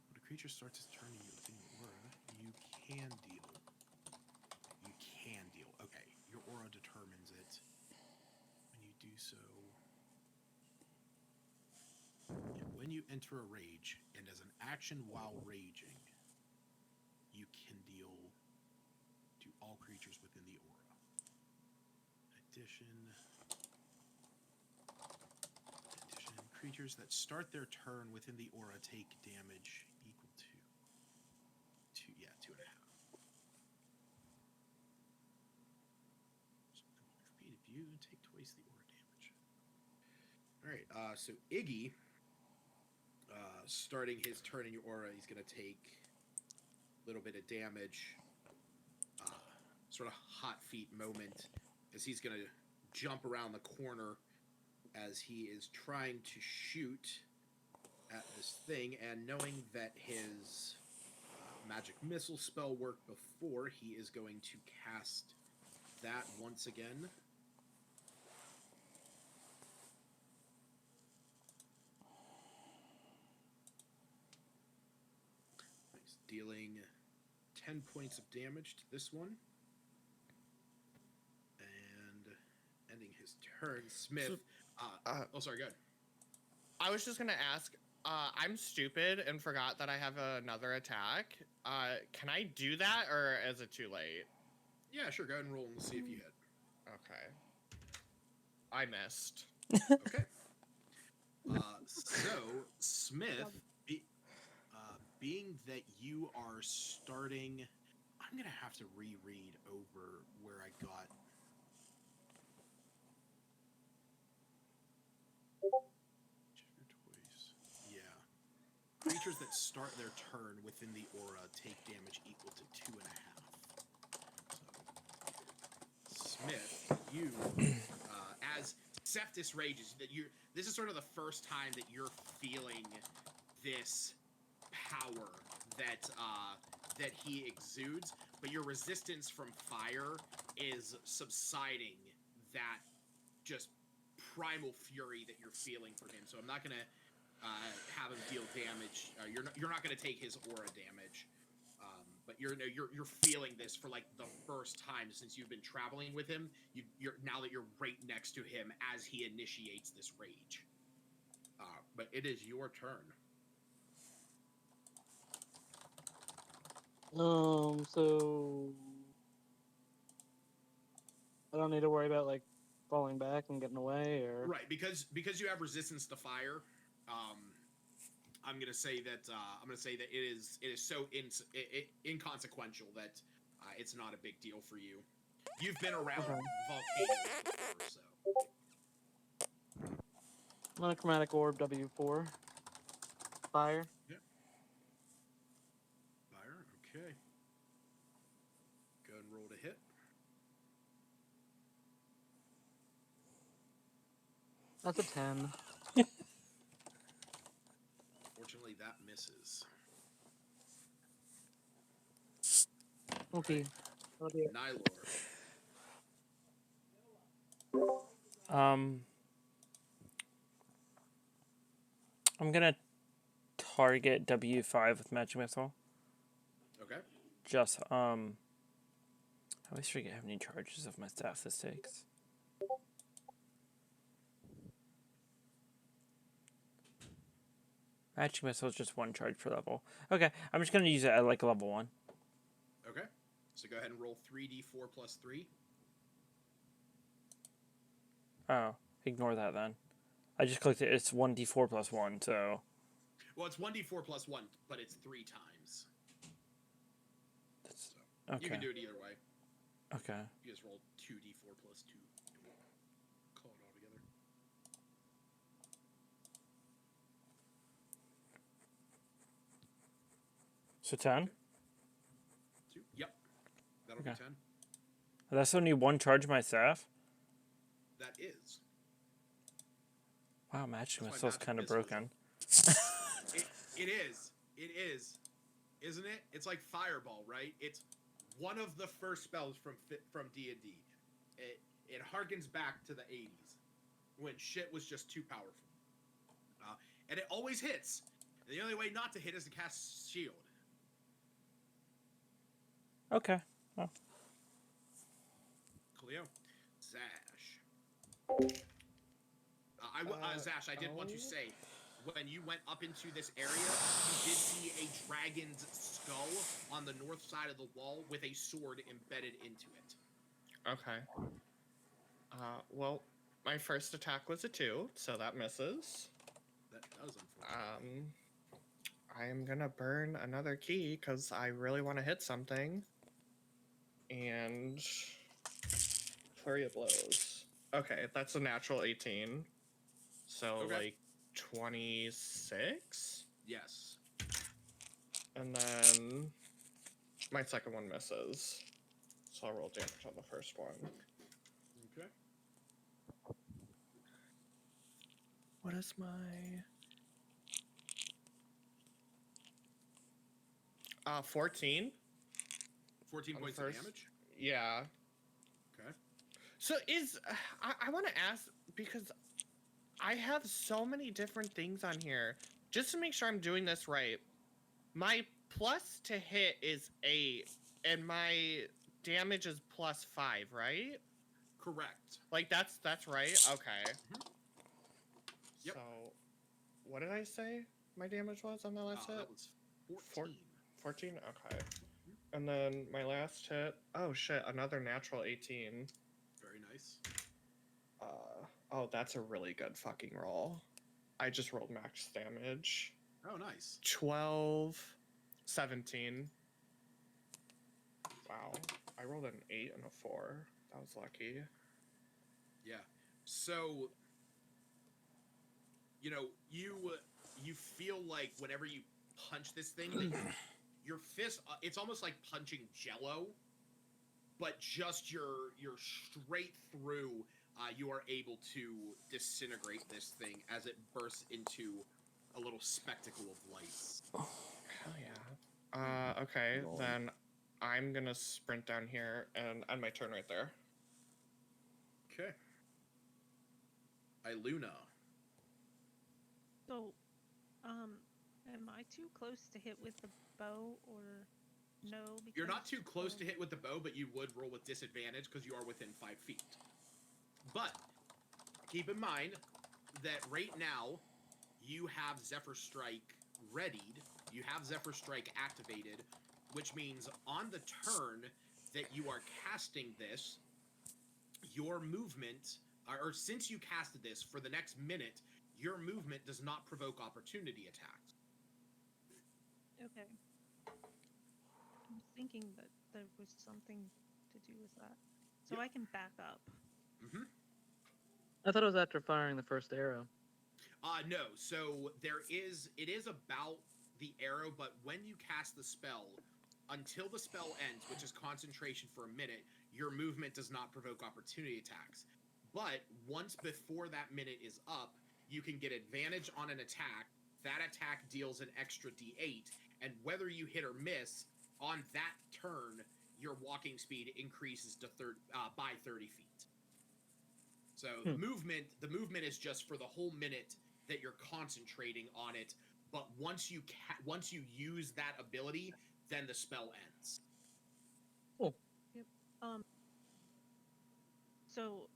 When a creature starts its turn within your aura, you can deal. You can deal. Okay, your aura determines it. When you do so, when you enter a rage, and as an action while raging, you can deal to all creatures within the aura. Addition, creatures that start their turn within the aura take damage equal to 2.5. So 5 feet of you and take twice the aura damage. All right, so Iggy, starting his turn in your aura, he's going to take a little bit of damage. Sort of hot feet moment as he's going to jump around the corner as he is trying to shoot at this thing, and knowing that his magic missile spell worked before, he is going to cast that once again. He's dealing 10 points of damage to this one. And ending his turn, Smith... sorry, go ahead. I was just gonna ask, I'm stupid and forgot that I have another attack. Can I do that, or is it too late? Yeah, sure, go ahead and roll and see if you hit. Okay. I missed. Okay. So, Smith, being that you are starting... I'm going to have to reread over where I got... Yeah. creatures that start their turn within the aura take damage equal to 2.5. So, Smith, you, as Cephas rages, this is sort of the first time that you're feeling this power that he exudes, but your resistance from fire is subsiding that just primal fury that you're feeling from him. So I'm not gonna have him deal damage. You're not gonna take his aura damage, but you're feeling this for like the first time since you've been traveling with him. You're now that you're right next to him as he initiates this rage. But it is your turn. So I don't need to worry about like falling back and getting away, or Right, because you have resistance to fire. I'm gonna say that it is so inconsequential that it's not a big deal for you. You've been around volcanoes before, so. monochromatic orb W4. Fire. Yeah. Fire. Okay. Go and roll to hit. That's a 10. Fortunately, that misses. Okay. Nylor. I'm gonna target W5 with magic missile. Okay. Just I always forget how many charges of my staff this takes. Magic missile is just one charge per level. Okay, I'm just gonna use it at like level 1. Okay. So go ahead and roll 3d4 plus 3. Oh, ignore that then. I just clicked it. It's 1d4 plus 1, so. Well, it's 1d4 plus 1, but it's 3 times. That's, so okay. You can do it either way. Okay. You just roll 2d4 plus 2. Call it all together. So 10? 2? Yep. That'll Okay. be 10. That's only one charge of my staff? That is. Wow, magic That's why missile's magic kind of missile is- broken. It is. It is. Isn't it? It's like Fireball, right? It's one of the first spells from D&D. It harkens back to the 80s when shit was just too powerful. And it always hits. And the only way not to hit is to cast shield. Okay. Oh. Cleo. Zash. Zash, I did want to say, when you went up into this area, you did see a dragon's skull on the north side of the wall with a sword embedded into it. Okay. Well, my first attack was a 2, so that misses. That does, unfortunately. I am gonna burn another key because I really want to hit something. And flurry of blows. Okay, that's a natural 18. So Okay. like 26. Yes. And then my second one misses. So I'll roll damage on the first one. Okay. What is my 14? 14 On points first. of damage? Yeah. Okay. So I want to ask, because I have so many different things on here, just to make sure I'm doing this right. My plus to hit is 8, and my damage is plus 5, right? Correct. Like that's right? Okay. Mhm. Yep. So, what did I say my damage was on that last hit? That was 14. 14? Okay. And then my last hit, oh shit, another natural 18. Very nice. Oh, that's a really good fucking roll. I just rolled max damage. Oh, nice. 12, 17. Wow. I rolled an 8 and a 4. That was lucky. Yeah. So, you feel like whenever you punch this thing that your fist, it's almost like punching jello, but just your straight through, you are able to disintegrate this thing as it bursts into a little spectacle of light. Hell yeah. Okay, then I'm gonna sprint down here and end my turn right there. Okay. Iluna. So, am I too close to hit with the bow or no? Because, You're not too close to hit with the bow, but you would roll with disadvantage because you are within 5 feet. But keep in mind that right now you have Zephyr Strike readied. You have Zephyr Strike activated, which means on the turn that you are casting this, your movement, or since you casted this for the next minute, your movement does not provoke opportunity attacks. Okay. I was thinking that there was something to do with that. So I can back up. Mm-hmm. I thought it was after firing the first arrow. No. So it is about the arrow, but when you cast the spell, until the spell ends, which is concentration for a minute, your movement does not provoke opportunity attacks. But once before that minute is up, you can get advantage on an attack. That attack deals an extra d8, and whether you hit or miss, on that turn, your walking speed increases to by 30 feet. So the movement is just for the whole minute that you're concentrating on it. But once you use that ability, then the spell ends. Cool. Yep. So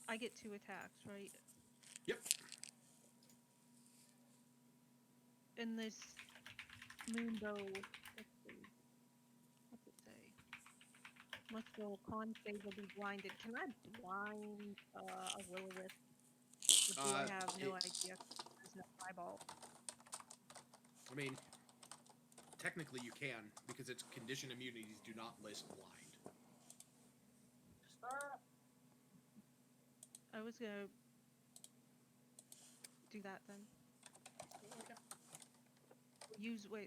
I get 2 attacks, right? Yep. In this moonbow, let's see. What's it say? Must roll con save or be blinded. Can I blind a will-o-wisp? Or do I have no idea? There's no eyeball. I mean, technically you can, because its condition immunities do not list blind. I was gonna do that then.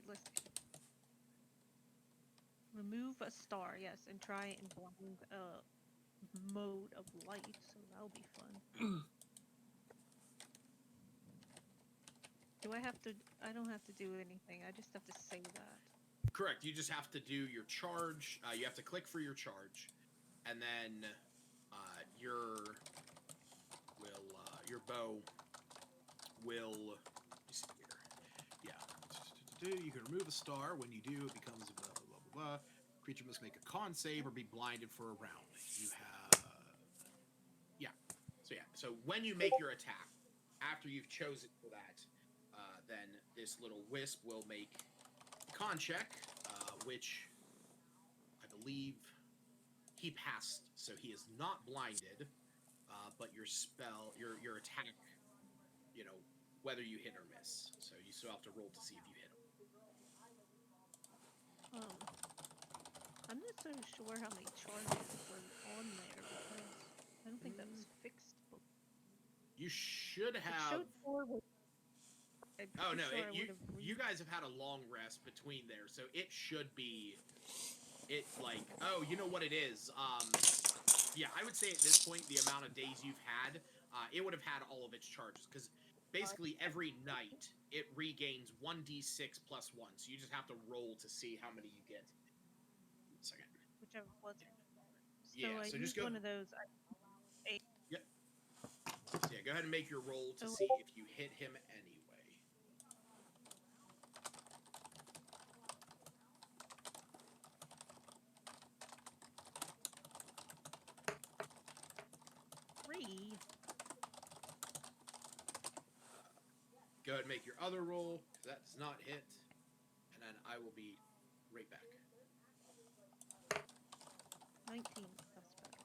Let's see. Remove a star, yes, and try and blind a mode of light, so that'll be fun. Do I have to? I don't have to do anything. I just have to say that. Correct. You just have to do your charge. You have to click for your charge, and then your bow will. Let me see here. Yeah. You can remove a star. When you do, it becomes blah blah blah blah. Creature must make a con save or be blinded for a round. You have. Yeah. So when you make your attack, after you've chosen for that, then this little wisp will make a con check, which I believe he passed, so he is not blinded. But your spell, your attack, whether you hit or miss. So you still have to roll to see if you hit him. I'm not so sure how many charges were on there because I don't think that was fixed. You should have. Oh no! You guys have had a long rest between there, so it should be. Oh, you know what it is. Yeah, I would say at this point, the amount of days you've had, it would have had all of its charges, because basically every night it regains 1d6 plus 1, so you just have to roll to see how many you get. 1 second. Whichever was it. So just go. One of those. Yep. So yeah, go ahead and make your roll to see if you hit him anyway. Go ahead and make your other roll, because that does not hit. And then I will be right back. 19. That's better.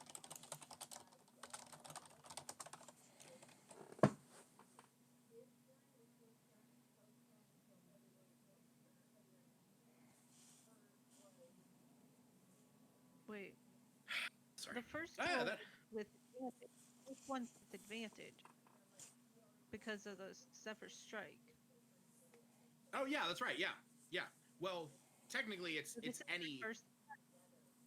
Wait. Sorry. The first one with advantage. This one's with advantage. because of the Zephyr Strike. Oh yeah, that's right. Yeah, yeah. Well, technically, it's any.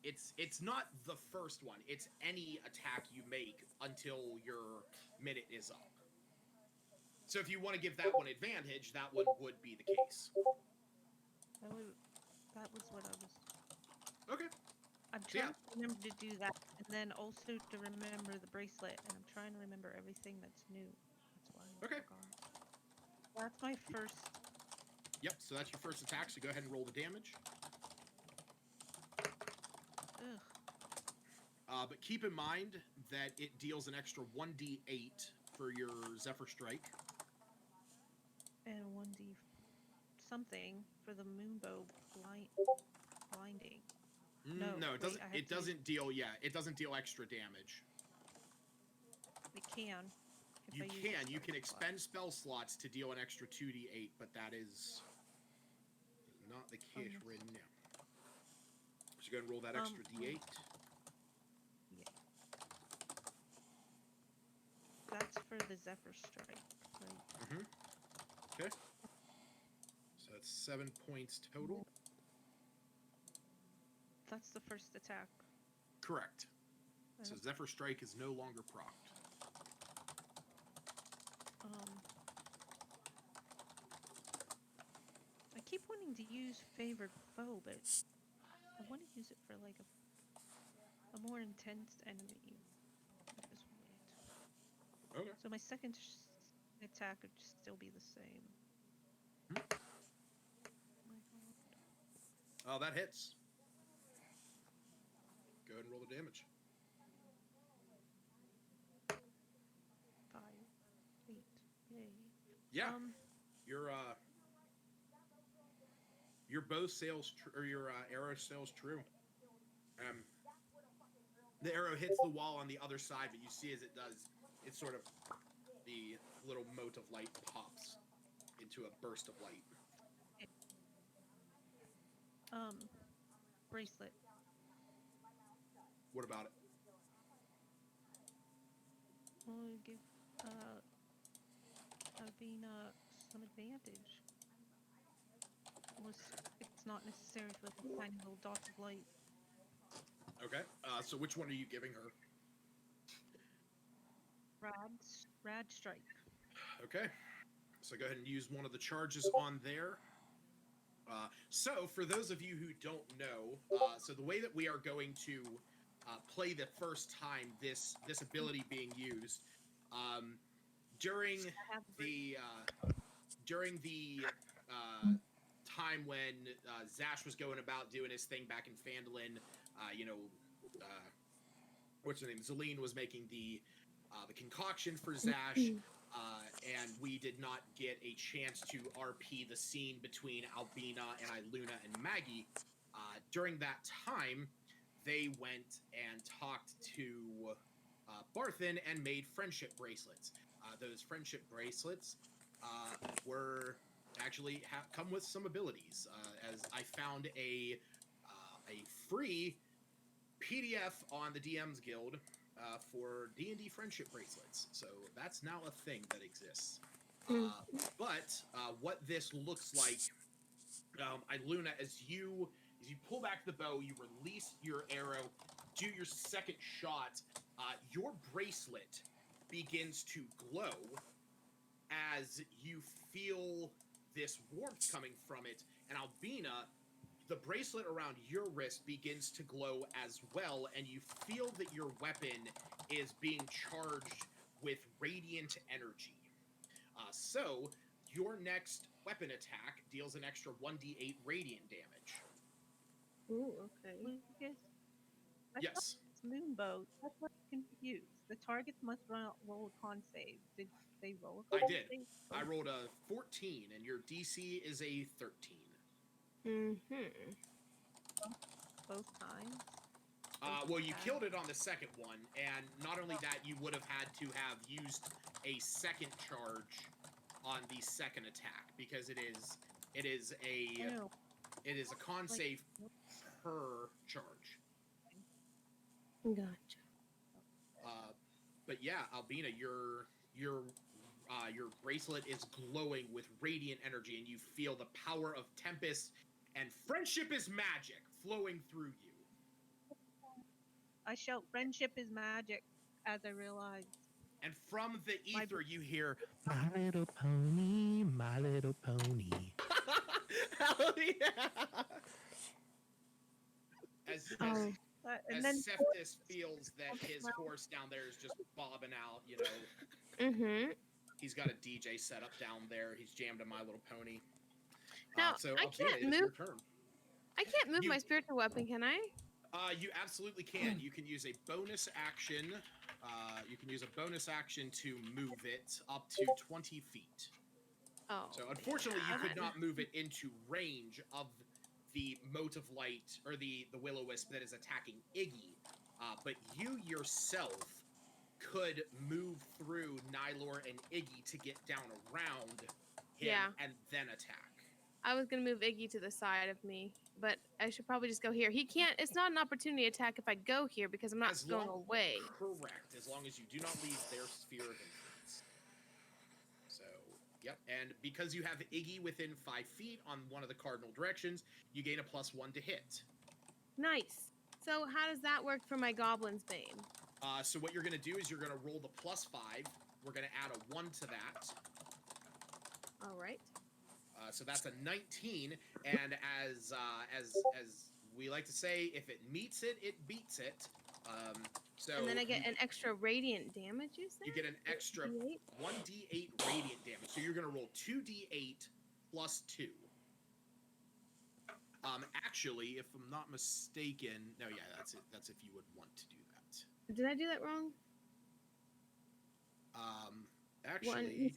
It's not the first one. It's any attack you make until your minute is up. So if you want to give that one advantage, that one would be the case. That was what I was. Okay. I'm trying to remember to do that, and then also to remember the bracelet, and I'm trying to remember everything that's new. That's why I forgot. That's my first. Yep, so that's your first attack, so go ahead and roll the damage. Ugh. But keep in mind that it deals an extra 1d8 for your Zephyr Strike. And 1d something for the Moonbow blinding. No, it doesn't. It doesn't deal. Yeah, it doesn't deal extra damage. It can. You can expend spell slots to deal an extra 2d8, but that is not the case right now. So go ahead and roll that extra d8. Yeah. That's for the Zephyr Strike, right? Mm-hmm. Okay. So that's 7 points total. That's the first attack. Correct. So Zephyr Strike is no longer procced. I keep wanting to use Favored Foe, but I want to use it for like a more intense enemy. Just wait. Okay. So my second attack would still be the same. Oh, that hits. Go ahead and roll the damage. 5, 8, yay. Yeah. Your bow sails or your arrow sails true. The arrow hits the wall on the other side, but you see as it does, it's sort of the little mote of light pops into a burst of light. Bracelet. What about it? We'll give Albina some advantage. It's not necessary for the tiny little dots of light. Okay. So which one are you giving her? Rad Strike. Okay. So go ahead and use one of the charges on there. So for those of you who don't know, so the way that we are going to play the first time this ability being used, during the time when Zash was going about doing his thing back in Phandalin, what's her name? Zelene was making the concoction for Zash. And we did not get a chance to RP the scene between Albina and Iluna and Maggie. During that time, they went and talked to Barthen and made friendship bracelets. Those friendship bracelets were actually come with some abilities, as I found a free PDF on the DM's Guild for D&D friendship bracelets. So that's now a thing that exists. But what this looks like, Iluna, as you pull back the bow, you release your arrow, do your second shot, your bracelet begins to glow as you feel this warmth coming from it, and Albina, the bracelet around your wrist begins to glow as well, and you feel that your weapon is being charged with radiant energy. So your next weapon attack deals an extra 1d8 radiant damage. Ooh, okay. Yes. It's Moonbow. That's what I'm confused. The targets must roll a con save. Did they roll a con save? I did. I rolled a 14, and your DC is a 13. Mm-hmm. Both times? Well, you killed it on the second one, and not only that, you would have had to have used a second charge on the second attack, because it is a con save per charge. Gotcha. But yeah, Albina, your your bracelet is glowing with radiant energy, and you feel the power of Tempest and friendship is magic flowing through you. I shout, "Friendship is magic," as I realize. And from the My ether, you hear, My little pony, my little pony. Hell yeah! as Oh. and then Cephas feels that his horse down there is just bobbing out, you know. Mm-hmm. He's got a DJ set up down there. He's jammed a My Little Pony. Now, So I Althea, can't it is your move. turn. I can't move You- my spiritual weapon, can I? You absolutely can. You can use a bonus action. You can use a bonus action to move it up to 20 feet. Oh. So unfortunately, you yeah, could that- not move it into range of the mote of light or the will-o-wisp that is attacking Iggy. But you yourself could move through Nylor and Iggy to get down around him Yeah. and then attack. I was gonna move Iggy to the side of me, but I should probably just go here. He can't. It's not an opportunity attack if I go here because I'm not As going long- away. Correct, as long as you do not leave their sphere of influence. So, yep. And because you have Iggy within 5 feet on one of the cardinal directions, you gain a +1 to hit. Nice. So how does that work for my Goblin's Bane? So what you're going to do is you're going to roll the +5. We're going to add a 1 to that. All right. So that's a 19. And as we like to say, if it meets it, it beats it. So And then I get an extra radiant damage, you said? you get an extra D8? 1d8 radiant damage. So you're going to roll 2d8 plus 2. Actually, if I'm not mistaken, no, yeah, that's it. That's if you would want to do that. Did I do that wrong? Actually,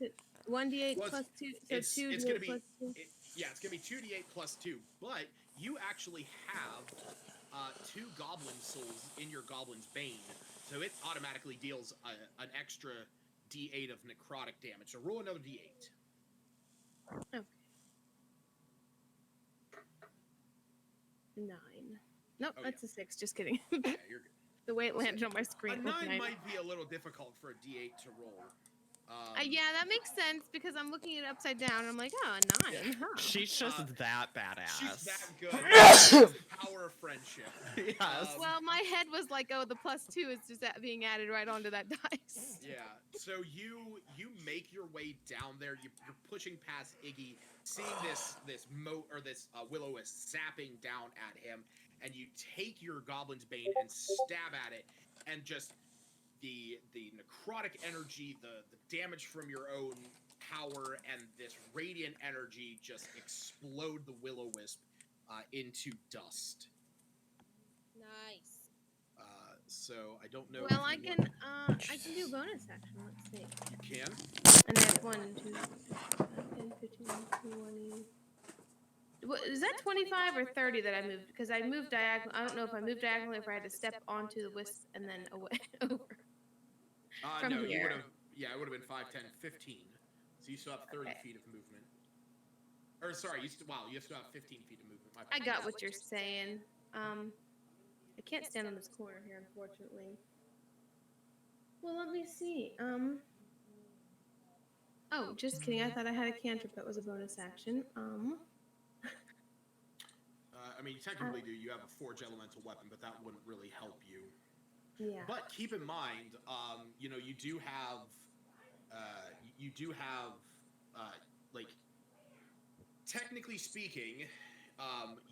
1d8 Well, plus 2, so it's 2d8 gonna be plus 2. yeah, it's gonna be 2d8 plus 2. But you actually have 2 goblin souls in your goblin's bane, so it automatically deals an extra d8 of necrotic damage. So roll another d8. Okay. 9. Nope, Oh, that's a 6. Just kidding. Yeah, you're good. The way it landed on my screen. A was 9 9. might be a little difficult for a d8 to roll. Yeah, that makes sense because I'm looking at it upside down. And I'm like, oh, a 9. Yeah. Huh. She's just that badass. She's that good. That's the power of friendship. Yes. Well, my head was like, oh, the +2 is just being added right onto that dice. Yeah. So you make your way down there. You're pushing past Iggy, seeing this moat or this will-o-wisp zapping down at him, and you take your goblin's bane and stab at it, and just the necrotic energy, the damage from your own power, and this radiant energy just explode the will-o-wisp into dust. Nice. So I don't know. Well, if I you can want- do bonus action. Let's see. You can. And that's 1, 2, 10, 15, 20. What, is that 25 or 30 that I moved? Because I moved diagonal. I don't know if I moved diagonally, if I had to step onto the wisp and then away over. From No, you here. would have. Yeah, it would have been 5, 10, 15. So you still have 30 Okay. feet of movement. Or sorry, you still have 15 feet of movement. My I bad. got what you're saying. I can't stand on this corner here, unfortunately. Well, let me see. Oh, just kidding. I thought I had a cantrip that was a bonus action. I mean, you technically do. You have a forge elemental weapon, but that wouldn't really help you. Yeah. But keep in mind, you know, you do have, like, technically speaking,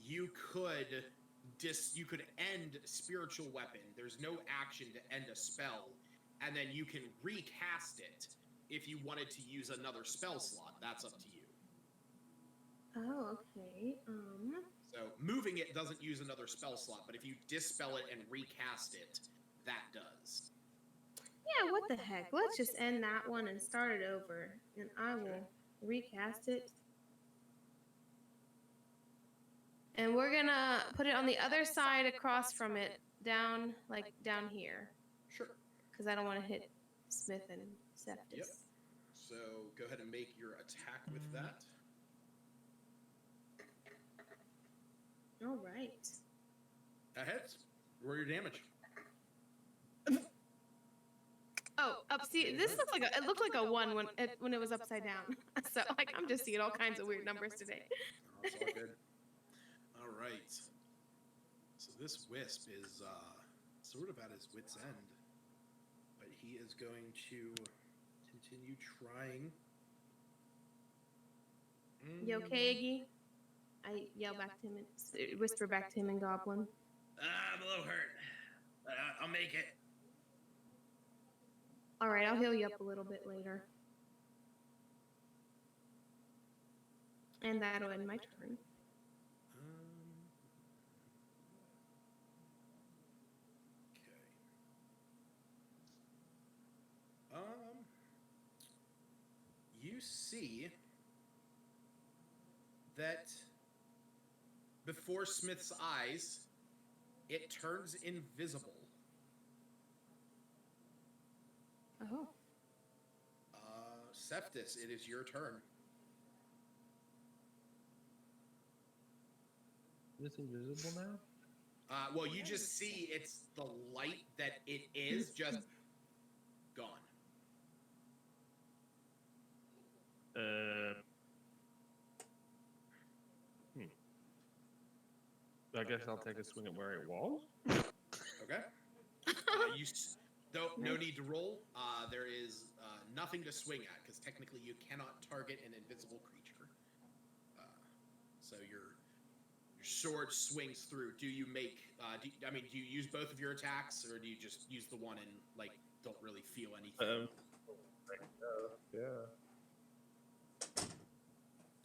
you could end spiritual weapon. There's no action to end a spell, and then you can recast it if you wanted to use another spell slot. That's up to you. Oh, okay. So moving it doesn't use another spell slot, but if you dispel it and recast it, that does. Yeah, what the heck? Let's just end that one and start it over. And I will recast it. And we're gonna put it on the other side across from it, down here. Sure. Because I don't want to hit Smith and Cephas. Yep. So go ahead and make your attack with that. All right. That hits. Roll your damage. Oh, up. See, this looks like it looked like a 1 when it was upside down. So like I'm just seeing all kinds of weird numbers today. Oh, it's all good. All right. So this wisp is sort of at his wit's end, but he is going to continue trying. You okay, Iggy? I yell back to him and whisper back to him in Goblin. I'm a little hurt. I'll make it. All right, I'll heal you up a little bit later. And that'll end my turn. Okay. You see that before Smith's eyes, it turns invisible. Oh. Cephas, it is your turn. It's invisible now? Well, you just see it's the light that it is just gone. I guess I'll take a swing at where it was. Okay. No need to roll. There is nothing to swing at because technically you cannot target an invisible creature. So your sword swings through. Do you make? Do you use both of your attacks, or do you just use the one and like don't really feel anything? Yeah.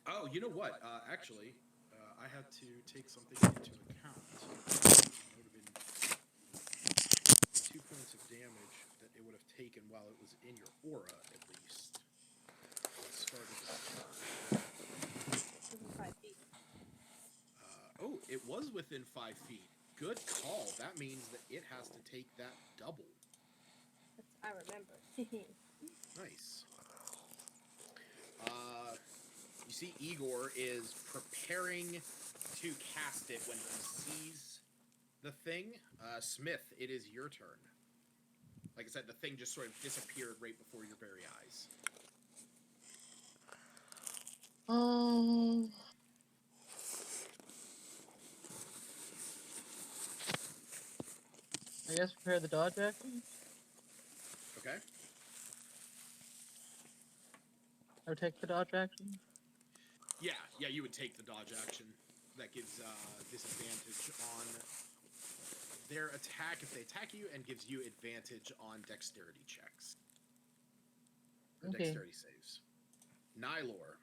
Oh, you know what? Actually, I had to take something into account. It would have been 2 points of damage that it would have taken while it was in your aura, at least. It started it was within 5 feet. Good call. That means that it has to take that double. I remember. Nice. You see Igor is preparing to cast it when he sees the thing. Smith, it is your turn. Like I said, the thing just sort of disappeared right before your very eyes. I guess prepare the dodge action. Okay. Or take the dodge action. Yeah, you would take the dodge action. That gives disadvantage on their attack if they attack you, and gives you advantage on dexterity checks. Or Okay. dexterity saves. Nylor.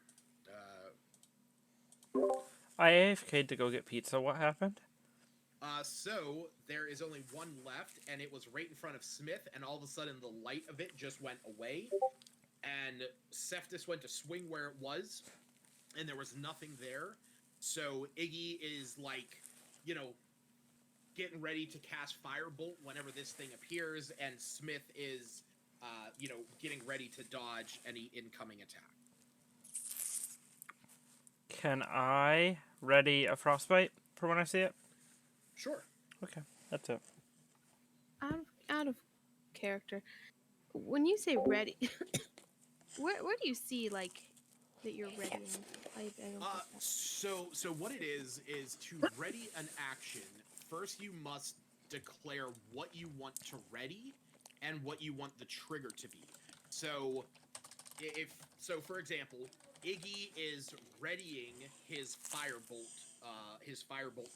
I AFK'd to go get pizza. What happened? So there is only one left, and it was right in front of Smith, and all of a sudden the light of it just went away, and Cephas went to swing where it was, and there was nothing there. So Iggy is like, getting ready to cast Firebolt whenever this thing appears, and Smith is, getting ready to dodge any incoming attack. Can I ready a frostbite for when I see it? Sure. Okay, that's it. Out of character. When you say ready, where do you see like that you're readying? I don't get that. So what it is to ready an action. First, you must declare what you want to ready and what you want the trigger to be. So, for example, Iggy is readying his firebolt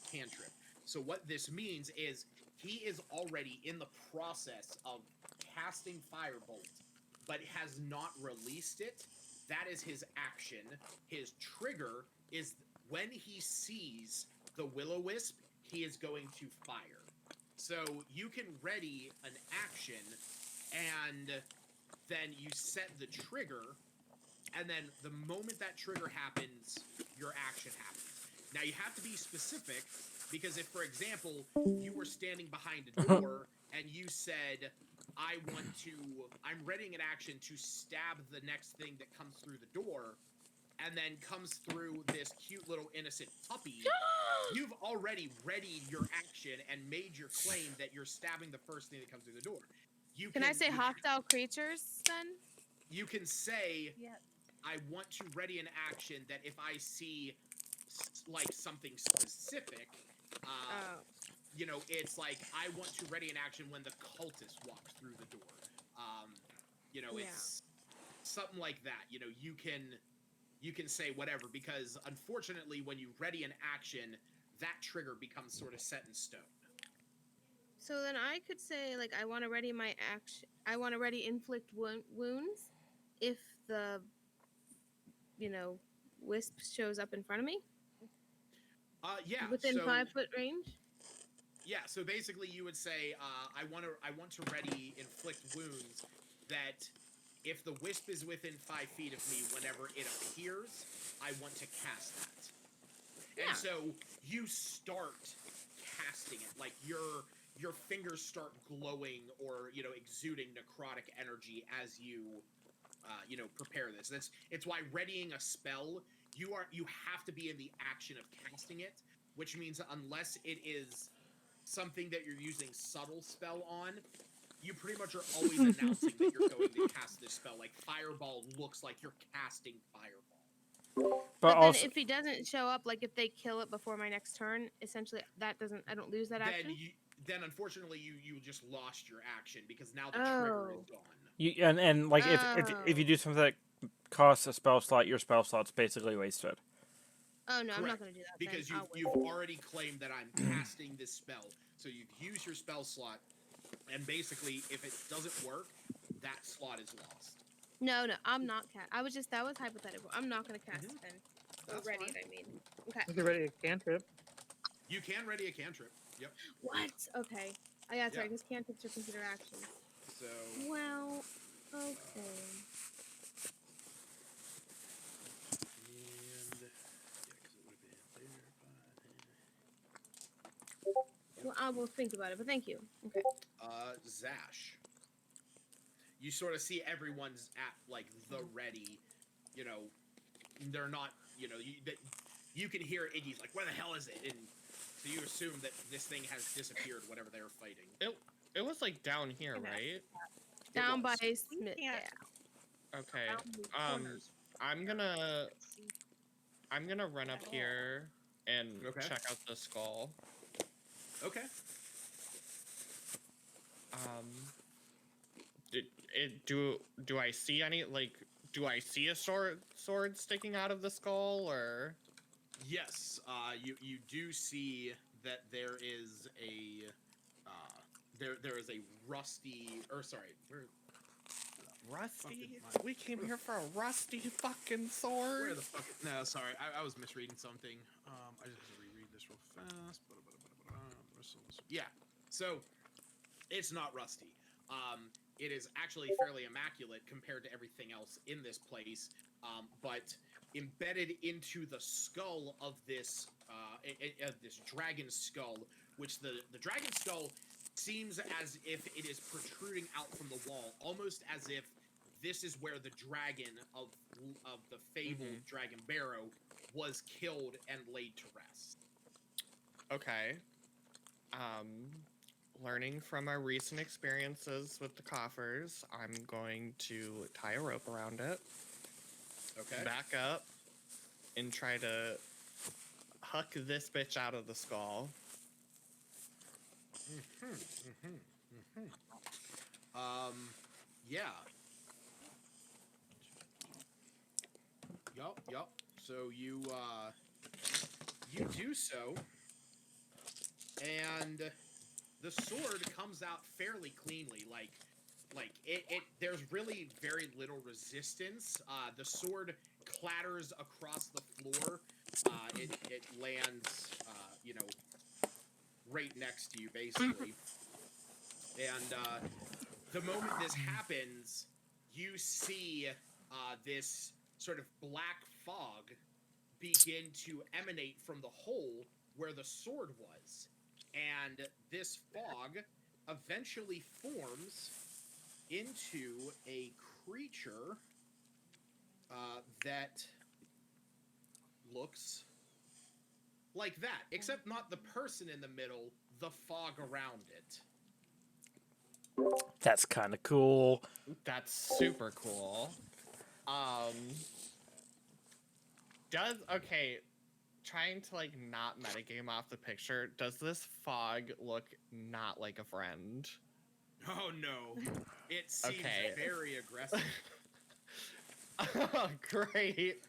cantrip. So what this means is he is already in the process of casting Firebolt, but has not released it. That is his action. His trigger is when he sees the Will-O-Wisp, he is going to fire. So you can ready an action, and then you set the trigger, and then the moment that trigger happens, your action happens. Now you have to be specific, because if, for example, you were standing behind a door and you said, I'm readying an action to stab the next thing that comes through the door, and then comes through this cute little innocent puppy, you've already readied your action and made your claim that you're stabbing the first thing that comes through the door. Can I say hostile creatures then? You can say, Yeah. I want to ready an action that if I see like something specific, Oh. you know, it's like I want to ready an action when the cultist walks through the door. You know, it's something like that. You know, you can say whatever, because unfortunately when you ready an action, that trigger becomes sort of set in stone. So then I could say, like, I want to ready my action. I want to ready inflict wounds if the, wisp shows up in front of me. Yeah. Within 5-foot range. Yeah. So basically, you would say, I want to ready inflict wounds that if the wisp is within 5 feet of me, whenever it appears, I want to cast that. Yeah. And so you start casting it, like your fingers start glowing or, you know, exuding necrotic energy as you prepare this. It's why readying a spell, you have to be in the action of casting it, which means unless it is something that you're using subtle spell on, you pretty much are always announcing that you're going to cast this spell. Like Fireball looks like you're casting Fireball. But then also, if he doesn't show up, like if they kill it before my next turn, essentially I don't lose that action. Then unfortunately you just lost your action because now the trigger is gone. And like if you do something that costs a spell slot, your spell slot's basically wasted. Oh no, Correct. I'm not going to do that. Because then. you've already claimed that I'm casting this spell, so you've used your spell slot, and basically if it doesn't work, that slot is lost. No, I'm not that was hypothetical. I'm not going to cast then. That's ready fine. it, I mean. Okay. You can ready a cantrip. You can ready a cantrip. Yep. What? Okay. Oh yeah, that's right, because cantrips are considered actions. So. Well, okay. Well, I will think about it, but thank you. Okay. Zash. You sort of see everyone's at like the ready. You know, they're not. You know, you can hear Iggy's like, "Where the hell is it?" And so you assume that this thing has disappeared. Whatever they're fighting. It was like down here, right? Down by Smith. Yeah. Okay. I'm gonna run up here and check out the skull. Okay. Do I see any, like, do I see a sword sticking out of the skull, or? Yes. You do see that there is a there is a rusty, or sorry, Rusty? We came here for a rusty fucking sword. Where the fuck? No, sorry, I was misreading something. I just have to reread this real fast. Yeah. So it's not rusty. It is actually fairly immaculate compared to everything else in this place. But embedded into the skull of this dragon skull, which the dragon skull seems as if it is protruding out from the wall, almost as if this is where the dragon of the fabled Dragon Barrow was killed and laid to rest. Okay. Learning from our recent experiences with the coffers, I'm going to tie a rope around it. Okay. Back up and try to huck this bitch out of the skull. Yeah. Yup. So you do so, and the sword comes out fairly cleanly. Like it there's really very little resistance. The sword clatters across the floor. It lands, right next to you, basically. And the moment this happens, you see this sort of black fog begin to emanate from the hole where the sword was. And this fog eventually forms into a creature that looks like that, except not the person in the middle, the fog around it. That's kind of cool. That's super cool. Okay, trying to like not metagame off the picture, does this fog look not like a friend? Oh no, it seems Okay. very aggressive. Oh, great.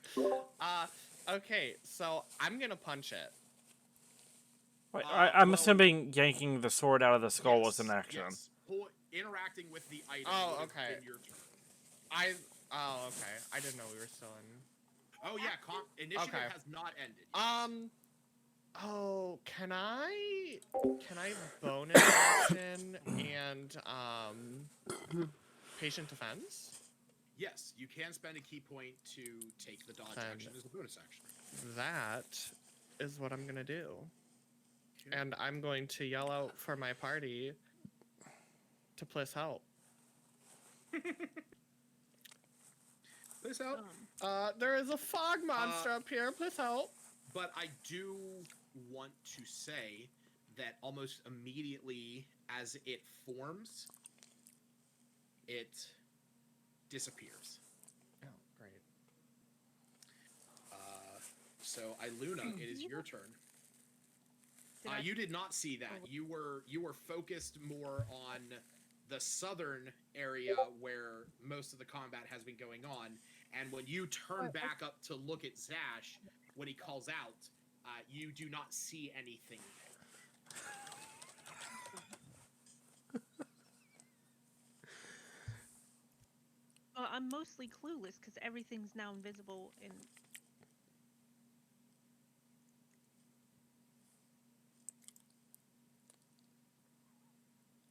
Okay, so I'm gonna punch it. Wait, I'm Well, assuming yanking the sword out of the skull was an action. Yes. Interacting with the item. Oh, would have okay. been your turn. Oh, okay. I didn't know we were still in. Oh yeah, initiative Okay. has not ended. Oh, can I bonus action and patient defense? Yes, you can spend a key point to take the dodge Then action as a bonus action. That is what I'm gonna do. Okay. And I'm going to yell out for my party to please help. Please help. There is a fog monster up here. Please help. But I do want to say that almost immediately as it forms, it disappears. Oh, great. So Iluna, it is your turn. You did not see that. You were focused more on the southern area where most of the combat has been going on, and when you turn back up to look at Zash, when he calls out, you do not see anything there. I'm mostly clueless because everything's now invisible and.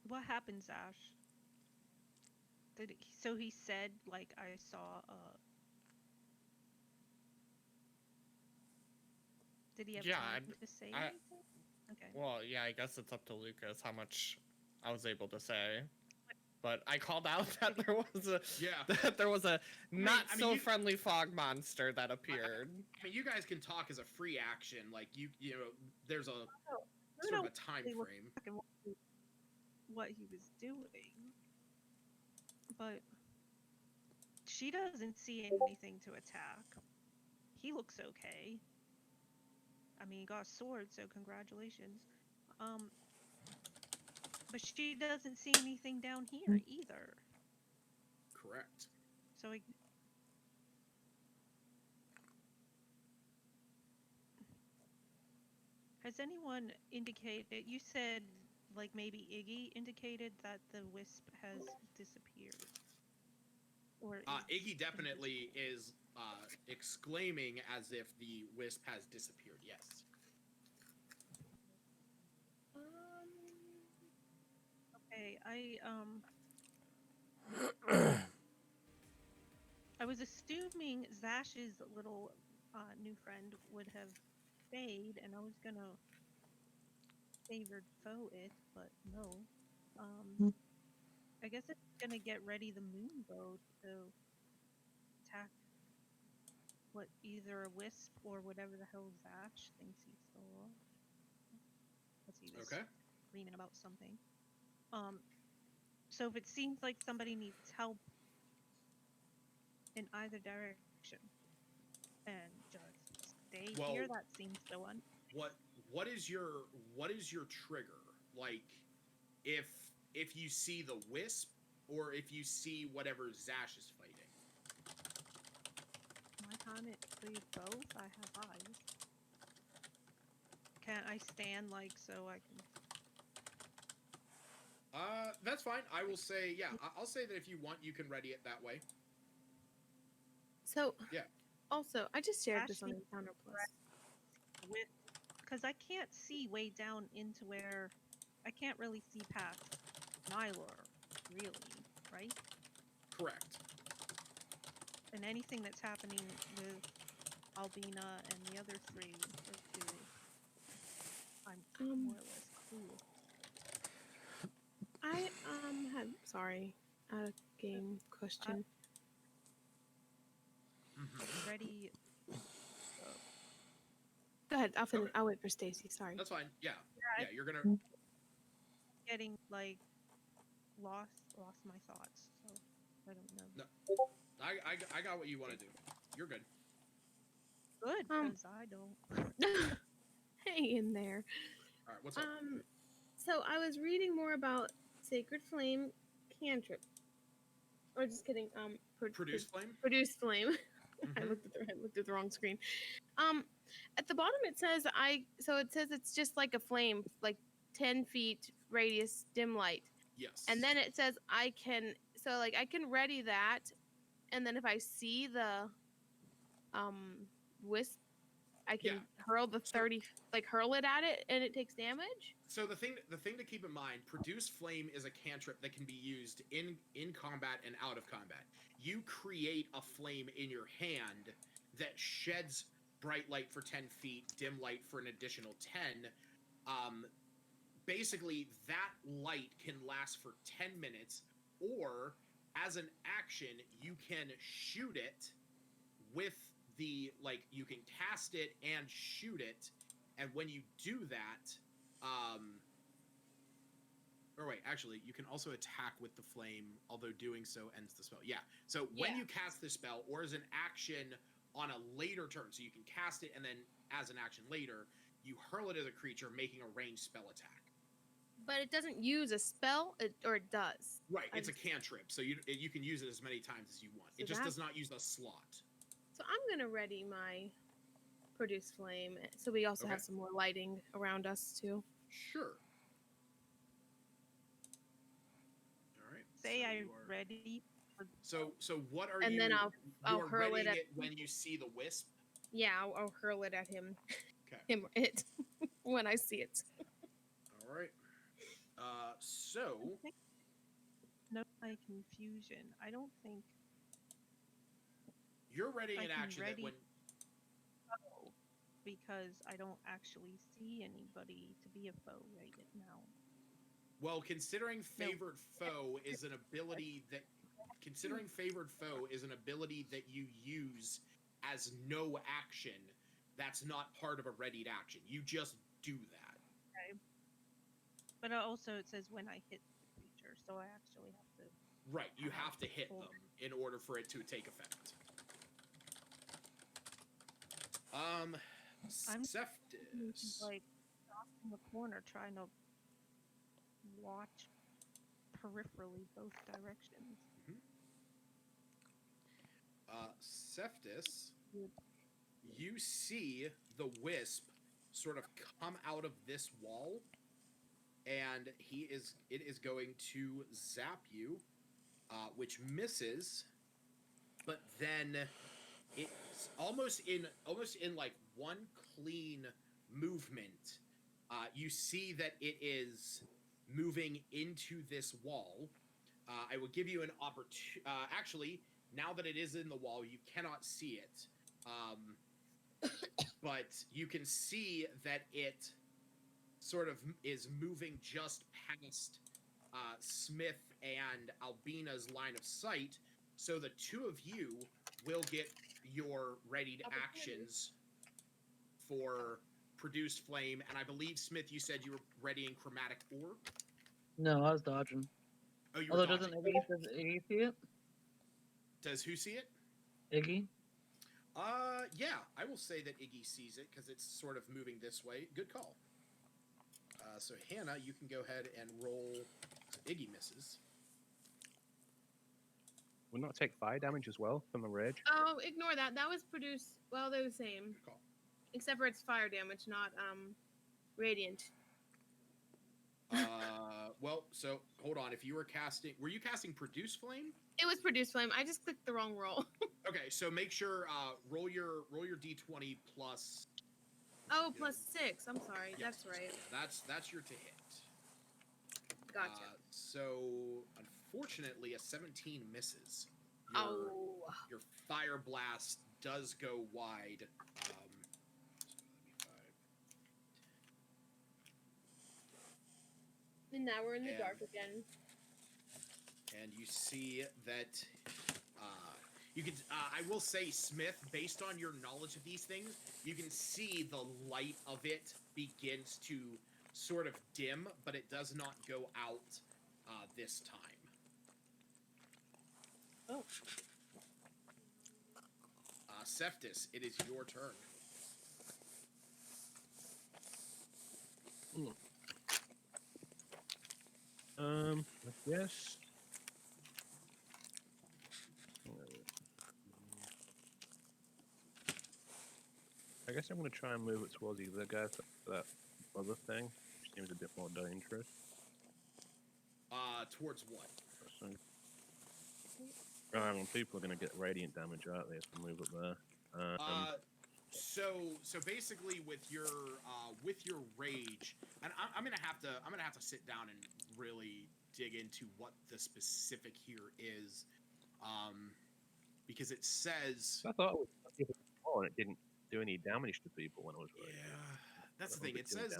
What happened, Zash? So he said, like, I saw, Did he have time to say anything? Okay. Well, yeah, I guess it's up to Lucas how much I was able to say. But I called out that there was a friendly fog monster that appeared. I mean, you guys can talk as a free action, like you know, there's a sort of a time frame. What he was doing, but she doesn't see anything to attack. He looks okay. I mean, he got a sword, so congratulations. But she doesn't see anything down here either. Correct. So has anyone indicated? You said like maybe Iggy indicated that the wisp has disappeared. Or Iggy definitely is exclaiming as if the wisp has disappeared. Yes. Okay, I was assuming Zash's little new friend would have stayed, and I was gonna favored foe it, but no. I guess it's gonna get ready the moon bow to attack either a wisp or whatever the hell Zash thinks he saw. Let's see this. Okay. Reading about something. So if it seems like somebody needs help in either direction, and just stay here, that seems so What is your trigger? Like, if you see the wisp, or if you see whatever Zash is fighting? Why can't it see both? I have eyes. Can't I stand like so I can? That's fine. I will say, yeah, I'll say that if you want, you can ready it that way. So, yeah. Also, I just shared this on Encounter Plus. Because I can't see way down into where I can't really see past Nylor, really, right? Correct. And anything that's happening with Albina and the other three, I'm more or less clueless. I had a game question. Ready. Go ahead. I'll finish. I'll wait for Stacy. Sorry. That's fine. Yeah. You're gonna getting like lost my thoughts. So I don't know. No, I got what you want to do. You're good. Good, Um, because I don't. Hang in there. All right, what's up? So I was reading more about Sacred Flame cantrip. Or just kidding. Produce flame. Produce flame. I Mhm. looked at the wrong screen. At the bottom it says it's just like a flame, like 10 feet radius dim light. Yes. And then it says I can ready that, and then if I see the wisp, I can hurl the 30 hurl it at it and it takes damage. So the thing to keep in mind, produce flame is a cantrip that can be used in combat and out of combat. You create a flame in your hand that sheds bright light for 10 feet, dim light for an additional 10. Basically, that light can last for 10 minutes, or as an action, you can shoot it with the, you can cast it and shoot it, and when you do that, actually, you can also attack with the flame, although doing so ends the spell. Yeah, so when you cast the spell, or as an action on a later turn, so you can cast it and then as an action later, you hurl it at a creature, making a ranged spell attack. But it doesn't use a spell, or it does. Right, it's a cantrip, so you can use it as many times as you want. So it just does not use a slot. So I'm gonna ready my produce flame, so we also have some more lighting around us too. Sure. All right. Say I'm ready. So what are and you? then I'll you're hurl it at it when you see the wisp. Yeah, I'll hurl it at him. Okay. Him or it when I see it. All right. So. No, my confusion. I don't think you're readying an action that when. Because I don't actually see anybody to be a foe right now. Well, considering favored foe is an ability that you use as no action, that's not part of a readied action. You just do that. Okay. But also it says when I hit the creature, so I actually have to. Right, you have to hit them in order for it to take effect. I'm Seftis. like off in the corner trying to watch peripherally both directions. Seftis, you see the wisp sort of come out of this wall, and it is going to zap you, which misses, but then it's almost in like one clean movement, you see that it is moving into this wall. I will give you an opportunity. Actually, now that it is in the wall, you cannot see it. But you can see that it sort of is moving just past Smith and Albina's line of sight. So the two of you will get your readied actions for produced flame. And I believe, Smith, you said you were readying chromatic orb? No, I was dodging. Oh, you were dodging. Does Iggy see it? Does who see it? Iggy? Yeah, I will say that Iggy sees it because it's sort of moving this way. Good call. So Hannah, you can go ahead and roll. So Iggy misses. Will not take fire damage as well from the rage. Oh, ignore that. That was produced. Well, they're the same. Good call. Except for it's fire damage, not radiant. Well, so hold on. If you were you casting produce flame? It was produce flame. I just clicked the wrong roll. Okay, so make sure roll your d20 plus. Oh, plus 6. I'm sorry. Yes, That's right. That's your to hit. Gotcha. So unfortunately, a 17 misses. Your fire blast does go wide. And now we're in the dark again. And you see that you can. I will say, Smith, based on your knowledge of these things, you can see the light of it begins to sort of dim, but it does not go out this time. Oh. Cephtus, it is your turn. I guess. I guess I'm gonna try and move it towards either guy for that other thing, which seems a bit more dangerous. Towards what? People are gonna get radiant damage, aren't they, if we move up there? So basically, with your rage, and I'm gonna have to sit down and really dig into what the specific here is, because it says. I thought it was and it didn't do any damage to people when it was raging. Yeah, that's the thing. It says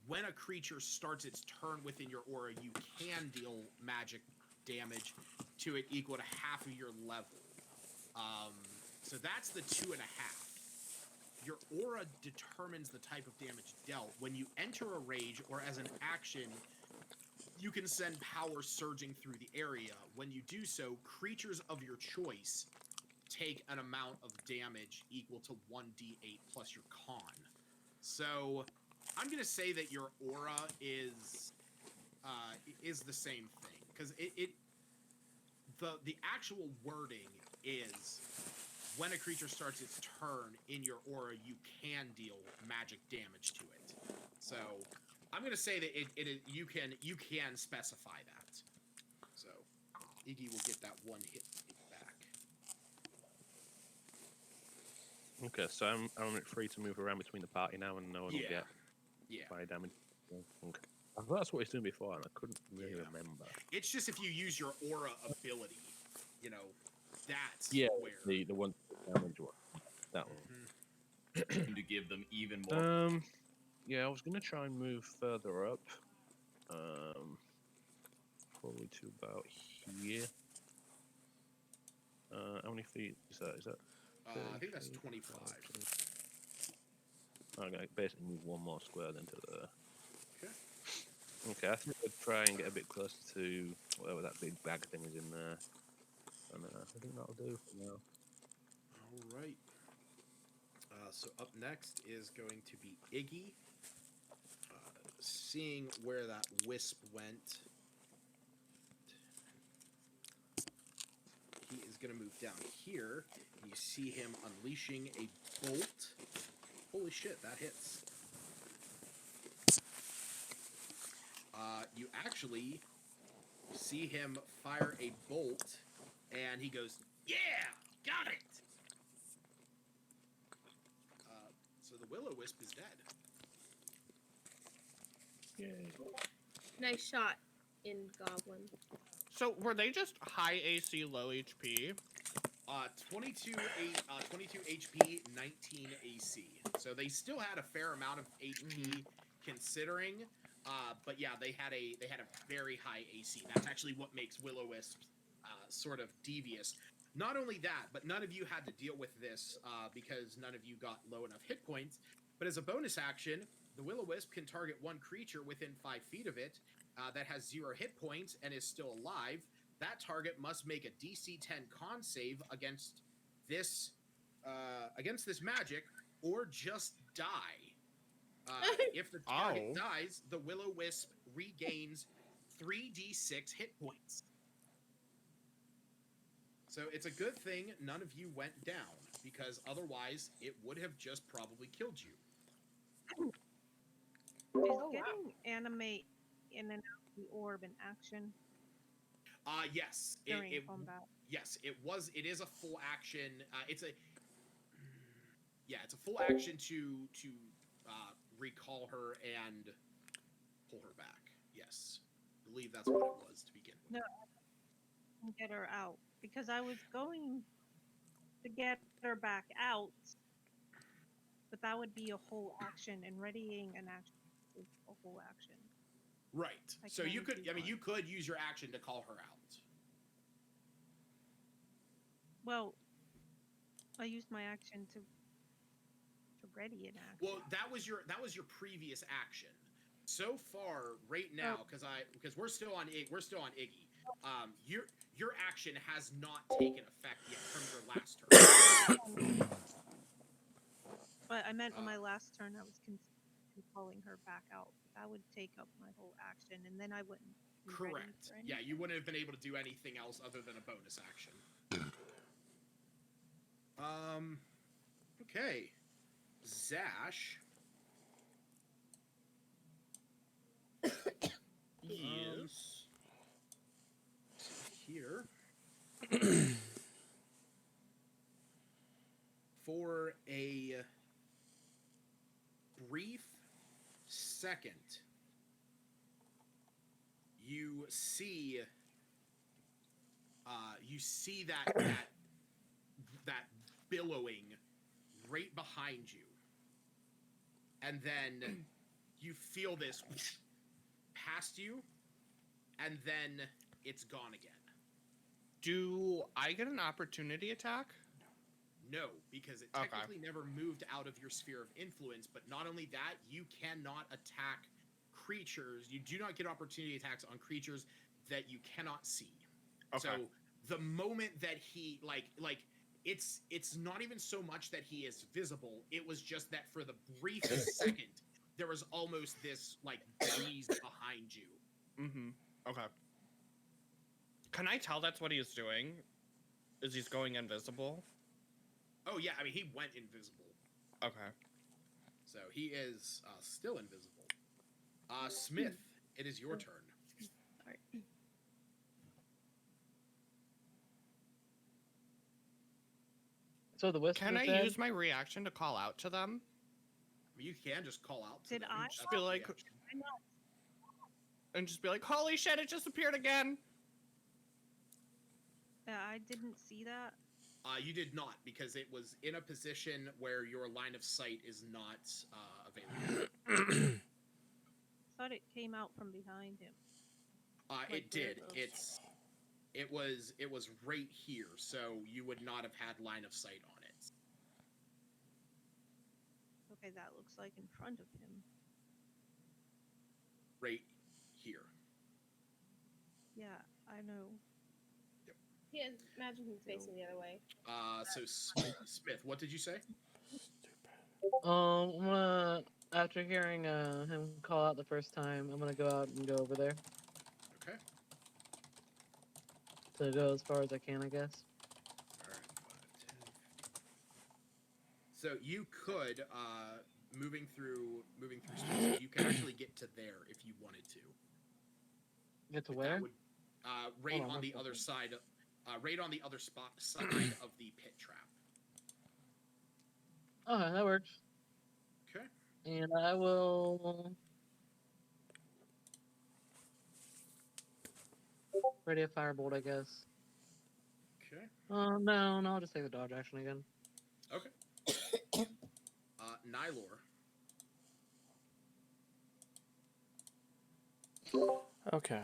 when a creature starts its turn within your aura, you can deal magic damage to it equal to half of your level. So that's the 2.5. Your aura determines the type of damage dealt. When you enter a rage or as an action, you can send power surging through the area. When you do so, creatures of your choice take an amount of damage equal to 1d8 plus your con. So I'm gonna say that your aura is the same thing, because the actual wording is when a creature starts its turn in your aura, you can deal magic damage to it. So I'm gonna say that you can specify that. So Iggy will get that one hit back. Okay, so I'm free to move around between the party now, and no one will get fire damage. Okay. I thought that's what he's doing before, and I couldn't really remember. It's just if you use your aura ability, that's where the one damage one. That one. To give them even more. Yeah, I was gonna try and move further up. Probably to about here. How many feet is that? Is that? I think that's 25. Okay, basically move one more square then to there. Okay. Okay, I think I'd try and get a bit closer to whatever that big bag thing is in there. And I think that'll do for now. All right. So up next is going to be Iggy. Seeing where that wisp went, he is going to move down here. And you see him unleashing a bolt. Holy shit, that hits. You actually see him fire a bolt, and he goes, "Yeah, got it!" So the will-o-wisp is dead. Yay. Nice shot in Goblin. So were they just high AC, low HP? 22 HP, 19 AC. So they still had a fair amount of HP considering, but yeah, they had a very high AC. That's actually what makes will-o-wisp sort of devious. Not only that, but none of you had to deal with this because none of you got low enough hit points. But as a bonus action, the will-o-wisp can target one creature within 5 feet of it that has 0 hit points and is still alive. That target must make a DC 10 con save against this magic, or just die. If the target dies, the will-o-wisp regains 3d6 hit points. So it's a good thing none of you went down, because otherwise it would have just probably killed you. Is getting animate in and out of the orb an action? Yes. During combat. Yes, it is a full action. It's a full action to recall her and pull her back. Yes, I believe that's what it was to begin with. No, get her out, because I was going to get her back out, but that would be a whole action, and readying an action is a whole action. Right. So you could, you could use your action to call her out. Well, I used my action to ready an action. Well, that was your previous action. So far, right now, because we're still on Iggy. your action has not taken effect yet from your last turn. But I meant on my last turn, I was calling her back out. That would take up my whole action, and then I wouldn't. Be ready Correct. for Yeah, anything. you wouldn't have been able to do anything else other than a bonus action. Okay. Zash. Yes. Here. For a brief second, you see that billowing right behind you, and then you feel this past you, and then it's gone again. Do I get an opportunity attack? No, because it technically never moved out of your sphere of influence, but not only that, you cannot attack creatures. You do not get opportunity attacks on creatures that you cannot see. Okay. So the moment that he it's not even so much that he is visible, it was just that for the brief second there was almost this like breeze behind you. Mm-hmm. Okay. Can I tell that's what he is doing? Is he's going invisible? Oh yeah, I mean he went invisible. Okay. So he is still invisible. Smith, it is your turn. Sorry. So the whisper Can I said, use my reaction to call out to them? You can just call out to Did them. I? Just be like, I know. and just be like, holy shit, it just appeared again. Yeah, I didn't see that. You did not, because it was in a position where your line of sight is not available. Thought it came out from behind him. It did. It was right here, so you would not have had line of sight on it. Okay, that looks like in front of him. Right here. Yeah, I know. He has, imagine he's facing the other way. So Smith, what did you say? I'm gonna, after hearing him call out the first time, I'm gonna go out and go over there. Okay. To go as far as I can, I guess. All right, 5, 10. So you could, moving through space, you can actually get to there if you wanted to. Get to If where? that would, right Hold on on the one other second. side, right on the other side of the pit trap. Okay, that works. Okay. And I will ready a firebolt, I guess. Okay. No, I'll just take the dodge action again. Okay. Nylor. Okay.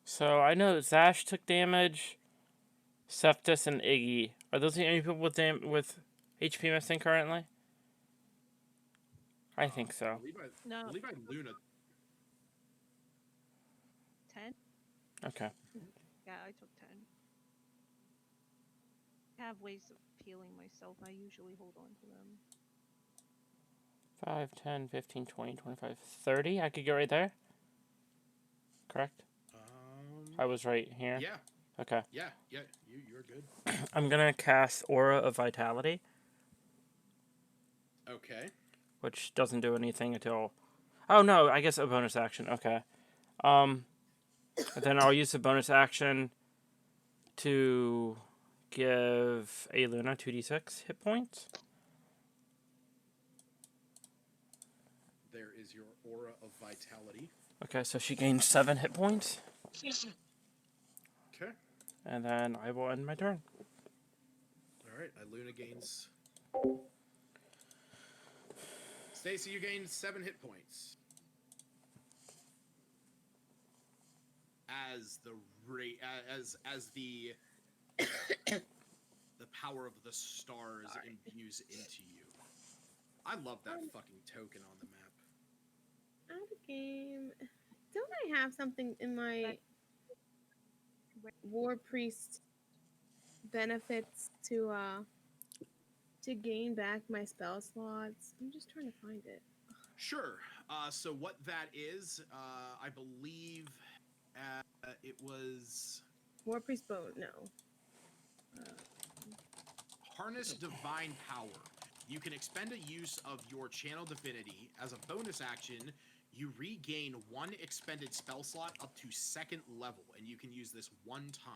So I know Zash took damage. Septus and Iggy. Are those the only people with HP missing currently? I think so. I believe I Luna. 10? Okay. Yeah, I took 10. I have ways of healing myself. I usually hold on to them. 5, 10, 15, 20, 25, 30. I could go right there. Correct? I was right here. Yeah. Okay. Yeah. You're good. I'm gonna cast Aura of Vitality, Okay. which doesn't do anything until. Oh no! I guess a bonus action. Okay. Then I'll use the bonus action to give a Luna 2d6 hit points. There is your Aura of Vitality. Okay, so she gains 7 hit points. Okay. And then I will end my turn. All right. Luna gains. Stacy, you gained 7 hit points. As the the power of the stars imbues into you. I love that fucking token on the map. Out of game. Don't I have something in my War Priest benefits to gain back my spell slots? I'm just trying to find it. Sure. So what that is, I believe it was War Priest bone. No. Harness Divine Power. You can expend a use of your Channel Divinity. As a bonus action, you regain 1 expended spell slot up to 2nd level, and you can use this 1 time.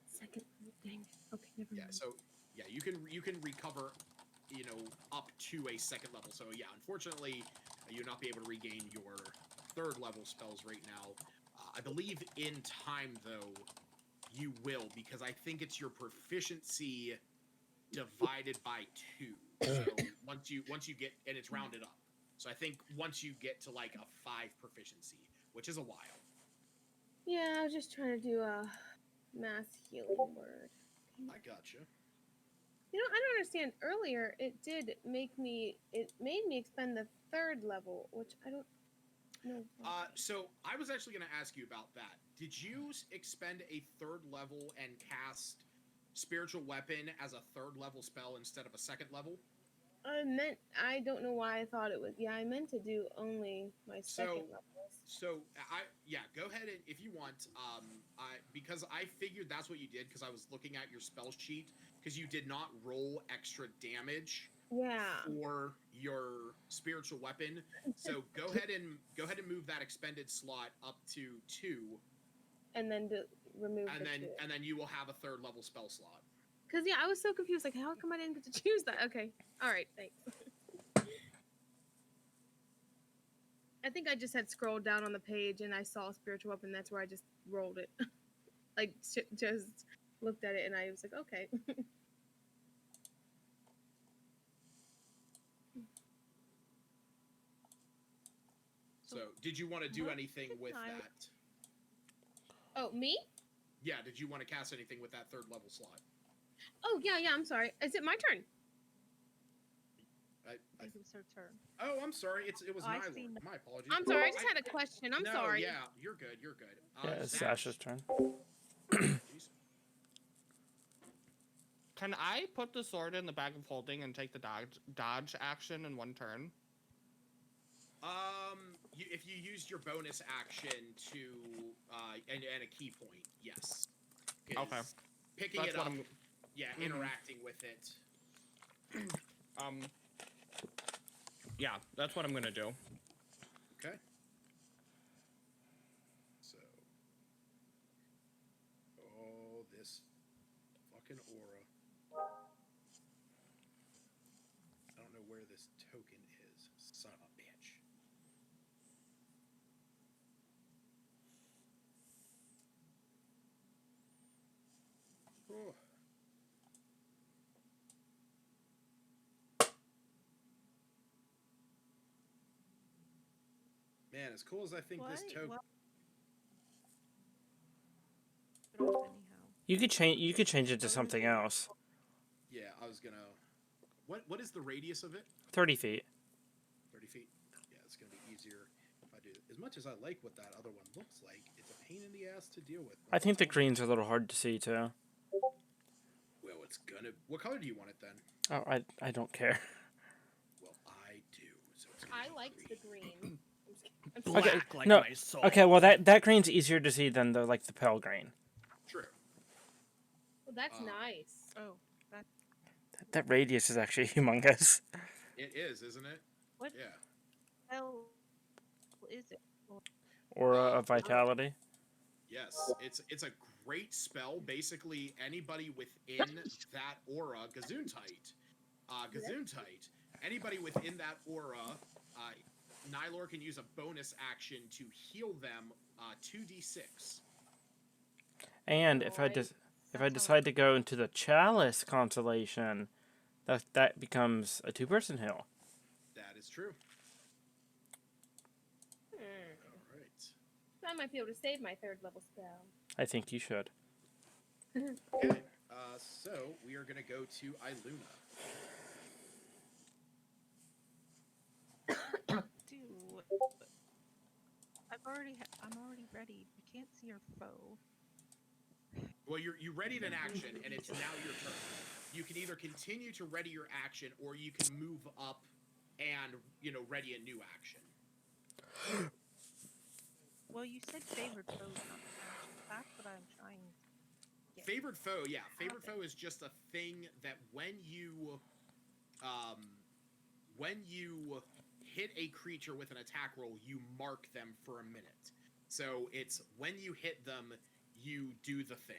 Second. Dang. Okay, never mind. Yeah. So yeah, you can recover, up to a 2nd level. So yeah, unfortunately, you'll not be able to regain your 3rd level spells right now. I believe in time though, you will, because I think it's your proficiency divided by 2. So once you get, and it's rounded up. So I think once you get to like a 5 proficiency, which is a while. Yeah, I was just trying to do a mass healing word. I gotcha. You know, I don't understand. Earlier, it made me expend the 3rd level, which I don't know. So I was actually going to ask you about that. Did you expend a 3rd level and cast Spiritual Weapon as a 3rd level spell instead of a 2nd level? I don't know why I thought it was. Yeah, I meant to do only my 2nd level. So go ahead and if you want, because I figured that's what you did because I was looking at your spell sheet because you did not roll extra damage. Yeah. For your spiritual weapon. So go ahead and move that expended slot up to 2. And then remove and then you will have a 3rd level spell slot. Cause yeah, I was so confused. Like, how come I didn't get to choose that? Okay. All right. Thanks. I think I just had scrolled down on the page and I saw spiritual weapon. That's where I just rolled it. Like just looked at it and I was like, okay. So, did you want to do anything with that? Oh, me? Yeah, did you want to cast anything with that 3rd level slot? Oh, yeah, I'm sorry. Is it my turn? I think it's her turn. Oh, I'm sorry. It was my apologies. I'm sorry. I just had a question. I'm sorry. Yeah, you're good. You're good. Yeah, it's Sasha's turn. Can I put the sword in the bag of holding and take the dodge action in 1 turn? If you used your bonus action to and a key point, yes. Okay. Picking it up, interacting with it. Yeah, that's what I'm gonna do. Okay. So, this fucking aura. I don't know where this token is. Son of a bitch. Oh. Man, as cool as I think this token. You could change it to something else. Yeah, I was gonna. What is the radius of it? 30 feet. 30 feet. Yeah, it's gonna be easier if I do. As much as I like what that other one looks like, it's a pain in the ass to deal with. I think the green's a little hard to see too. Well, it's gonna. What color do you want it then? Oh, I don't care. Well, I do. So it's I liked the green. Black like no. my soul. Okay, well that green's easier to see than the pale green. True. Well, that's nice. Oh, that radius is actually humongous. It is, isn't it? What? Yeah. Hell is it? Aura of vitality. Yes, it's a great spell. Basically, anybody within that aura, Gesundheit, anybody within that aura, Nylor can use a bonus action to heal them 2d6. And if I decide to go into the Chalice constellation, that becomes a 2-person heal. That is true. All right. I might be able to save my 3rd level spell. I think you should. Okay. So we are gonna go to Iluna. I'm already ready. You can't see your foe. Well, you readied an action, and it's now your turn. You can either continue to ready your action, or you can move up and, ready a new action. Well, you said favored foe, not action. That's what I'm trying to get. Favored foe, yeah. Favored foe is just a thing that when you hit a creature with an attack roll, you mark them for a minute. So it's when you hit them, you do the thing.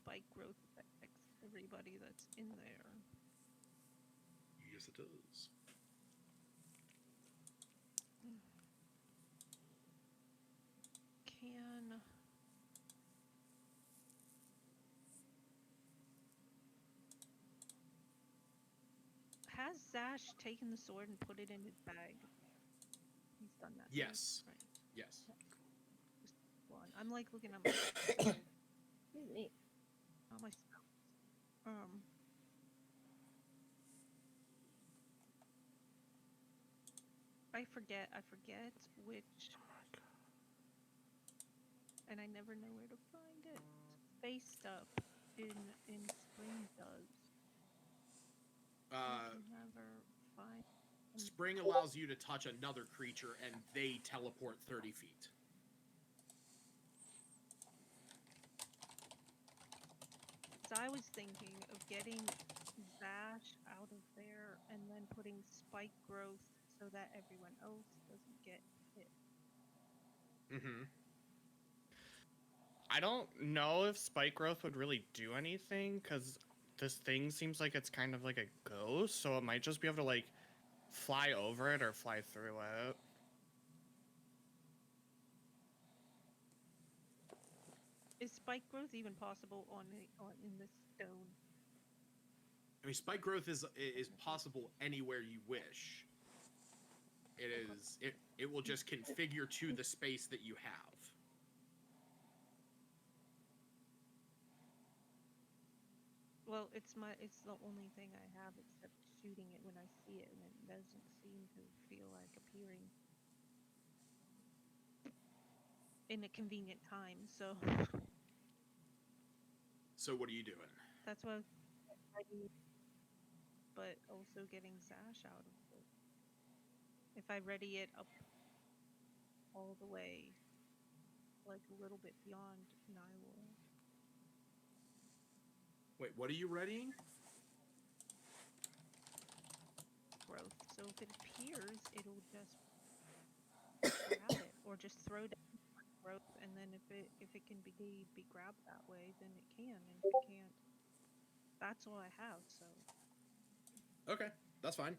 Spike growth affects everybody that's in there. Yes, it does. Has Zash taken the sword and put it in his bag? He's done that. Yes. Right. Yes. Just one. I'm like looking at my Me. not my I forget which, and I never know where to find it. Space stuff in spring does. Never find. Spring allows you to touch another creature, and they teleport 30 feet. So I was thinking of getting Zash out of there and then putting spike growth so that everyone else doesn't get hit. Mm-hmm. I don't know if spike growth would really do anything, because this thing seems like it's kind of like a ghost, so it might just be able to, like, fly over it or fly through it. Is spike growth even possible in the stone? I mean, spike growth is possible anywhere you wish. It will just configure to the space that you have. Well, it's the only thing I have except shooting it when I see it, and it doesn't seem to feel like appearing in a convenient time. So. So what are you doing? That's what I need, but also getting Zash out of it. If I ready it up all the way, like a little bit beyond Nylor. Wait, what are you readying? Growth. So if it appears, it'll just grab it, or just throw down growth, and then if it can be grabbed that way, then it can, and if it can't, that's all I have. So. Okay, that's fine.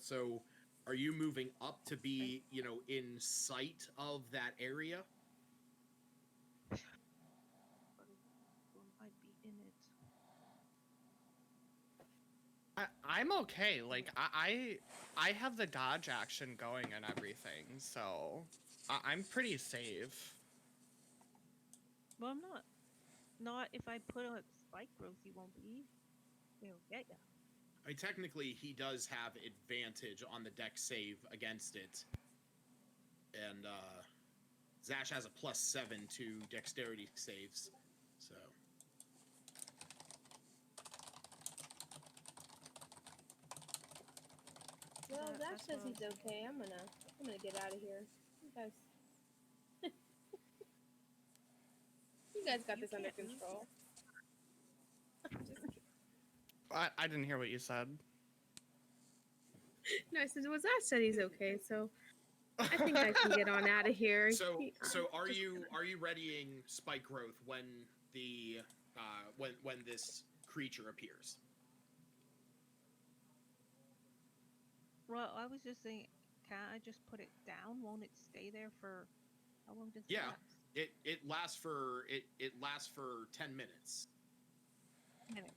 So, are you moving up to be, in sight of that area? I'd be in it. I'm okay. Like, I have the dodge action going and everything, so I'm pretty safe. Well, I'm not. Not if I put a spike growth, you won't be. It'll get ya. I mean, technically, he does have advantage on the dex save against it. And, Zash has a +7 to dexterity saves, so... Well, Zash says he's okay. I'm gonna get out of here. You guys got this under control. I didn't hear what you said. No, I said, well, Zash said he's okay, so I think I can get on out of here. So are you readying spike growth when the when this creature appears? Well, I was just saying, can't I just put it down? Won't it stay there for how long does it last? It lasts for 10 minutes. minutes.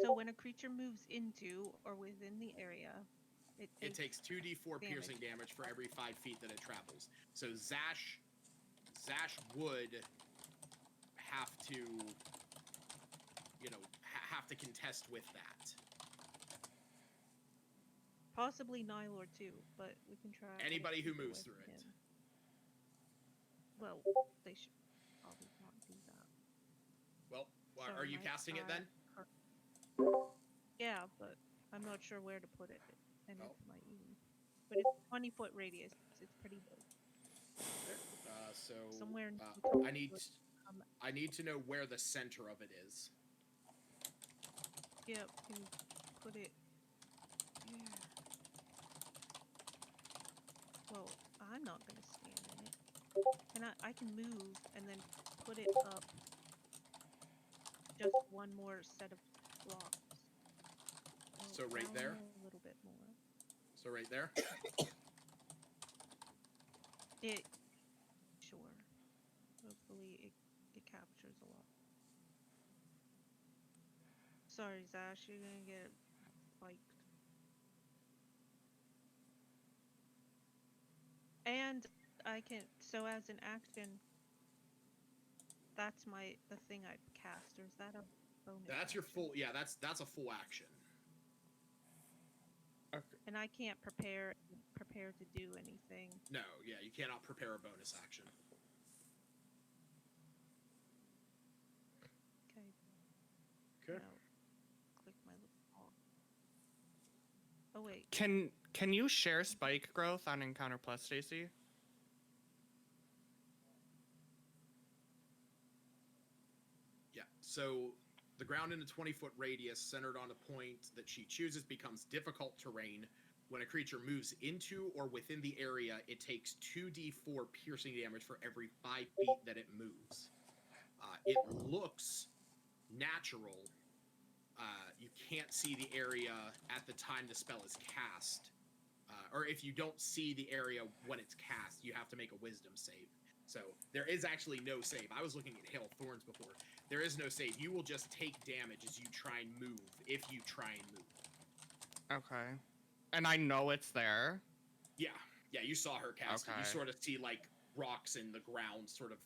So when a creature moves into or within the area, it takes 2d4 piercing damage for every 5 feet that it travels. So Zash would have to, have to contest with that. Possibly Nylor too, but we can try. Anybody who moves through it. Him. Well, they should probably not do that. Well, are you casting it then? Yeah, but I'm not sure where to put it, and it might even. But it's 20-foot radius. It's pretty big. So somewhere. I need to know where the center of it is. Yep, can you put it. Yeah. Well, I'm not gonna stand in it. And I can move and then put it up just one more set of blocks. So right there? A little bit more. So right there? Sure. Hopefully it captures a lot. Sorry, Zash, you're gonna get spiked. And I can, so as an action, that's the thing I cast, or is that a bonus? That's action? your full, yeah, that's a full action. Okay. And I can't prepare to do anything. No, yeah, you cannot prepare a bonus action. Okay. Now, click my little ball. Oh wait. Can you share spike growth on Encounter Plus, Stacy? Yeah, so the ground in a 20-foot radius centered on a point that she chooses becomes difficult terrain. When a creature moves into or within the area, it takes 2d4 piercing damage for every 5 feet that it moves. It looks natural. You can't see the area at the time the spell is cast. Or if you don't see the area when it's cast, you have to make a wisdom save. So there is actually no save. I was looking at Hail of Thorns before. There is no save. You will just take damage as you try and move, if you try and move. Okay. And I know it's there? Yeah, you saw her cast it. You Okay. sort of see, like, rocks in the ground sort of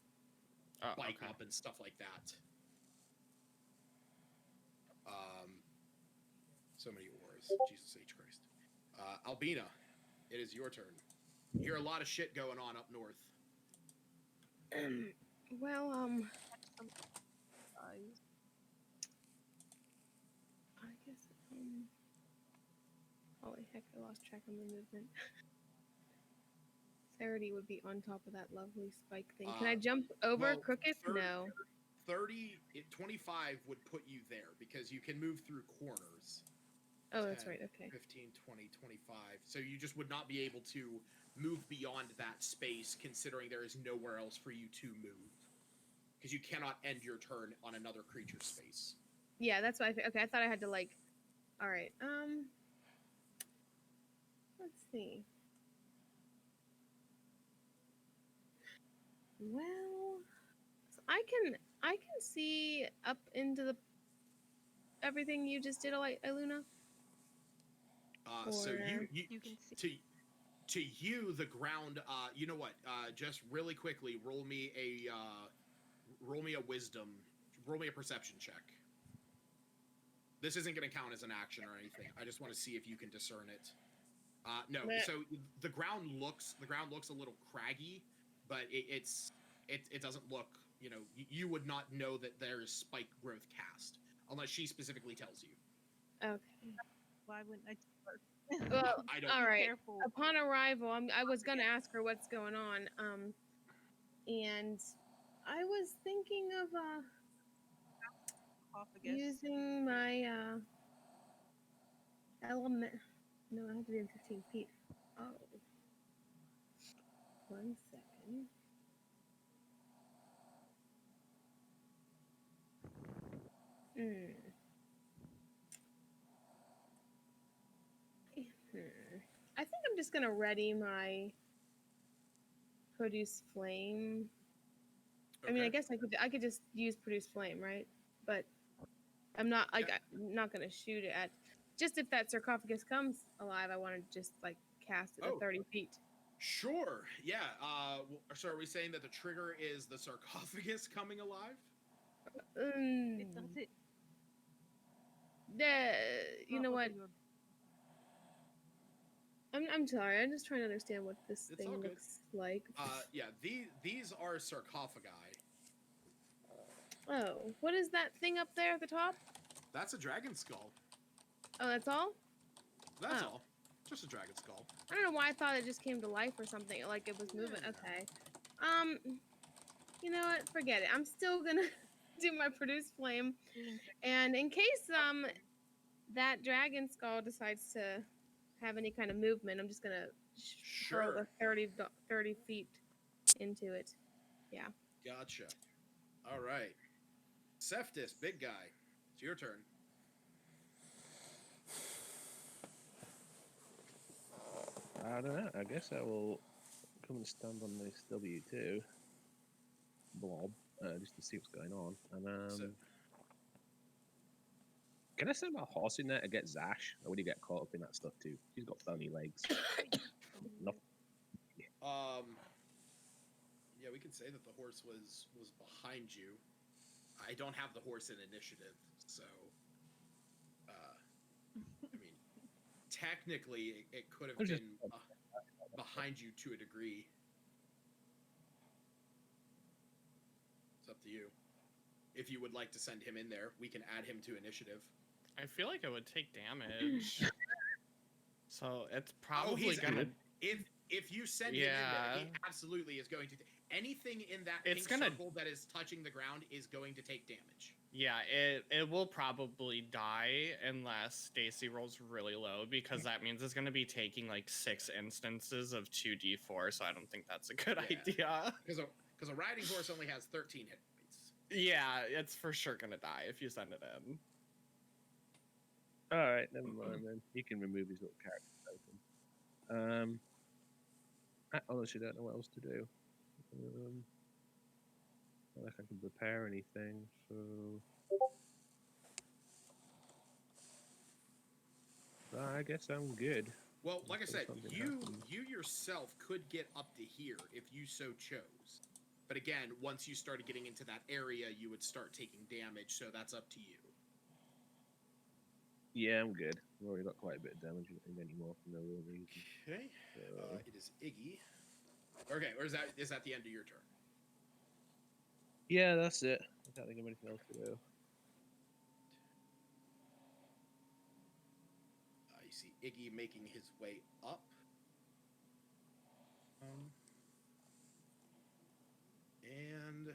bike up and stuff like that. So many ores. Jesus H. Christ. Albina, it is your turn. You hear a lot of shit going on up north. Well, I guess, holy heck, I lost track of my movement. Sarity would be on top of that lovely spike thing. Can I jump over crooked? No. 25 would put you there because you can move through corners. Oh, that's right, okay. 15, 20, 25. So you just would not be able to move beyond that space considering there is nowhere else for you to move. Because you cannot end your turn on another creature's space. Yeah, that's why okay, I thought I had to like alright, let's see. Well, so I can see up into the everything you just did, Iluna. So you can see. To you, the ground. You know what? Just really quickly, roll me a wisdom. Roll me a perception check. This isn't going to count as an action or anything. I just want to see if you can discern it. No. So the ground looks a little craggy, but it doesn't look. You know, you would not know that there is spike growth cast unless she specifically tells you. Okay. Why wouldn't I? Well, I don't. All right. Careful. Upon arrival, I was gonna ask her what's going on. And I was thinking of using my element. No, I have to be in 15 feet. Oh. 1 second. I think I'm just gonna ready my produce flame I mean, I guess I could just use produce flame, right? But I'm not like I'm not gonna shoot it at. Just if that sarcophagus comes alive, I want to just like cast it at 30 feet. Sure. Yeah. So are we saying that the trigger is the sarcophagus coming alive? It does it. You know what? I'm sorry. I'm just trying to understand what this thing looks like. Yeah. These are sarcophagi. Oh, what is that thing up there at the top? That's a dragon skull. Oh, that's all? That's all. Just a dragon skull. I don't know why I thought it just came to life or something, like it was moving. Okay. You know what? Forget it. I'm still gonna do my produce flame, and in case that dragon skull decides to have any kind of movement, I'm just gonna throw the 30 feet into it. Yeah. Gotcha. All right. Cephas, big guy. It's your turn. I don't know. I guess I will come and stand on this W2 blob just to see what's going on. And can I send my horse in there to get Zash? Or would he get caught up in that stuff too? She's got bony legs. Nothing. Yeah, we can say that the horse was behind you. I don't have the horse in initiative, so I mean, technically it could have been behind you to a degree. It's up to you. If you would like to send him in there, we can add him to initiative. I feel like it would take damage. So it's probably gonna. If you send him in there, he absolutely is going to. Anything in that pink circle that is touching the ground is going to take damage. Yeah, it will probably die unless Stacy rolls really low, because that means it's going to be taking like 6 instances of 2d4, so I don't think that's a good idea. Because a riding horse only has 13 hit points. Yeah, it's for sure going to die if you send it in. Alright, never mind then. He can remove his little character token. I honestly don't know what else to do. Not like I can prepare anything, so I guess I'm good. Well, like I said, you yourself could get up to here if you so chose. But again, once you started getting into that area, you would start taking damage, so that's up to you. Yeah, I'm good. I've already got quite a bit of damage anymore for no real reason. Okay. It is Iggy. Okay, or is that the end of your turn? Yeah, that's it. I can't think of anything else to do. You see Iggy making his way up. And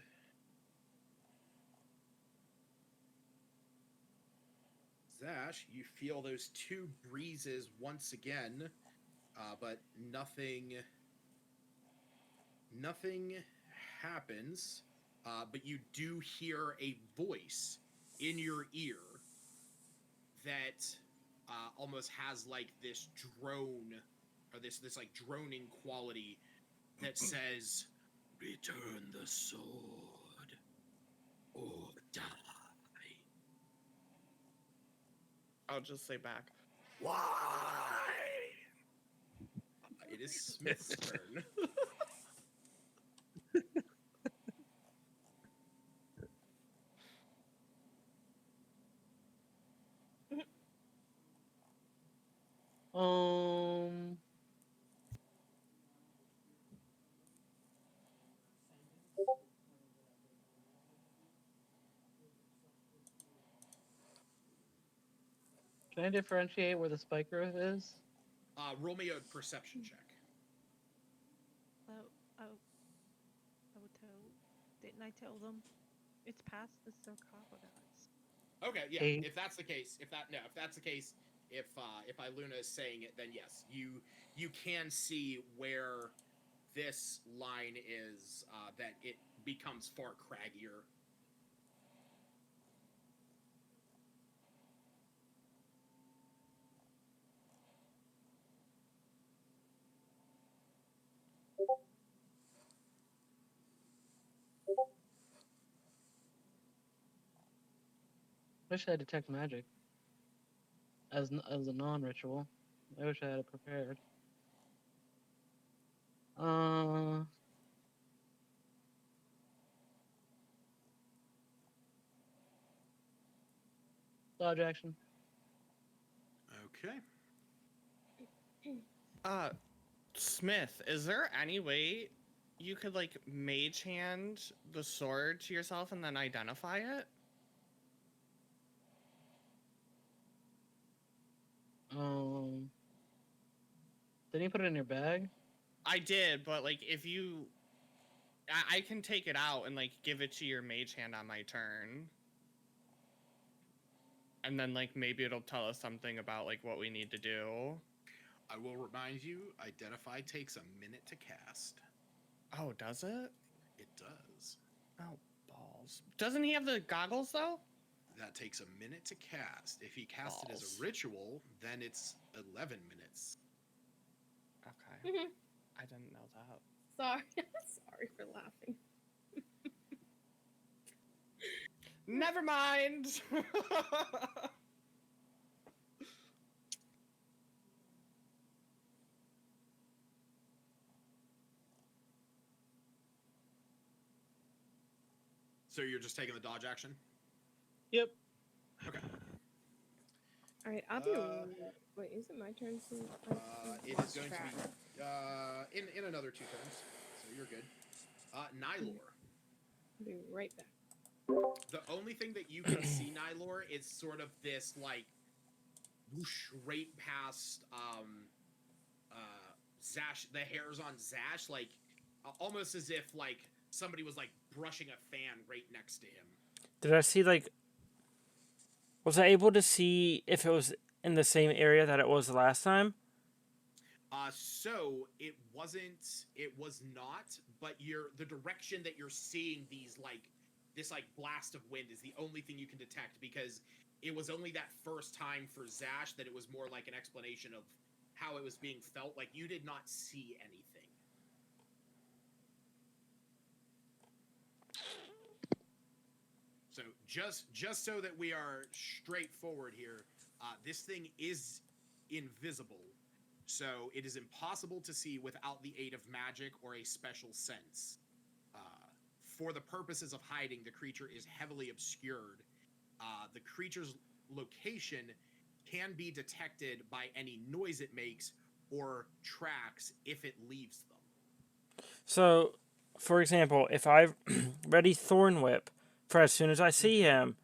Zash, you feel those 2 breezes once again, but nothing happens. But you do hear a voice in your ear that almost has like this drone, or this like droning quality that says, "Return the sword or die." I'll just say back, "Why?" It is Smith's turn. Can I differentiate where the spike growth is? Roll me a perception check. Didn't I tell them? It's past the sarcophagus. Okay, yeah. 8. If that's the case, if Iluna is saying it, then yes, you can see where this line is. That it becomes far craggier. Wish I had detect magic as a non-ritual. I wish I had it prepared. Dodge action. Okay. Smith, is there any way you could like mage hand the sword to yourself and then identify it? Didn't you put it in your bag? I did, but like if you I can take it out and like give it to your mage hand on my turn. And then like maybe it'll tell us something about like what we need to do. I will remind you, identify takes a minute to cast. Oh, does it? It does. Oh, balls. Doesn't he have the goggles though? That takes a minute to cast. If he casts it as Balls. a ritual, then it's 11 minutes. Okay. I didn't know that. Sorry. Sorry for laughing. Never mind. So you're just taking the dodge action? Yep. Okay. All right, I'll be. Wait, is it my turn soon? It is going to be in another 2 turns, so you're good. Nylor. I'll be right back. The only thing that you can see, Nylor, is sort of this like whoosh right past Zash, the hairs on Zash, like almost as if like somebody was like brushing a fan right next to him. Did I see like? Was I able to see if it was in the same area that it was the last time? So it wasn't. It was not. But the direction that you're seeing these like this like blast of wind is the only thing you can detect, because it was only that first time for Zash that it was more like an explanation of how it was being felt. Like you did not see anything. So just so that we are straightforward here, this thing is invisible. So it is impossible to see without the aid of magic or a special sense. For the purposes of hiding, the creature is heavily obscured. The creature's location can be detected by any noise it makes or tracks if it leaves them. So, for example, if I ready Thorn Whip for as soon as I see him,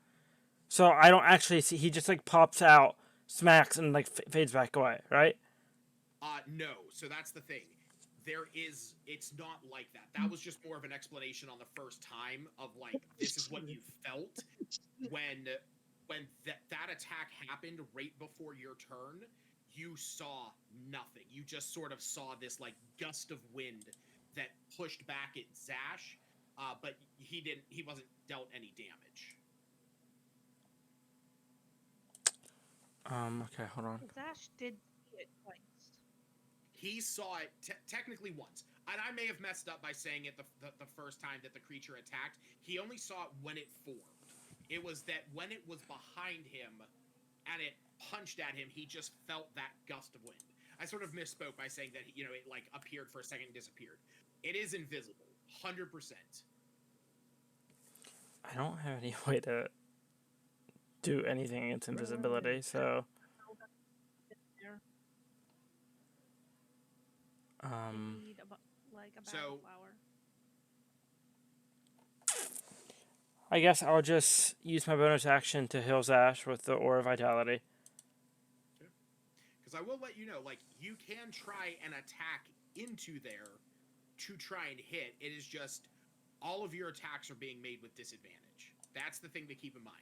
so I don't actually see, he just like pops out, smacks, and like fades back away, right? No. So that's the thing. It's not like that. That was just more of an explanation on the first time of like, this is what you felt when that attack happened right before your turn. You saw nothing. You just sort of saw this like gust of wind that pushed back at Zash, but he wasn't dealt any damage. Okay, hold on. Zash did see it twice. He saw it technically once. And I may have messed up by saying it the first time that the creature attacked. He only saw it when it formed. It was that when it was behind him and it punched at him, he just felt that gust of wind. I sort of misspoke by saying that, it like appeared for a second and disappeared. It is invisible, 100%. I don't have any way to do anything against invisibility, so... Need like a bag of flour. I guess I'll just use my bonus action to heal Zash with the Aura of Vitality. Because I will let you know, like, you can try and attack into there to try and hit. It is just all of your attacks are being made with disadvantage. That's the thing to keep in mind.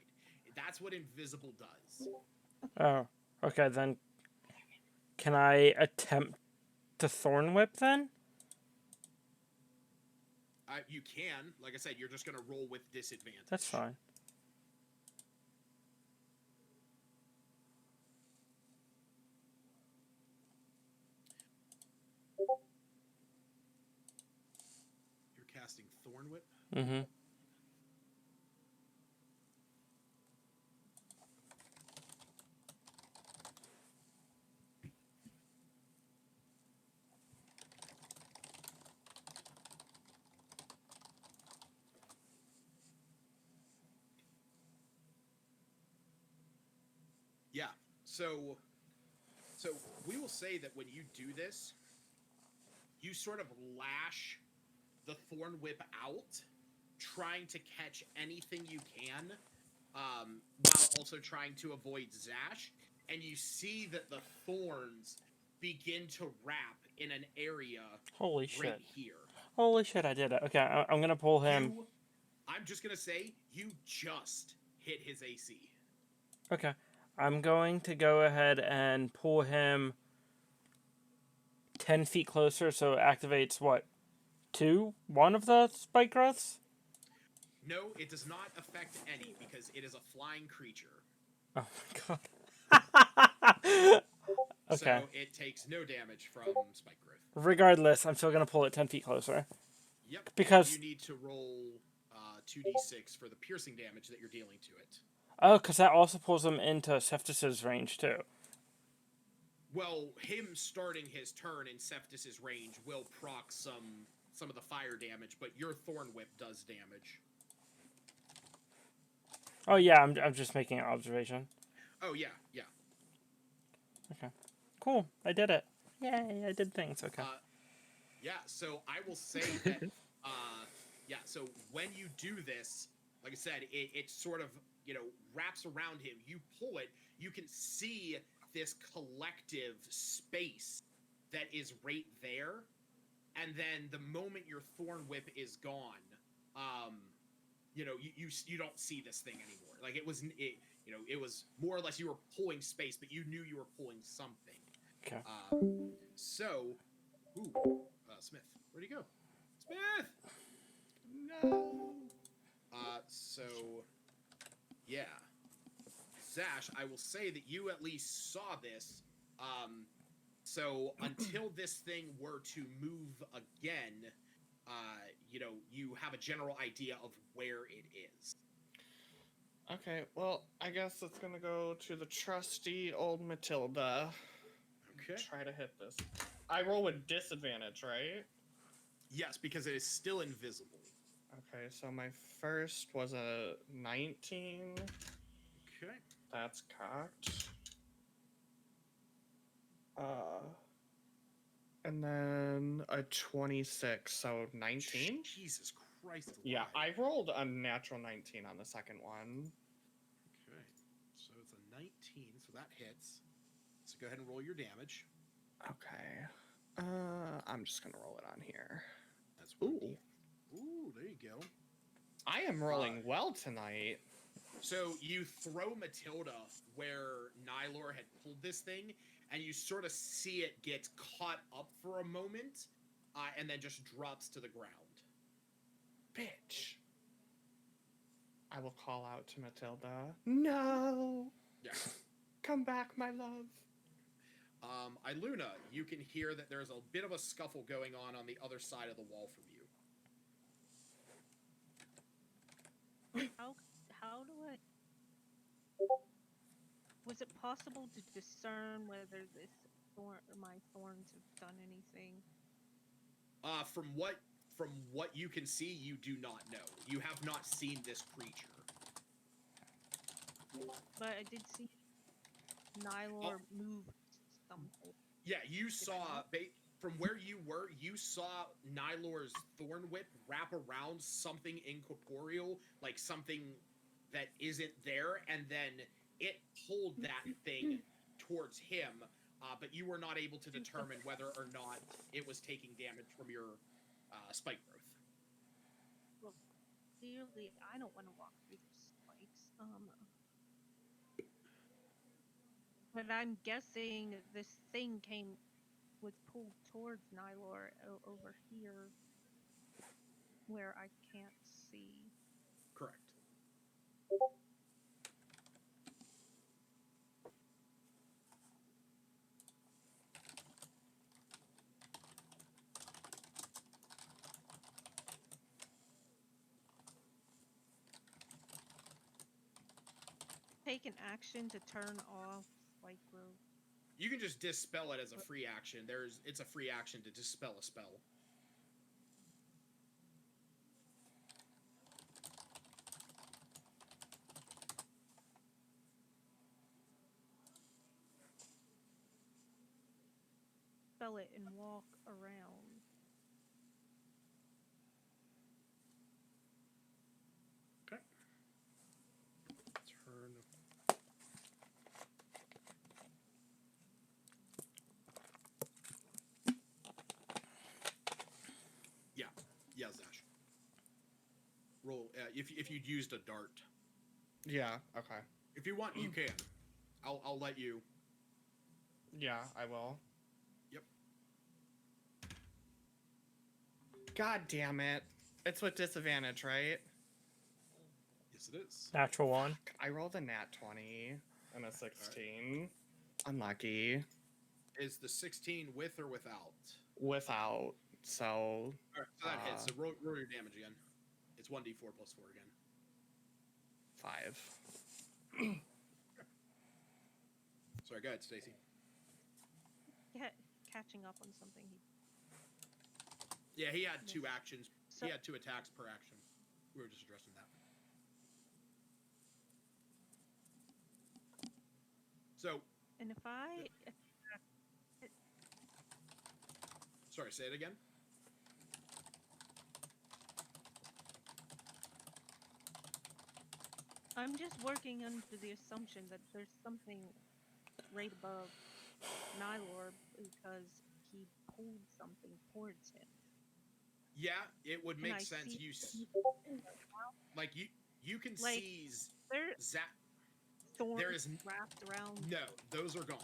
That's what invisible does. Oh, okay, then can I attempt to Thorn Whip then? You can. Like I said, you're just going to roll with disadvantage. That's fine. You're casting Thorn Whip? Mm-hmm. So we will say that when you do this, you sort of lash the thorn whip out, trying to catch anything you can, while also trying to avoid Zash. And you see that the thorns begin to wrap in an area Holy right shit. here. Holy shit, I did it. Okay, I'm gonna pull him. I'm just gonna say, you just hit his AC. Okay. I'm going to go ahead and pull him 10 feet closer, so it activates what? One of the spike growths? No, it does not affect any because it is a flying creature. Oh my god. Okay. So it takes no damage from spike growth. Regardless, I'm still gonna pull it 10 feet closer. Yep. Because you need to roll 2d6 for the piercing damage that you're dealing to it. oh, because that also pulls him into Cephas's range too. Well, him starting his turn in Cephas's range will proc some of the fire damage, but your thorn whip does damage. Oh yeah, I'm just making an observation. Oh yeah. Okay. Cool. I did it. Yay, I did things. Okay. Yeah, so I will say that, so when you do this, like I said, it sort of, wraps around him. You pull it, you can see this collective space that is right there, and then the moment your thorn whip is gone, you don't see this thing anymore. Like it was more or less you were pulling space, but you knew you were pulling something. Okay. Smith, where'd he go? Smith! No! Zash, I will say that you at least saw this. So until this thing were to move again, you have a general idea of where it is. Okay, well, I guess it's gonna go to the trusty old Matilda. Okay. Try to hit this. I roll with disadvantage, right? Yes, because it is still invisible. Okay, so my first was a 19. Okay. That's cocked. And then a 26, so 19? Jesus Christ. Yeah, I rolled a natural 19 on the second one. Okay, so it's a 19, so that hits. So go ahead and roll your damage. Okay. I'm just gonna roll it on here. That's ooh, there you go. I am rolling well tonight. So you throw Matilda where Nylor had pulled this thing, and you sort of see it get caught up for a moment, and then just drops to the ground. Bitch. I will call out to Matilda. No! Yeah. Come back, my love. Iluna, you can hear that there's a bit of a scuffle going on the other side of the wall from you. How do I... Was it possible to discern whether my thorns have done anything? From what you can see, you do not know. You have not seen this creature. But I did see Nylor move something. Yeah, you saw, from where you were, you saw Nylor's thorn whip wrap around something incorporeal, like something that isn't there, and then it pulled that thing towards him, but you were not able to determine whether or not it was taking damage from your spike growth. Well, clearly, I don't want to walk through the spikes. But I'm guessing this thing was pulled towards Nylor over here, where I can't see. Correct. Take an action to turn off spike growth. You can just dispel it as a free action. It's a free action to dispel a spell. spell it and walk around. Okay. Turn. Yeah, Zash. Roll. If you'd used a dart. Yeah. Okay. If you want, you can. I'll let you. Yeah, I will. Yep. God damn it! It's with disadvantage, right? Yes, it is. Natural one. Fuck, I rolled a nat 20 and a 16. Unlucky. Is the 16 with or without? Without. So. All right, so that hits. So roll your damage again. It's 1d4 plus 4 again. 5. Sorry, go ahead, Stacy. Yeah, catching up on something. Yeah, he had 2 actions. So, He had 2 attacks per action. We were just addressing that. So. and if I Sorry, say it again. I'm just working under the assumption that there's something right above Nylor because he pulled something towards him. Yeah, it would make sense. You can see Zach. Thorns There is wrapped around. No, those are gone.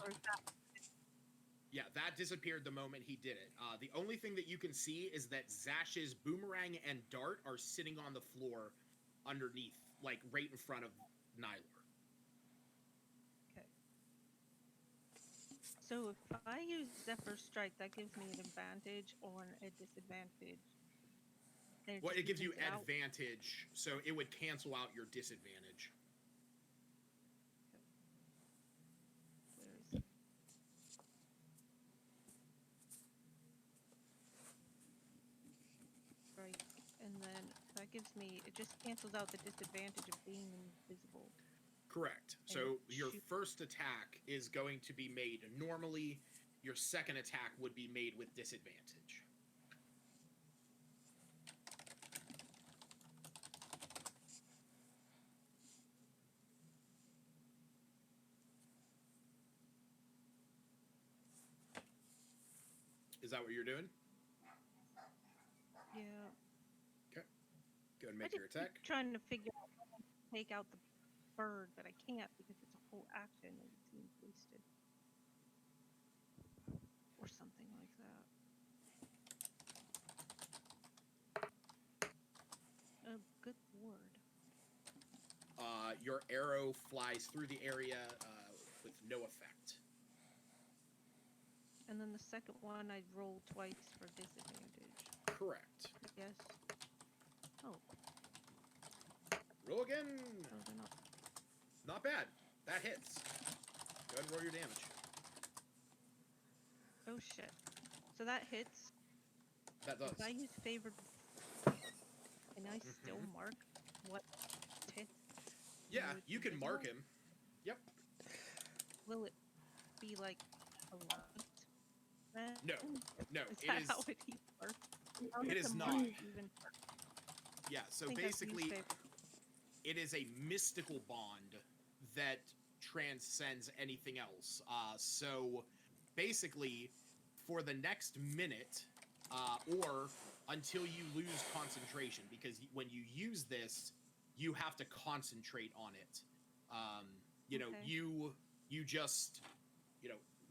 Yeah, that disappeared the moment he did it. The only thing that you can see is that Zash's boomerang and dart are sitting on the floor underneath, like right in front of Nylor. Okay. So if I use Zephyr Strike, that gives me an advantage or a disadvantage. Well, it gives you advantage, so it would cancel out your disadvantage. Right, and then that gives me, it just cancels out the disadvantage of being invisible. Correct. So your first attack is going to be made normally. Your second attack would be made with disadvantage. Is that what you're doing? Yeah. Okay. Go ahead and make your attack. Trying to figure out how to take out the bird, but I can't because it's a whole action and it seems wasted. Or something like that. Oh, good lord. Your arrow flies through the area with no effect. And then the second one, I roll twice for disadvantage. Correct. Yes. Oh. Roll again. Oh, they're not. Not bad. That hits. Go ahead and roll your damage. Oh shit. So that hits. That does. If I use favored, can I still mark what hit? Yeah, you can mark him. Yep. Will it be like a lot? No, Is that how it works? It is not. Yeah, so basically, it is a mystical bond that transcends anything else. So basically, for the next minute, or until you lose concentration, because when you use this, you have to concentrate on it. You just,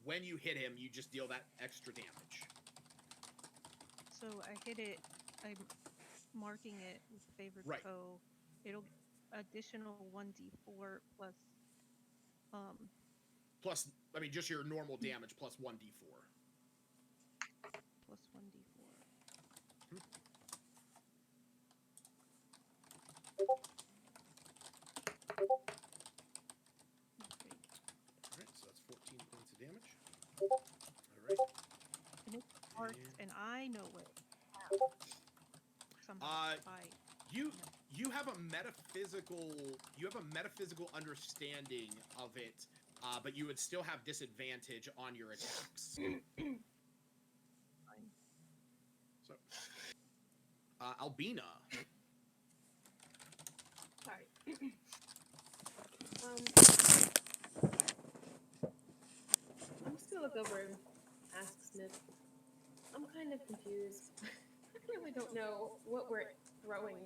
when you hit him, you just deal that extra damage. So I hit it, I'm marking it with favored foe. It'll additional 1d4 plus plus, I mean, just your normal damage plus 1d4. Plus 1d4. Alright, so that's 14 points of damage. Alright. And it starts, and I know it. Somehow. You have a metaphysical understanding of it, but you would still have disadvantage on your attacks. Albina. Sorry. I'm just gonna look over and ask Smith. I'm kind of confused. I really don't know what we're throwing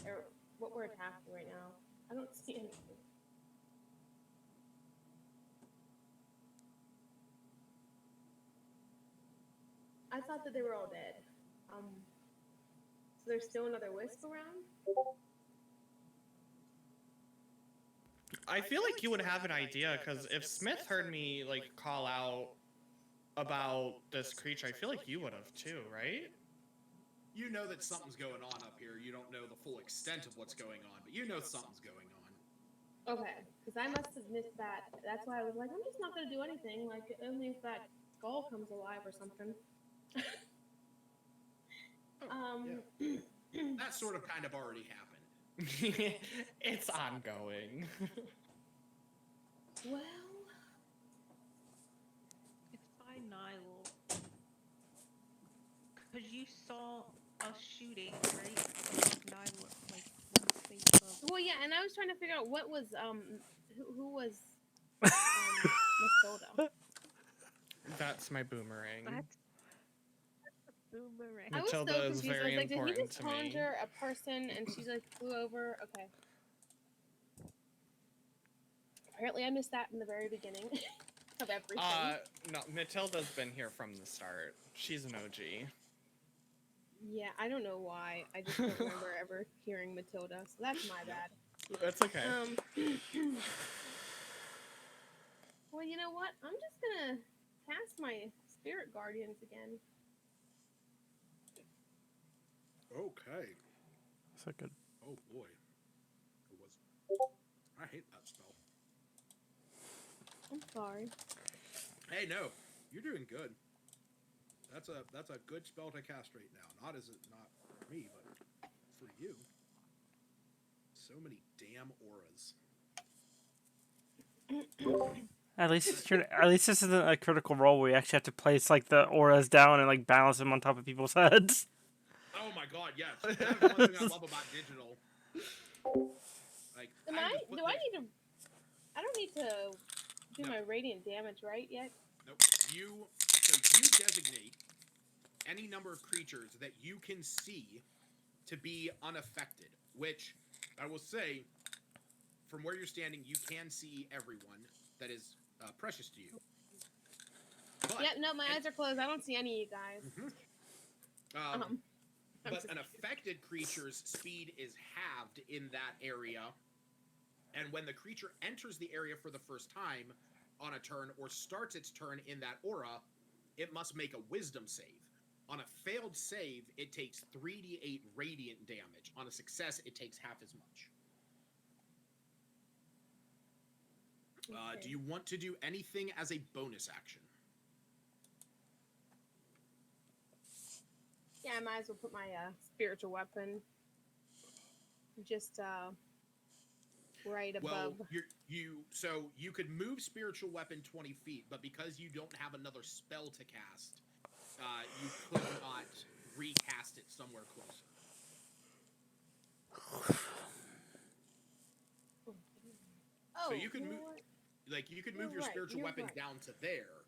or what we're attacking right now. I don't see anything. I thought that they were all dead. So there's still another wisp around? I feel like you would have an idea, because if Smith heard me, like, call out about this creature, I feel like you would have too, right? You know that something's going on up here. You don't know the full extent of what's going on, but you know something's going on. Okay, because I must have missed that. That's why I was like, I'm just not going to do anything. Like, only if that skull comes alive or something. Yeah. That sort of kind of already happened. It's ongoing. Well, It's by Nylor. Because you saw us shooting, right? Nylor, like, one space above. well, yeah, and I was trying to figure out what was, who was, Matilda. That's my boomerang. That's a boomerang. I was so Matilda is confused. I very was like, did he important just to me. conjure a person and she like flew over? Okay. Apparently I missed that in the very beginning of everything. No, Matilda's been here from the start. She's an OG. Yeah, I don't know why. I just don't remember ever hearing Matilda, so that's my bad. That's okay. Well, you know what? I'm just gonna cast my spirit guardians again. Okay. That's a good. Oh boy. It was. I hate that spell. I'm sorry. Hey, no, you're doing good. That's a good spell to cast right now. Not for me, but for you. So many damn auras. At least this isn't a critical role where you actually have to place like the auras down and like balance them on top of people's heads. Oh my god, yes. That's one thing I love about digital. Like, I don't need to do my radiant damage, right, yet? Nope. You designate any number of creatures that you can see to be unaffected, which I will say, from where you're standing, you can see everyone that is precious to you. But, yeah, no, my eyes are closed. I don't see any of you guys. Mm-hmm. But an affected creature's speed is halved in that area, and when the creature enters the area for the first time on a turn or starts its turn in that aura, it must make a wisdom save. On a failed save, it takes 3d8 radiant damage. On a success, it takes half as much. Do you want to do anything as a bonus action? Yeah, I might as well put my spiritual weapon just right above. Well, so you could move spiritual weapon 20 feet, but because you don't have another spell to cast, you could not recast it somewhere closer. So you could move, you could move your spiritual weapon down to there.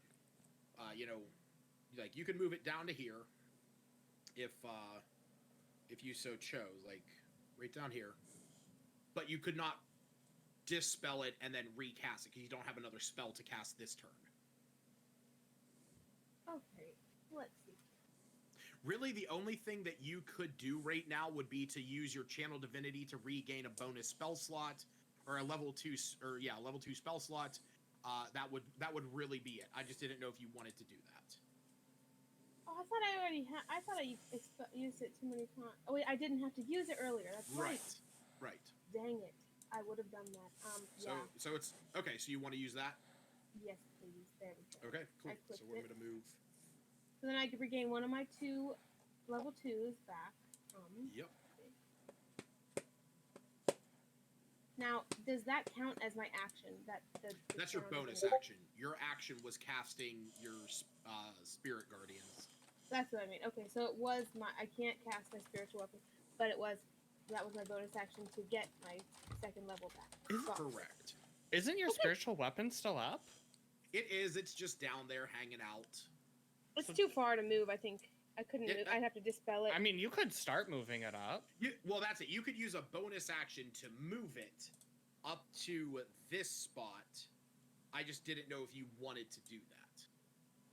You could move it down to here, if you so chose, like right down here. But you could not dispel it and then recast it because you don't have another spell to cast this turn. Okay, let's see. Really, the only thing that you could do right now would be to use your Channel Divinity to regain a bonus spell slot, or a level 2 spell slot. That would really be it. I just didn't know if you wanted to do that. Oh, I thought I already had. I thought I used it too many times. Oh wait, I didn't have to use it earlier. That's right. Right. Dang it! I would have done that. Yeah. So it's okay. So you want to use that? Yes, please. There we go. Okay, cool. So we're gonna move. So then I could regain one of my 2 level 2s back. Yep. Now, does that count as my action? That's your bonus action. Your action was casting your spirit guardians. That's what I mean. Okay, so it was I can't cast my spiritual weapon, but that was my bonus action to get my second level back. Correct. Isn't your spiritual weapon still up? It is. It's just down there hanging out. It's too far to move, I think. I couldn't move. I'd have to dispel it. I mean, you could start moving it up. Well, that's it. You could use a bonus action to move it up to this spot. I just didn't know if you wanted to do that.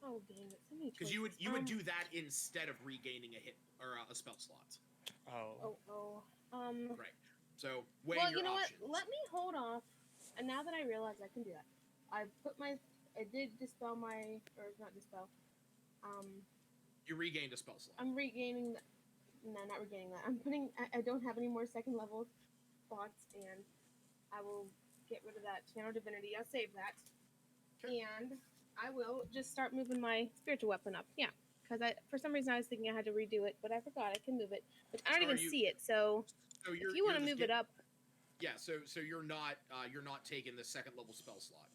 Oh, dang it. So many Because you would do that instead of regaining a hit or a spell slot. Right. So, weighing your options. What? Let me hold off. And now that I realize I can do that, I did dispel not dispel. You regained a spell slot. I'm regaining no, not regaining that. I don't have any more second level spots, and I will get rid of that channel divinity. I'll save that. Okay. And I will just start moving my spiritual weapon up. Yeah. Because for some reason I was thinking I had to redo it, but I forgot I can move it. But I don't even see it, so if you want to move it up. Yeah, so you're not taking the second level spell slot.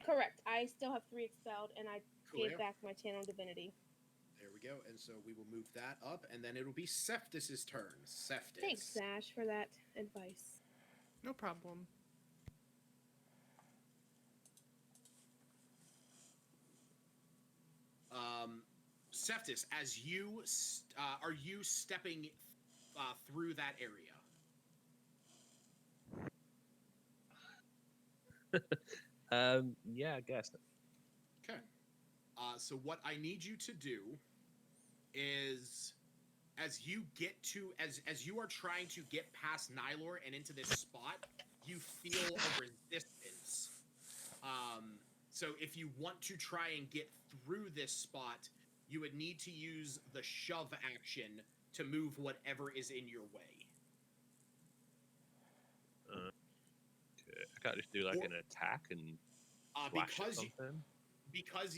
Correct. I still have 3 expelled, and I gave back my channel divinity. There we go. And so we will move that up, and then it'll be Cephas's turn. Cephas. Thanks, Sash, for that advice. No problem. Cephas, as you are you stepping through that area? Yeah, I guess. Okay. So what I need you to do is, as you are trying to get past Nylor and into this spot, you feel a resistance. So if you want to try and get through this spot, you would need to use the shove action to move whatever is in your way. Okay. I can't just do like an attack and flash or something? Because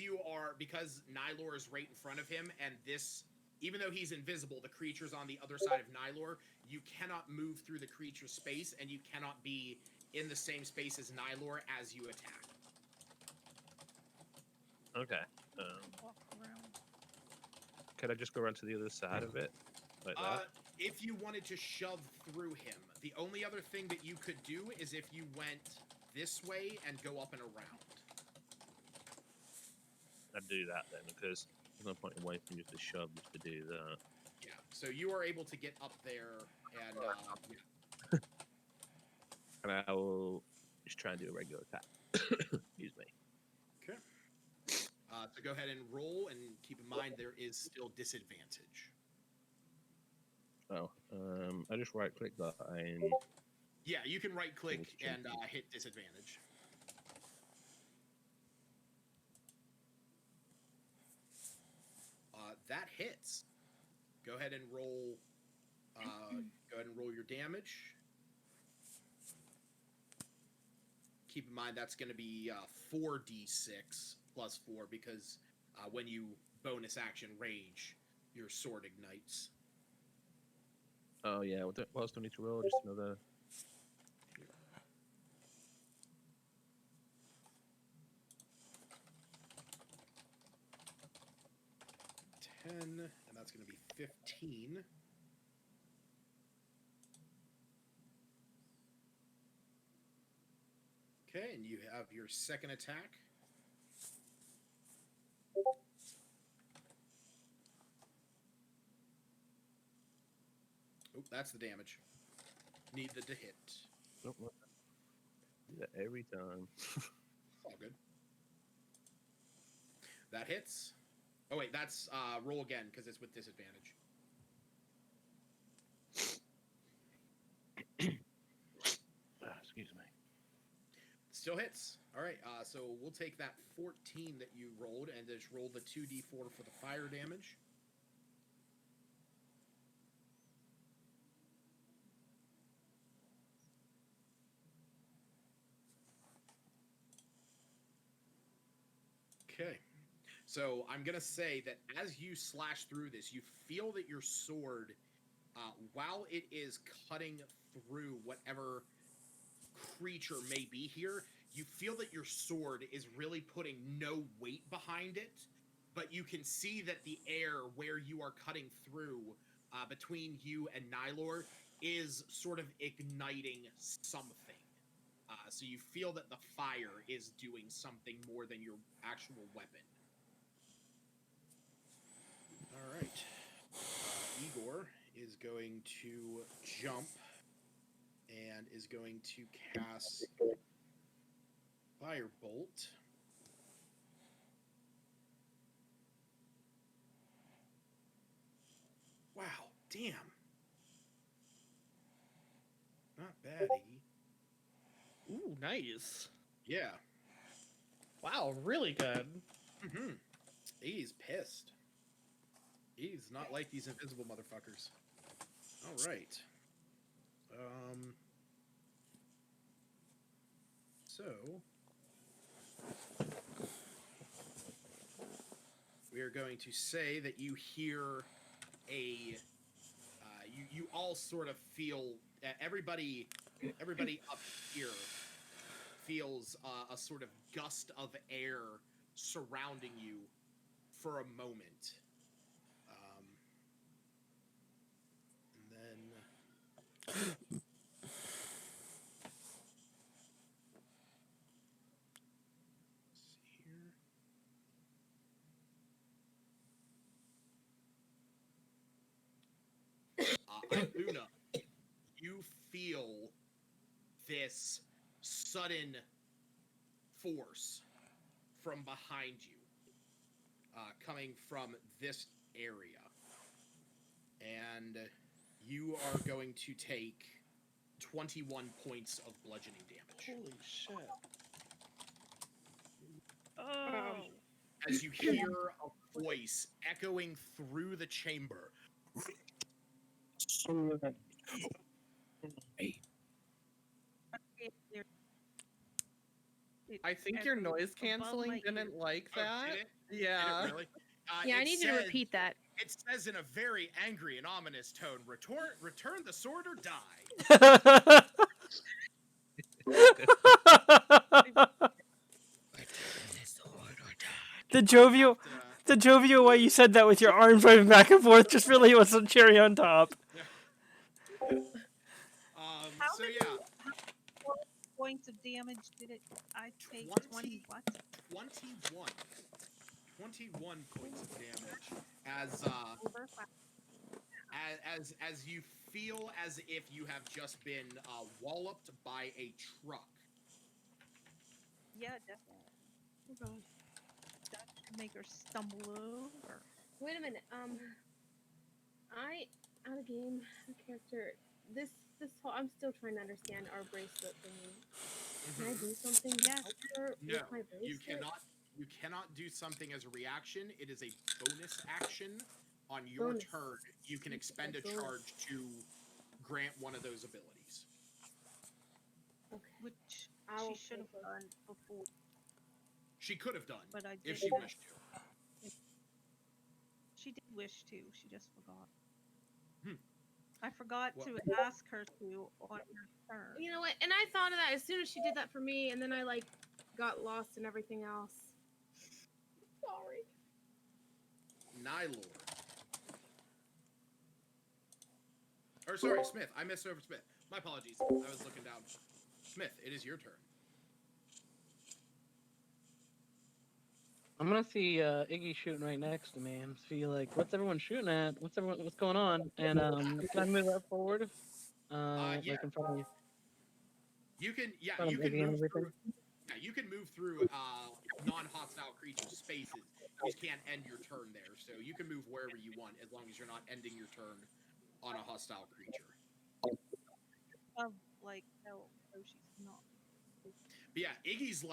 Nylor is right in front of him, and this, even though he's invisible, the creature's on the other side of Nylor, you cannot move through the creature's space, and you cannot be in the same space as Nylor as you attack. Okay. Could I just go around to the other side of it? Like that? If you wanted to shove through him, the only other thing that you could do is if you went this way and go up and around. I'd do that then, because there's no point in waiting just to shove just to do that. Yeah, so you are able to get up there, and yeah. And I will just try and do a regular attack. Excuse me. Okay. So go ahead and roll, and keep in mind there is still disadvantage. Oh, I just right click that and... Yeah, you can right click and hit disadvantage. That hits. Go ahead and roll. Go ahead and roll your damage. Keep in mind that's going to be 4d6 plus 4 because when you bonus action rage, your sword ignites. Oh yeah, what else do I need to roll? Just another... 10, and that's going to be 15. Okay, and you have your second attack. Oh, that's the damage. Need the to hit. Nope. Do that every time. All good. That hits. Oh wait, that's roll again because it's with disadvantage. Excuse me. Still hits. All right, so we'll take that 14 that you rolled and just roll the 2d4 for the fire damage. Okay. So I'm going to say that as you slash through this, you feel that your sword, while it is cutting through whatever creature may be here, you feel that your sword is really putting no weight behind it, but you can see that the air where you are cutting through between you and Nylor is sort of igniting something. So you feel that the fire is doing something more than your actual weapon. All right. Igor is going to jump and is going to cast Firebolt. Wow, damn. Not bad, Iggy. Ooh, nice. Yeah. Wow, really good. Mm-hmm. Iggy's pissed. He's not like these invisible motherfuckers. All right. So we are going to say that you hear a you all sort of feel everybody up here feels a sort of gust of air surrounding you for a moment, and then let's see here. Ibuna, you feel this sudden force from behind you, coming from this area. And you are going to take 21 points of bludgeoning damage. Holy shit. Oh. As you hear a voice echoing through the chamber. I think your noise canceling didn't like that. Did it? Yeah. Did it really? Yeah, I need you to repeat that. It says in a very angry and ominous tone, return the sword or die. The jovial way you said that with your arms waving back and forth just really was a cherry on top. So yeah. Points of damage did it? I take 20 what? 21. 21 points of damage as you feel as if you have just been walloped by a truck. Yeah, definitely. Oh god. That should make her stumble over. Wait a minute. I out of game character. This whole I'm still trying to understand our bracelet thingy. Can I do something? Yes. No, you cannot. You cannot do something as a reaction. It is a bonus action on your turn. You can expend a charge to grant one of those abilities. Okay. Which she should have done before. She could have done, but I if did. she wished to. She did wish to. She just forgot. I forgot to ask her to on her turn. You know what? And I thought of that as soon as she did that for me, and then I like got lost in everything else. Sorry. Nylor. Or sorry, Smith. I missed over Smith. My apologies. I was looking down. Smith, it is your turn. I'm gonna see Iggy shooting right next to me and see like what's everyone shooting at? What's going on? And can I move that forward? Yeah. Like in front of you. You can move through. Yeah, you can move through non-hostile creature spaces. You just can't end your turn there. So you can move wherever you want as long as you're not ending your turn on a hostile creature. Like no, she's not. But yeah, Iggy's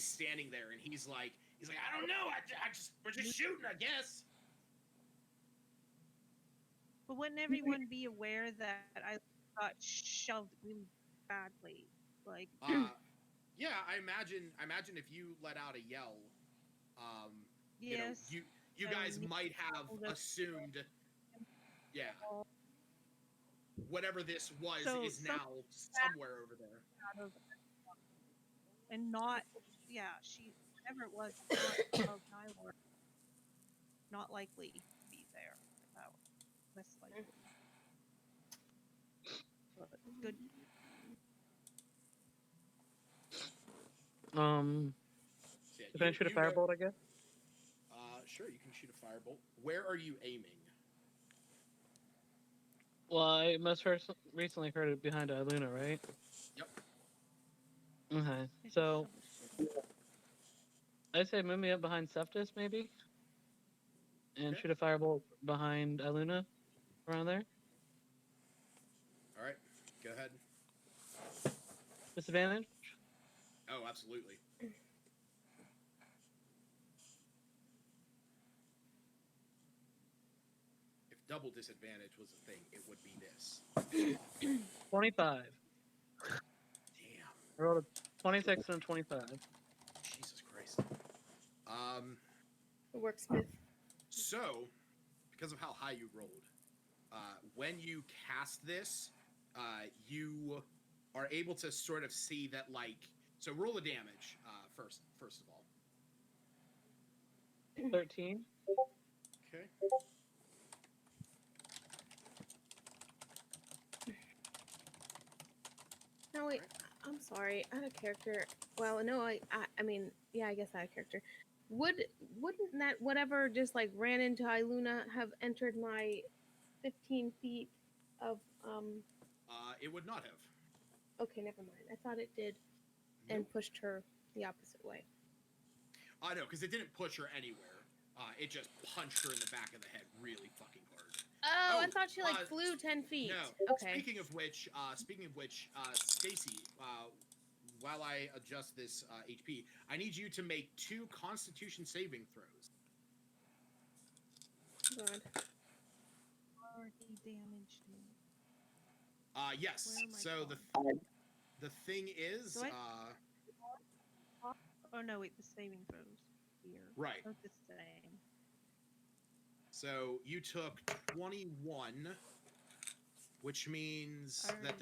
standing there and he's like, I don't know, we're just shooting, I guess. But wouldn't everyone be aware that I got shoved really badly? Like yeah, I imagine if you let out a yell, yes, you guys might have assumed, yeah, whatever this was is now somewhere over there. And not, yeah, whatever it was, not of Nylor. not likely to be there. About less likely. Good. Can I shoot a firebolt, I guess? Sure, you can shoot a firebolt. Where are you aiming? Well, I recently heard it behind Iluna, right? Yep. Okay, so I'd say move me up behind Seftis, maybe? And Okay. shoot a firebolt behind Iluna, around there. Alright, go ahead. Disadvantage? Oh, absolutely. If double disadvantage was a thing, it would be this. 25. Damn. I rolled a 26 and a 25. Jesus Christ. It works, Smith. So, because of how high you rolled, when you cast this, you are able to sort of see that, like, so roll the damage first of all. 13. Okay. No, wait. I'm sorry. Out of character. Well, no, I mean, yeah, I guess out of character. Wouldn't that whatever just like ran into Iluna have entered my 15 feet of It would not have. Okay, never mind. I thought it did, and pushed her the opposite way. No, because it didn't push her anywhere. It just punched her in the back of the head really fucking hard. Oh, I thought she like flew 10 feet. No. Okay. Speaking of which, Stacy, while I adjust this HP, I need you to make 2 Constitution saving throws. God. Are he damaged? Yes. So the thing is, oh no, wait, the saving throws here. Right. Both the same. So you took 21, which means that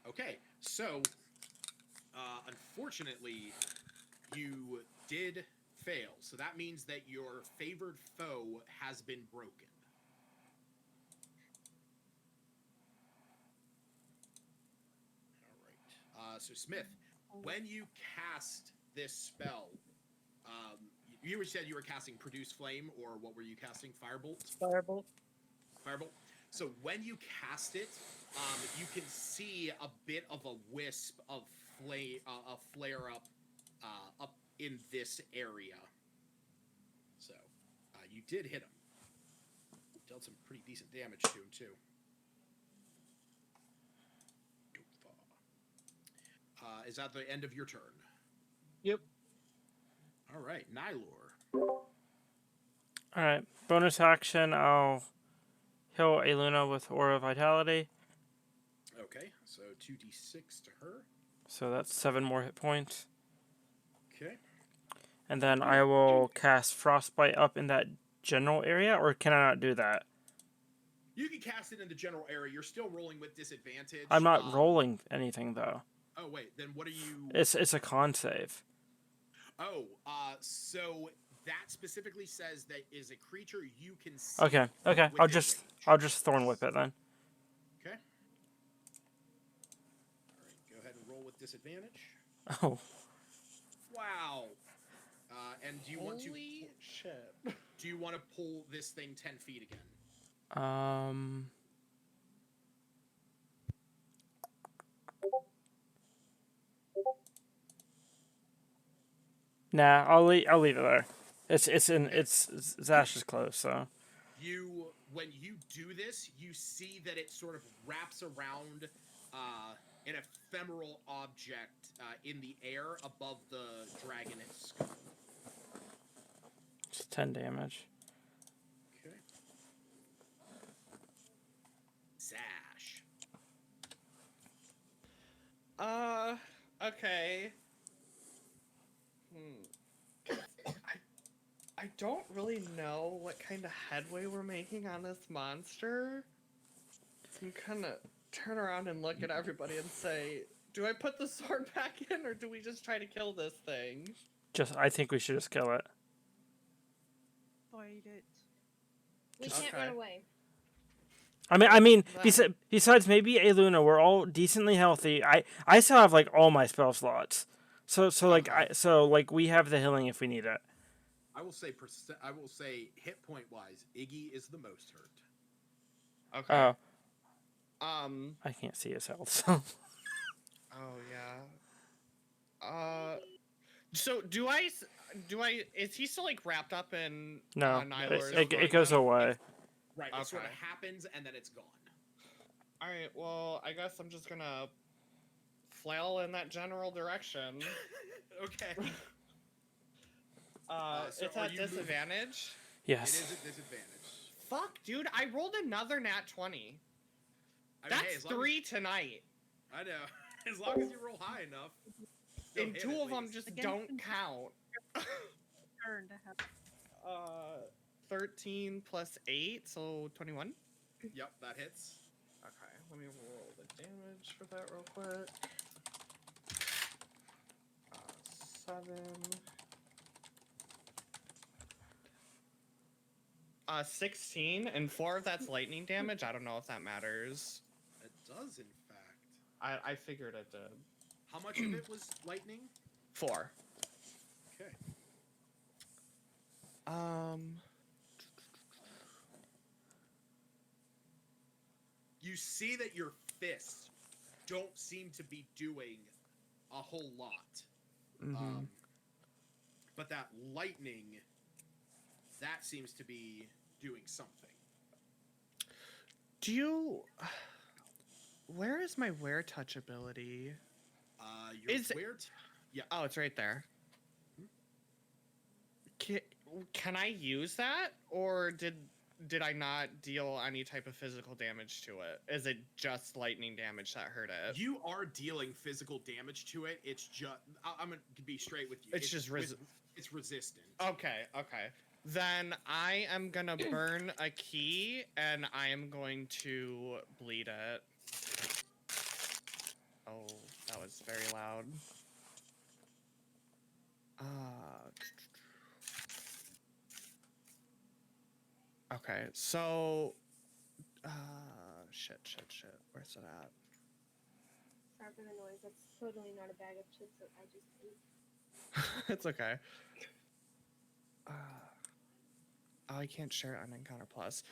okay. So unfortunately, you did fail. So that means that your favored foe has been broken. All right. So Smith, when you cast this spell, you said you were casting Produce Flame, or what were you casting? Firebolt? Firebolt. Firebolt. So when you cast it, you can see a bit of a wisp of flare up up in this area. So you did hit him. Dealt some pretty decent damage to him too. Is that the end of your turn? Yep. All right, Nylor. All right, bonus action. I'll heal Iluna with Aura Vitality. Okay, so 2d6 to her. So that's 7 more hit points. Okay. And then I will cast Frostbite up in that general area, or can I not do that? You can cast it in the general area. You're still rolling with disadvantage. I'm not rolling anything though. Oh wait, then what are you? It's a con save. Oh, so that specifically says that is a creature you can see. Okay. I'll just Thorn Whip it then. Okay. All right, go ahead and roll with disadvantage. Oh. Wow. And do you want to? Holy shit. Do you want to pull this thing 10 feet again? Nah, I'll leave it there. It's Zash is close, so. When you do this, you see that it sort of wraps around an ephemeral object in the air above the dragon's skull. It's 10 damage. Okay. Zash. Okay. I don't really know what kind of headway we're making on this monster. I'm gonna turn around and look at everybody and say, do I put the sword back in, or do we just try to kill this thing? I think we should just kill it. fight it. We can't run away. I mean, besides maybe a Luna, we're all decently healthy. I still have like all my spell slots, so like we have the healing if we need it. I will say hit point wise, Iggy is the most hurt. Okay. I can't see his health. So. Oh yeah. So do I? Is he still like wrapped up in? No, Nylor's it goes away. Right. It sort of happens and then it's gone. All right. Well, I guess I'm just gonna flail in that general direction. Okay. So it's at disadvantage. Yes. It is a disadvantage. Fuck, dude! I rolled another nat 20. That's 3 tonight. I know. As long as you roll high enough. And 2 of them just don't count. Turn to have. 13 plus 8, so 21. Yep, that hits. Okay, let me roll the damage for that real quick. 7. 16, and 4 of that's lightning damage. I don't know if that matters. It does, in fact. I figured it did. How much of it was lightning? 4. Okay. You see that your fists don't seem to be doing a whole lot. But that lightning, that seems to be doing something. Do you... Where is my wear touch ability? Yeah. Oh, it's right there. Can I use that, or did I not deal any type of physical damage to it? Is it just lightning damage that hurt it? You are dealing physical damage to it. It's just I'm gonna be straight with you. It's just it's resistant. Okay. Then I am gonna burn a key, and I am going to bleed it. Oh, that was very loud. Okay, so... Shit. Where's it at? Sorry for the noise. That's totally not a bag of chips that I just ate. It's okay. I can't share it on Encounter Plus.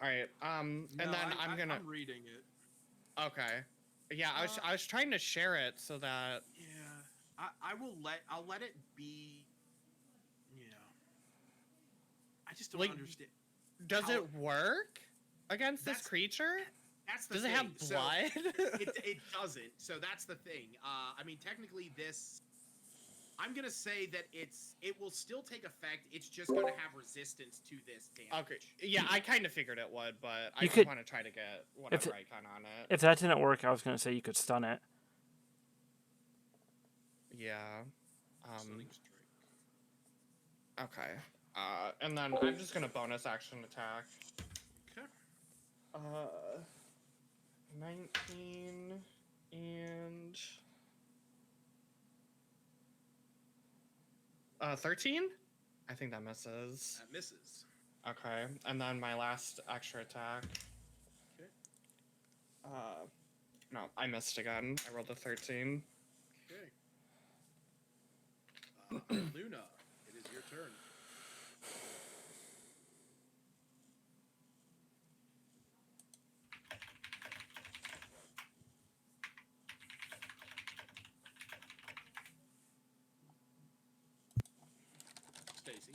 Alright, and then I'm I'm reading it. Okay. Yeah, I was trying to share it so that... Yeah. I'll let it be... Yeah. I just don't understand. Does it work against this creature? That's the Does thing. it have blood? So, it doesn't. So that's the thing. I mean, technically this... I'm going to say that it will still take effect. It's just going to have resistance to this damage. Okay. Yeah, I kind of figured it would, but I just want to try to get whatever I can on it. If that didn't work, I was going to say you could stun it. Yeah. Okay. And then I'm just going to bonus action attack. Okay. 19 and... 13? I think that misses. That misses. Okay, and then my last extra attack. Okay. No, I missed again. I rolled a 13. Okay. Luna, it is your turn.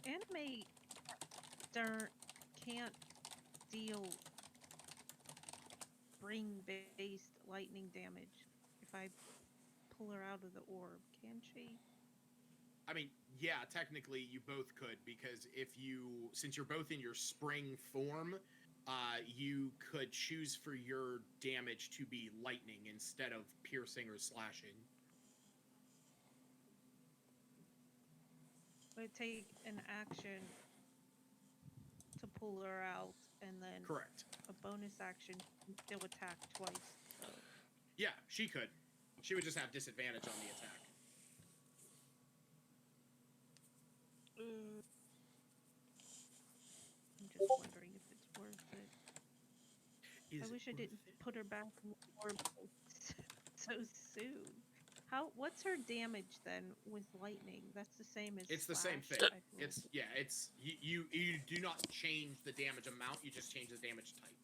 Anime can't deal spring-based lightning damage if I pull her out of the orb, can she? I mean, yeah, technically you both could, because since you're both in your spring form, you could choose for your damage to be lightning instead of piercing or slashing. Would take an action to pull her out, and then correct a bonus action to still attack twice. So. Yeah, she could. She would just have disadvantage on the attack. wish I didn't put her back in the orb so soon. What's her damage then with lightning? That's the same as It's the same slash, thing. I feel. It's you do not change the damage amount, you just change the damage type.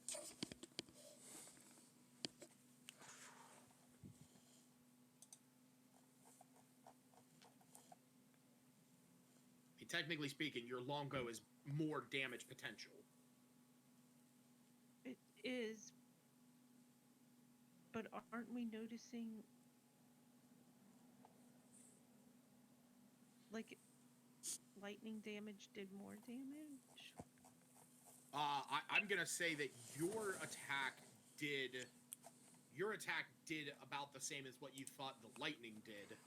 Technically speaking, your longbow is more damage potential. It is, but aren't we noticing like lightning damage did more damage? I'm gonna say that your attack did about the same as what you thought the lightning did.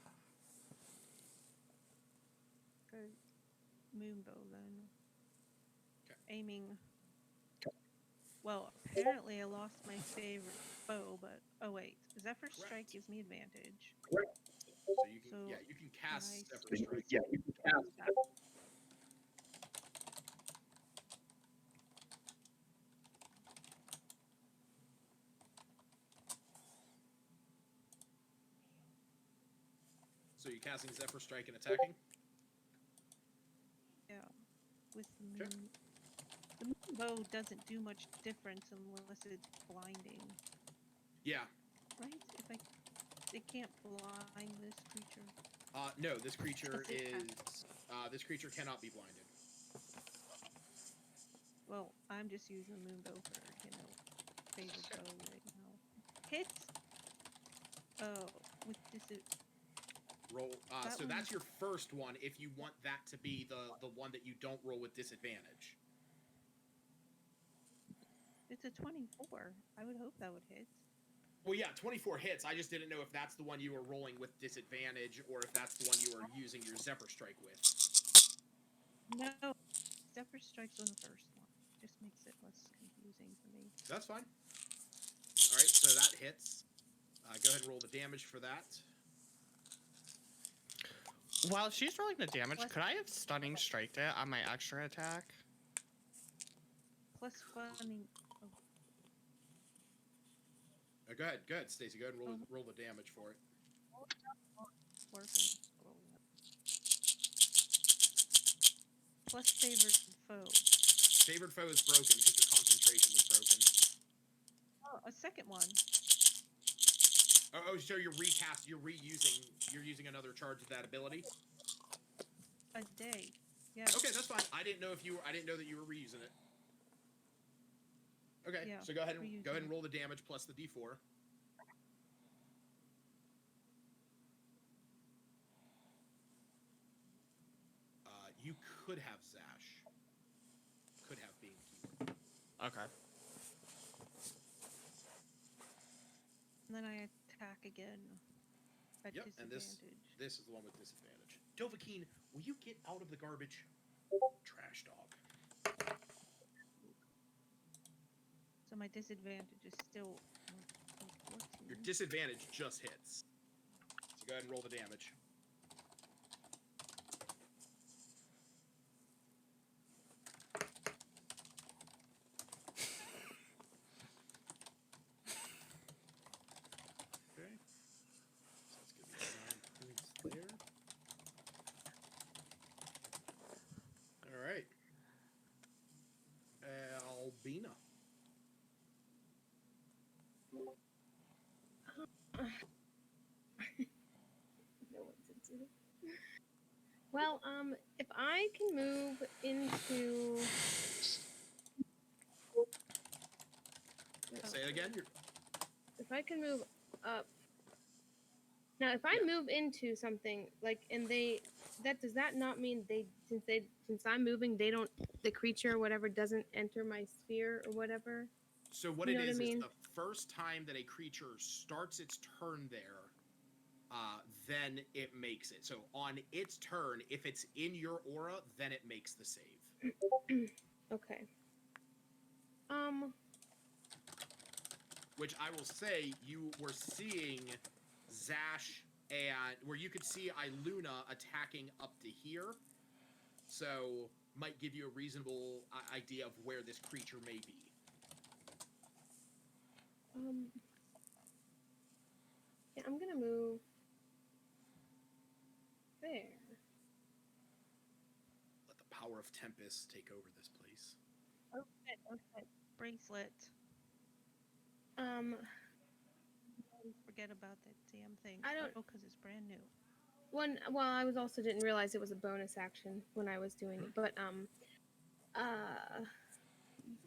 Good. Moonbow then. Okay. Aiming. Well, apparently I lost my favorite bow, but oh wait, Zephyr Strike gives me advantage. So you can cast Zephyr Strike. Yeah, you can cast that. So you're casting Zephyr Strike and attacking? Yeah. With the moon. The moonbow doesn't do much difference unless it's blinding. Yeah. Right? It can't blind this creature. No, this creature this creature cannot be blinded. Well, I'm just using the moonbow for, favorite bow right now. Hits. Oh, with this. Roll. So that's your first one. If you want that to be the one that you don't roll with disadvantage. It's a 24. I would hope that would hit. Well, yeah, 24 hits. I just didn't know if that's the one you were rolling with disadvantage or if that's the one you were using your Zephyr Strike with. No, Zephyr Strike's on the first one. Just makes it less confusing for me. That's fine. All right, so that hits. Go ahead and roll the damage for that. While she's rolling the damage, could I have stunning striked it on my extra attack? Plus funny. Go ahead, Stacey. Go ahead and roll the damage for it. Plus favored foe. Favored foe is broken because your concentration is broken. Oh, a second one. Oh, so you're using another charge of that ability? A day. Yeah. Okay, that's fine. I didn't know that you were reusing it. Okay, yeah, so go ahead and roll the damage plus the D4. You could have Zash. Could have being keyword. Okay. And then I attack again. At Yep, and this is the one with disadvantage. Dovahkiin, will you get out of the garbage? Trash dog. So my disadvantage is still 14. Your disadvantage just hits. So go ahead and roll the damage. Okay. So let's give me 9 points there. All right. Albina. Well, if I can move into... Say it again. If I can move up... Now, if I move into something, like, and does that not mean since I'm moving, the creature or whatever doesn't enter my sphere or whatever? So what it is the first time that a creature starts its turn there, then it makes it. So on its turn, if it's in your aura, then it makes the save. Okay. Which I will say, you were seeing Zash and where you could see Iluna attacking up to here. So might give you a reasonable idea of where this creature may be. Yeah, I'm gonna move there. Let the power of Tempest take over this place. Oh shit. Bracelet. Always forget about that damn thing. I don't. Oh, because it's brand new. Well, I was also didn't realize it was a bonus action when I was doing it, but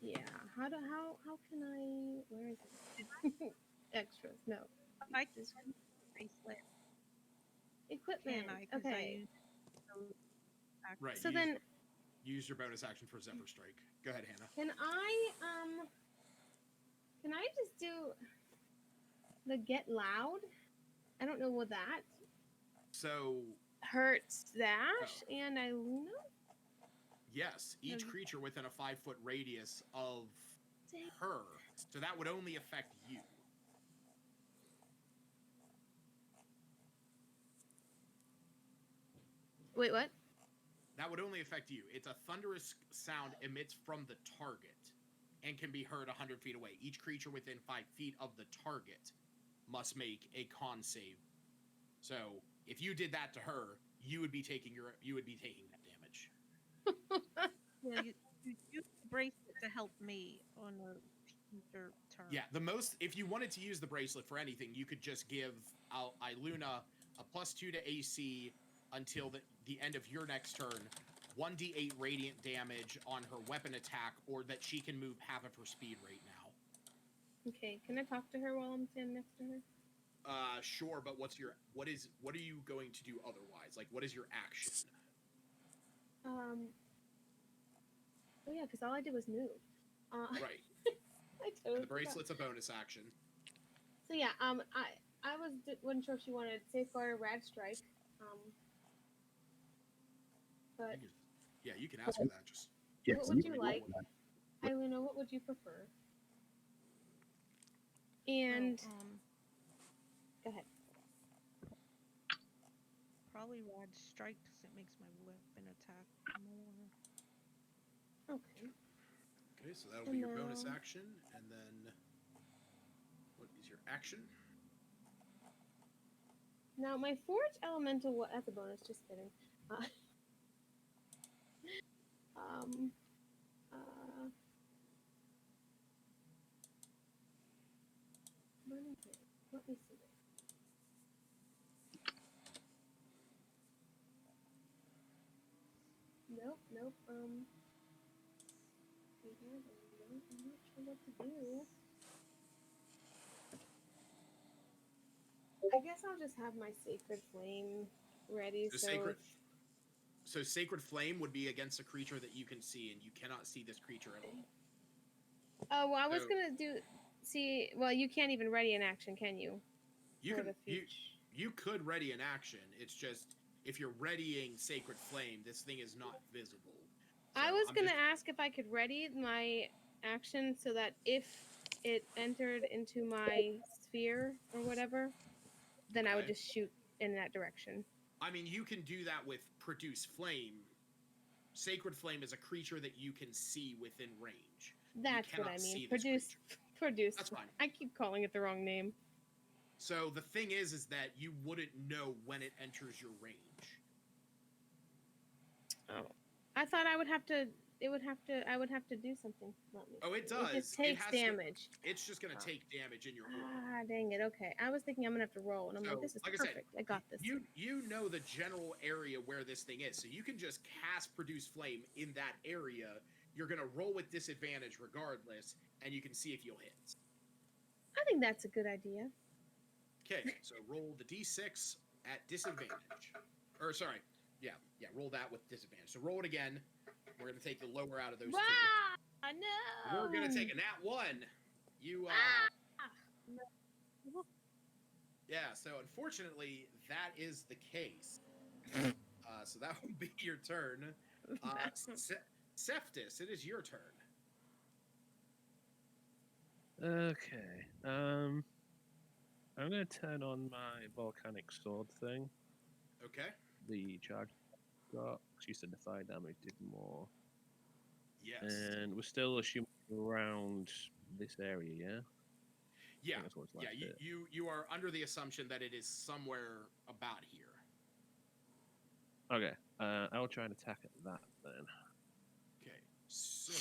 yeah. How can I? Where is it? Extras. No. I can use bracelet. Equipment. Can I? 'Cause I Okay. use those actions. Right. So then, use your bonus action for Zephyr Strike. Go ahead, Hannah. can I just do the get loud? I don't know what that So hurts Dash and Iluna. yes, each No. creature within a 5-foot radius of Dang. her. So that would only affect you. Wait, what? That would only affect you. It's a thunderous sound emits from the target and can be heard 100 feet away. Each creature within 5 feet of the target must make a con save. So if you did that to her, you would be taking that damage. Yeah, you use the bracelet to help me on a future turn. Yeah, if you wanted to use the bracelet for anything, you could just give Iluna a +2 to AC until the end of your next turn, 1d8 radiant damage on her weapon attack, or that she can move half of her speed right now. Okay, can I talk to her while I'm standing next to her? Sure, but what are you going to do otherwise? Like, what is your action? Oh yeah, because all I did was move. Right. I totally And the bracelet's a bonus action. So yeah, I wasn't sure if she wanted Safeguard or Rad Strike. But Yeah, you can ask her that. Just what would you like? Iluna, what would you prefer? And go ahead. Probably Rod Strike because it makes my weapon attack more. Okay. Okay, so that'll be your bonus action, and then what is your action? Now my Forge Elemental, that's a bonus. Just kidding. Let me see. Nope. I'm not sure what to do. I guess I'll just have my Sacred Flame ready. So Sacred Flame would be against a creature that you can see, and you cannot see this creature at all. Oh, well, I was gonna well, you can't even ready an action, can you? You could ready an action. It's just if you're readying Sacred Flame, this thing is not visible. So I was gonna ask if I could ready my action so that if it entered into my sphere or whatever, then I would just shoot in that direction. I mean, you can do that with Produce Flame. Sacred Flame is a creature that you can see within range. That's what I mean. Produce. That's fine. I keep calling it the wrong name. So the thing is that you wouldn't know when it enters your range. Oh, I thought I would have to. I would have to do something. Oh, it does. It just takes damage. It's just gonna take damage in your roll. Ah, dang it. Okay, I was thinking I'm gonna have to roll, and I'm like, this is perfect. I got this. You know the general area where this thing is, so you can just cast Produce Flame in that area. You're gonna roll with disadvantage regardless, and you can see if you'll hit. I think that's a good idea. Okay, so roll the d6 at disadvantage. Or sorry, yeah, roll that with disadvantage. So roll it again. We're gonna take the lower out of those two. No! We're gonna take a nat 1. You Yeah, so unfortunately that is the case. So that will be your turn. Seftis, it is your turn. Okay. I'm gonna turn on my volcanic sword thing. Okay. The charge got. She said the fire damage did more. Yes. And we're still assuming around this area, yeah? Yeah, I think that's what's yeah. left it. You are under the assumption that it is somewhere about here. Okay, I'll try and attack at that then. Okay, so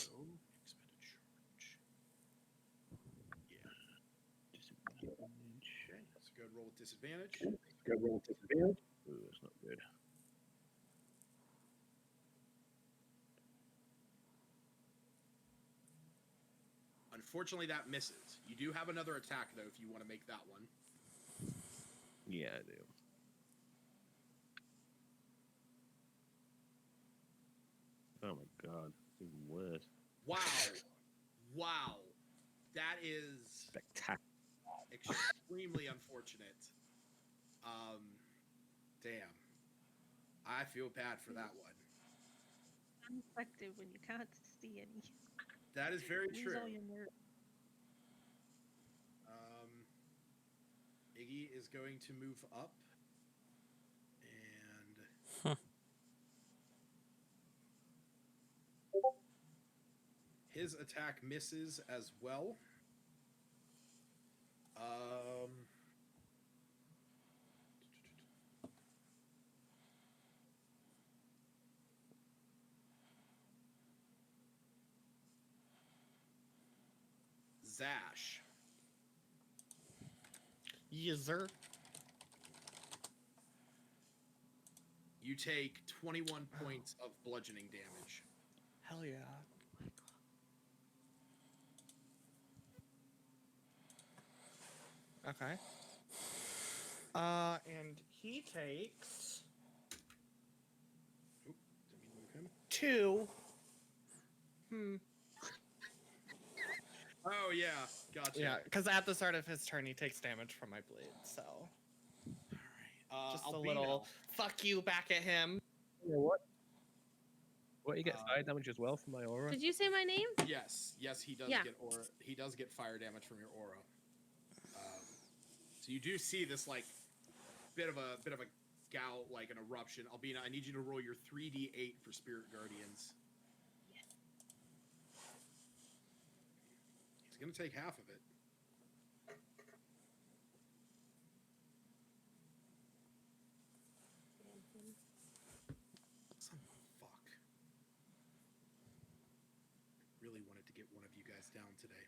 expend a charge. Yeah. Disadvantage. Okay, so go ahead and roll with disadvantage. Ooh, that's not good. Unfortunately, that misses. You do have another attack though, if you want to make that one. Yeah, I do. Oh my god, it's even worse. Wow, wow, that is Spectacular. extremely unfortunate. Damn, I feel bad for that one. Uneffective when you can't see any. That is very Lose true. all your nerve. Iggy is going to move up, and Huh. his attack misses as well. Zash. Yes, sir. You take 21 points of bludgeoning damage. Hell yeah. Okay. And he takes Oop, didn't mean to move him. 2. Oh yeah, gotcha. Yeah, because at the start of his turn, he takes damage from my blade, so. All right. Just Albino. a little fuck you back at him. You know what? What, you get fire damage as well from my aura? Did you say my name? Yes, he does Yeah. get aura. He does get fire damage from your aura. So you do see this like bit of a gout, like an eruption. Albino, I need you to roll your 3d8 for Spirit Guardians. Yes. He's gonna take half of it. Son of a fuck. Really wanted to get one of you guys down today.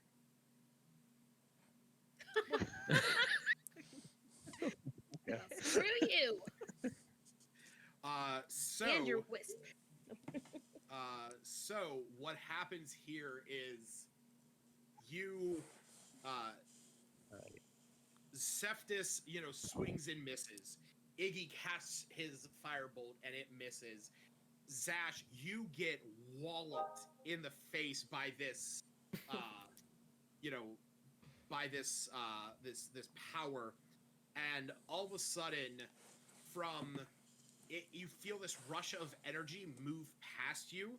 Yeah. Screw you. And your wisp. So what happens here is you, Cephas, swings and misses. Iggy casts his firebolt and it misses. Zash, you get walloped in the face by this, by this power, and all of a sudden, from it, you feel this rush of energy move past you,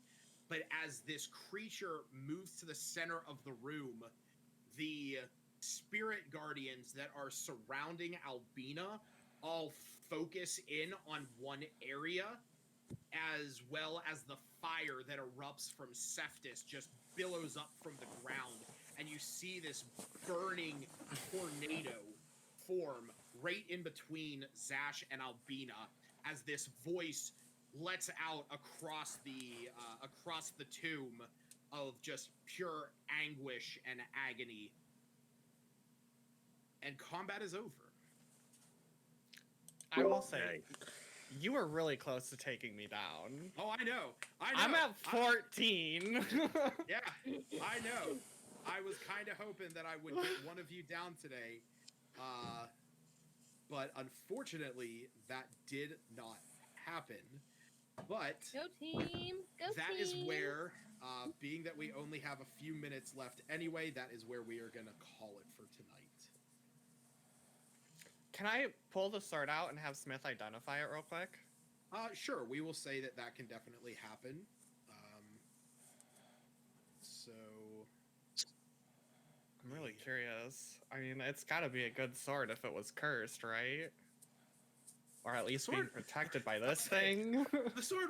but as this creature moves to the center of the room, the spirit guardians that are surrounding Albina all focus in on one area, as well as the fire that erupts from Cephas just billows up from the ground, and you see this burning tornado form right in between Zash and Albina as this voice lets out across the tomb of just pure anguish and agony. And combat is over. I will say, you were really close to taking me down. Oh, I know. I'm at 14. Yeah, I know. I was kind of hoping that I would get one of you down today. But unfortunately, that did not happen. But Go team. Go that team. is where, being that we only have a few minutes left anyway, that is where we are going to call it for tonight. Can I pull the sword out and have Smith identify it real quick? Sure, we will say that that can definitely happen. So I'm really curious. I mean, it's got to be a good sword if it was cursed, right? Or at least being protected by this thing. the sword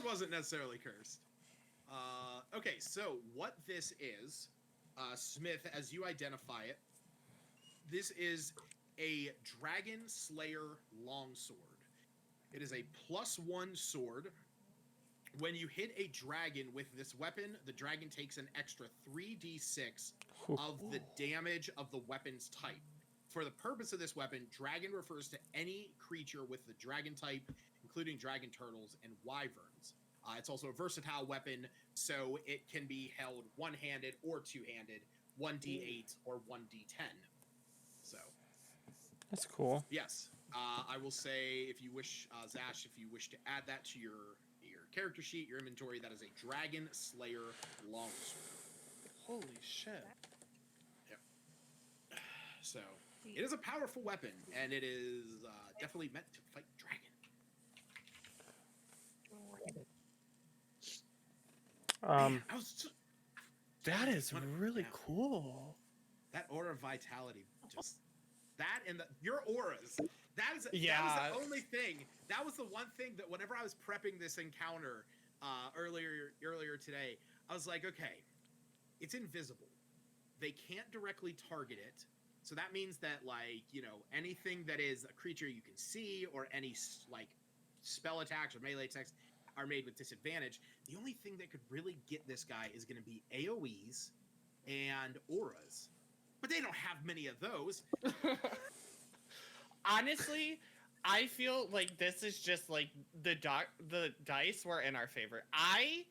wasn't necessarily cursed. Okay, so what this is, Smith, as you identify it, This is a Dragon Slayer longsword. It is a +1 sword. When you hit a dragon with this weapon, the dragon takes an extra 3d6 of the damage of the weapon's type. For the purpose of this weapon, dragon refers to any creature with the dragon type, including dragon turtles and wyverns. It's also a versatile weapon, so it can be held one-handed or two-handed, 1d8 or 1d10. So That's cool. yes, I will say, if you wish, Zash, if you wish to add that to your character sheet, your inventory, that is a Dragon Slayer longsword. Holy shit. Yep. So it is a powerful weapon, and it is definitely meant to fight dragon. Man, that is really yeah. cool. That aura of vitality, just that and your auras. That was the only thing. That was the one thing that whenever I was prepping this encounter earlier today, I was like, okay, it's invisible. They can't directly target it. So that means that, like, you know, anything that is a creature you can see or any, like, spell attacks or melee attacks are made with disadvantage. The only thing that could really get this guy is going to be AoEs and auras. But they don't have many of those. Honestly, I feel like this is just like the dice were in our favor. I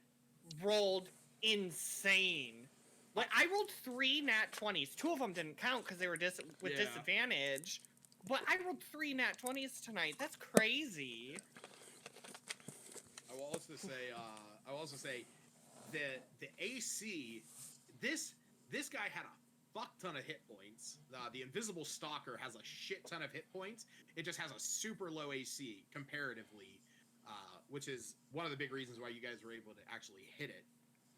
rolled insane. Like, I rolled 3 nat 20s. 2 of them didn't count because they were disadvantage. But I rolled 3 nat 20s tonight. That's crazy. I will also say the AC. This guy had a fuck ton of hit points. The invisible stalker has a shit ton of hit points. It just has a super low AC comparatively, which is one of the big reasons why you guys were able to actually hit it.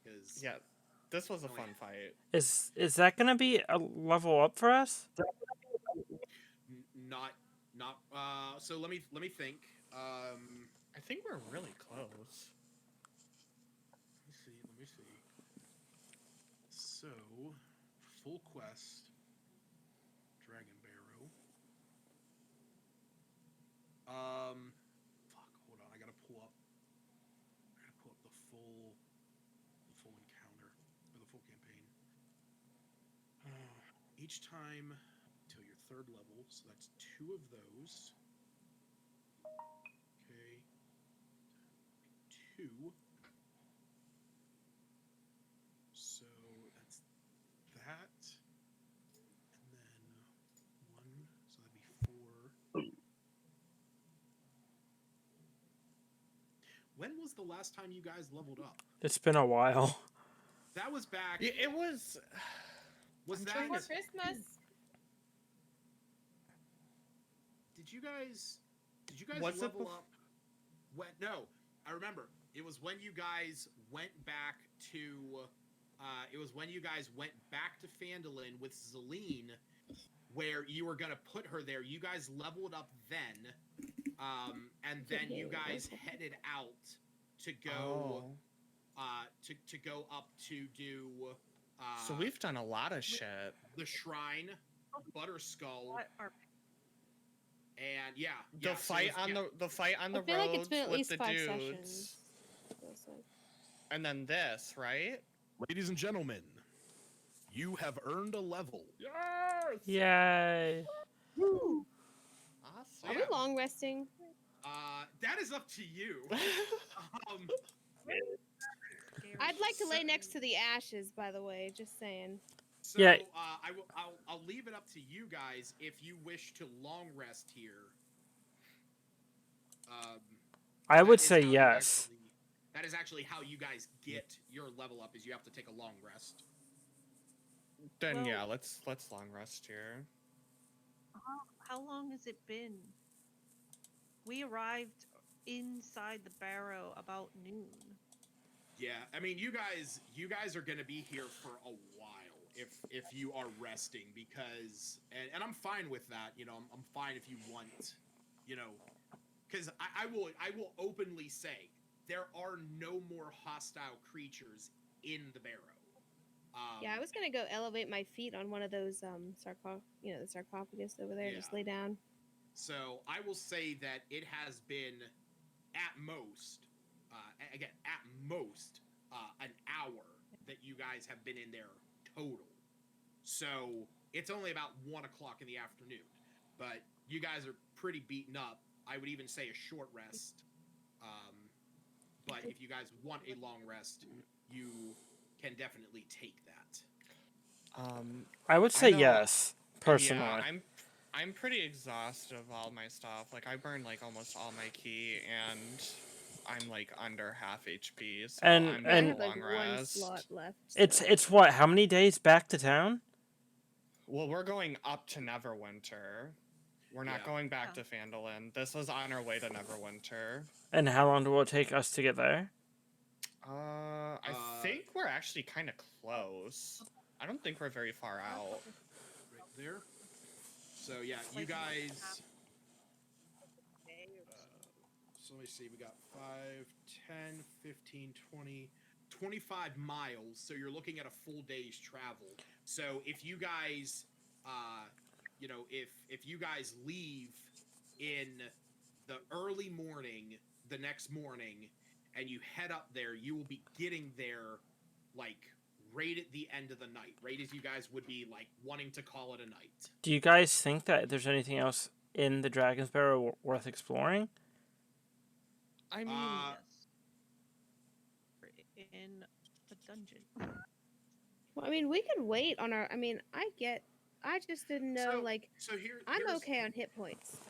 Because this was a fun fight. Is that gonna be a level up for us? Not. So let me think. I think we're really close. Let me see. So, full quest, Dragon Barrow. Fuck. Hold on. I gotta pull up the full encounter or the full campaign. Each time till your 3rd level, so that's 2 of those. Okay. 2. So that's that. And then 1, so that'd be 4. When was the last time you guys leveled up? It's been a while. That was back. It was. Was that before Christmas? Did you guys Was level up? No, I remember. It was when you guys went back to. To Phandalin with Zelene, where you were gonna put her there. You guys leveled up then, and then you guys headed out to go. To go up to do. So we've done a lot of shit. The Shrine, Butterskull, and the fight on the I feel like it's been at with least the 5 dudes. sessions. And then this, right? Ladies and gentlemen, you have earned a level. Yes! Yay! Woo! Awesome. Are we long resting? That is up to you. I'd like to lay next to the ashes, by the way, just saying. So, Yeah. I'll leave it up to you guys if you wish to long rest here. I would say yes. That is actually how you guys get your level up, is you have to take a long rest. Then Well- let's long rest here. How long has it been? We arrived inside the barrow about noon. Yeah, I mean, you guys are gonna be here for a while if you are resting, because and I'm fine with that. You know, I'm fine if you want, you know, because I will openly say there are no more hostile creatures in the barrow. Yeah, I was gonna go elevate my feet on one of those the sarcophagus over there. Just lay down. So I will say that it has been at most, an hour that you guys have been in there total. So it's only about 1 o'clock in the afternoon, but you guys are pretty beaten up. I would even say a short rest. But if you guys want a long rest, you can definitely take that. I would say yes, personally. Yeah, I'm pretty exhausted of all my stuff. Like I burned like almost all my key, and I'm like under half HP. So And- I'm and- I have like long one rest. slot left. It's what? How many days back to town? Well, we're going up to Neverwinter. We're not Yeah. going back to Phandalin. This was on our way to Neverwinter. And how long will it take us to get there? I think we're actually kind of close. I don't think we're very far out. Right there. So yeah, you guys. So let me see. We got 5, 10, 15, 20, 25 miles. So you're looking at a full day's travel. So if you guys, if you guys leave in the early morning, the next morning, and you head up there, you will be getting there, like, right at the end of the night, right as you guys would be, like, wanting to call it a night. Do you guys think that there's anything else in the Dragon's Barrow worth exploring? I mean, in the dungeon. Well, I mean, we could wait on our. I mean, I just didn't know. I'm okay on hit points.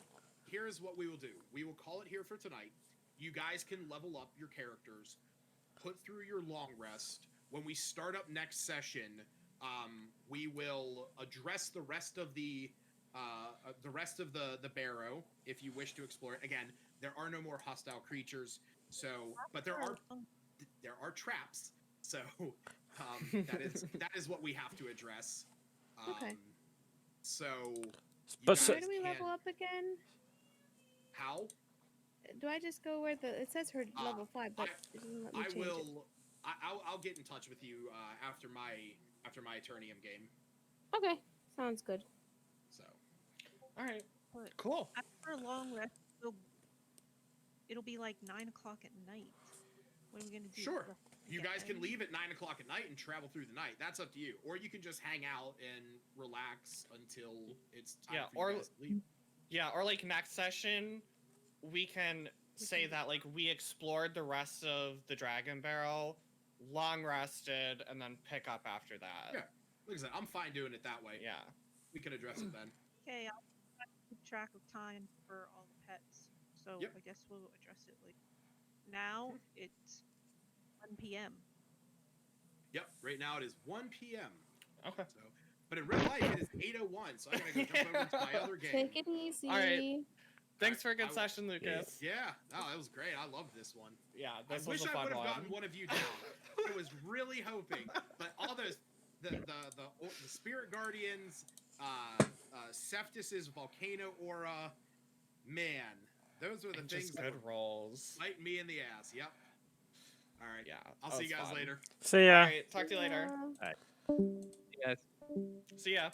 Here's what we will do. We will call it here for tonight. You guys can level up your characters, put through your long rest. When we start up next session, we will address the rest of the barrow if you wish to explore it. Again, there are no more hostile creatures, but there are traps. So that is what we have to address. Okay. So, But where do we level up again? How? Do I just go where it says her level 5, but it doesn't let me change it. I'll get in touch with you after my Eternium game. Okay, sounds good. So, all right, But cool. after a long rest, it'll be like 9 o'clock at night. What are we gonna do? Sure. You guys can leave at 9 o'clock at night and travel through the night. That's up to you. Or you can just hang out and relax until it's time for you guys to leave. Yeah, or like next session, we can say that like we explored the rest of the Dragon Barrel, long rested, and then pick up after that. Yeah, like I said, I'm fine doing it that way. Yeah, we can address it then. Okay, I'll keep track of time for all the pets. So I guess we'll address it later. Now it's 1 p.m. Yep, right now it is 1 p.m. Okay. So, but in real life it is 8:01, so I'm gonna go jump over to my other game. Take it easy. All right. Thanks for a good session, Lucas. Yeah, oh, that was great. I loved this one. Yeah, I this wish was a I fun would have one. gotten one of you down. I was really hoping, but all those the Spirit Guardians, Cephas's volcano aura, man, those were the things just that good rolls. Bite me in the ass. Yep. All right. Yeah. I'll that see you was guys fun. later. See ya. All right, talk to you later. All right. Yes. See ya.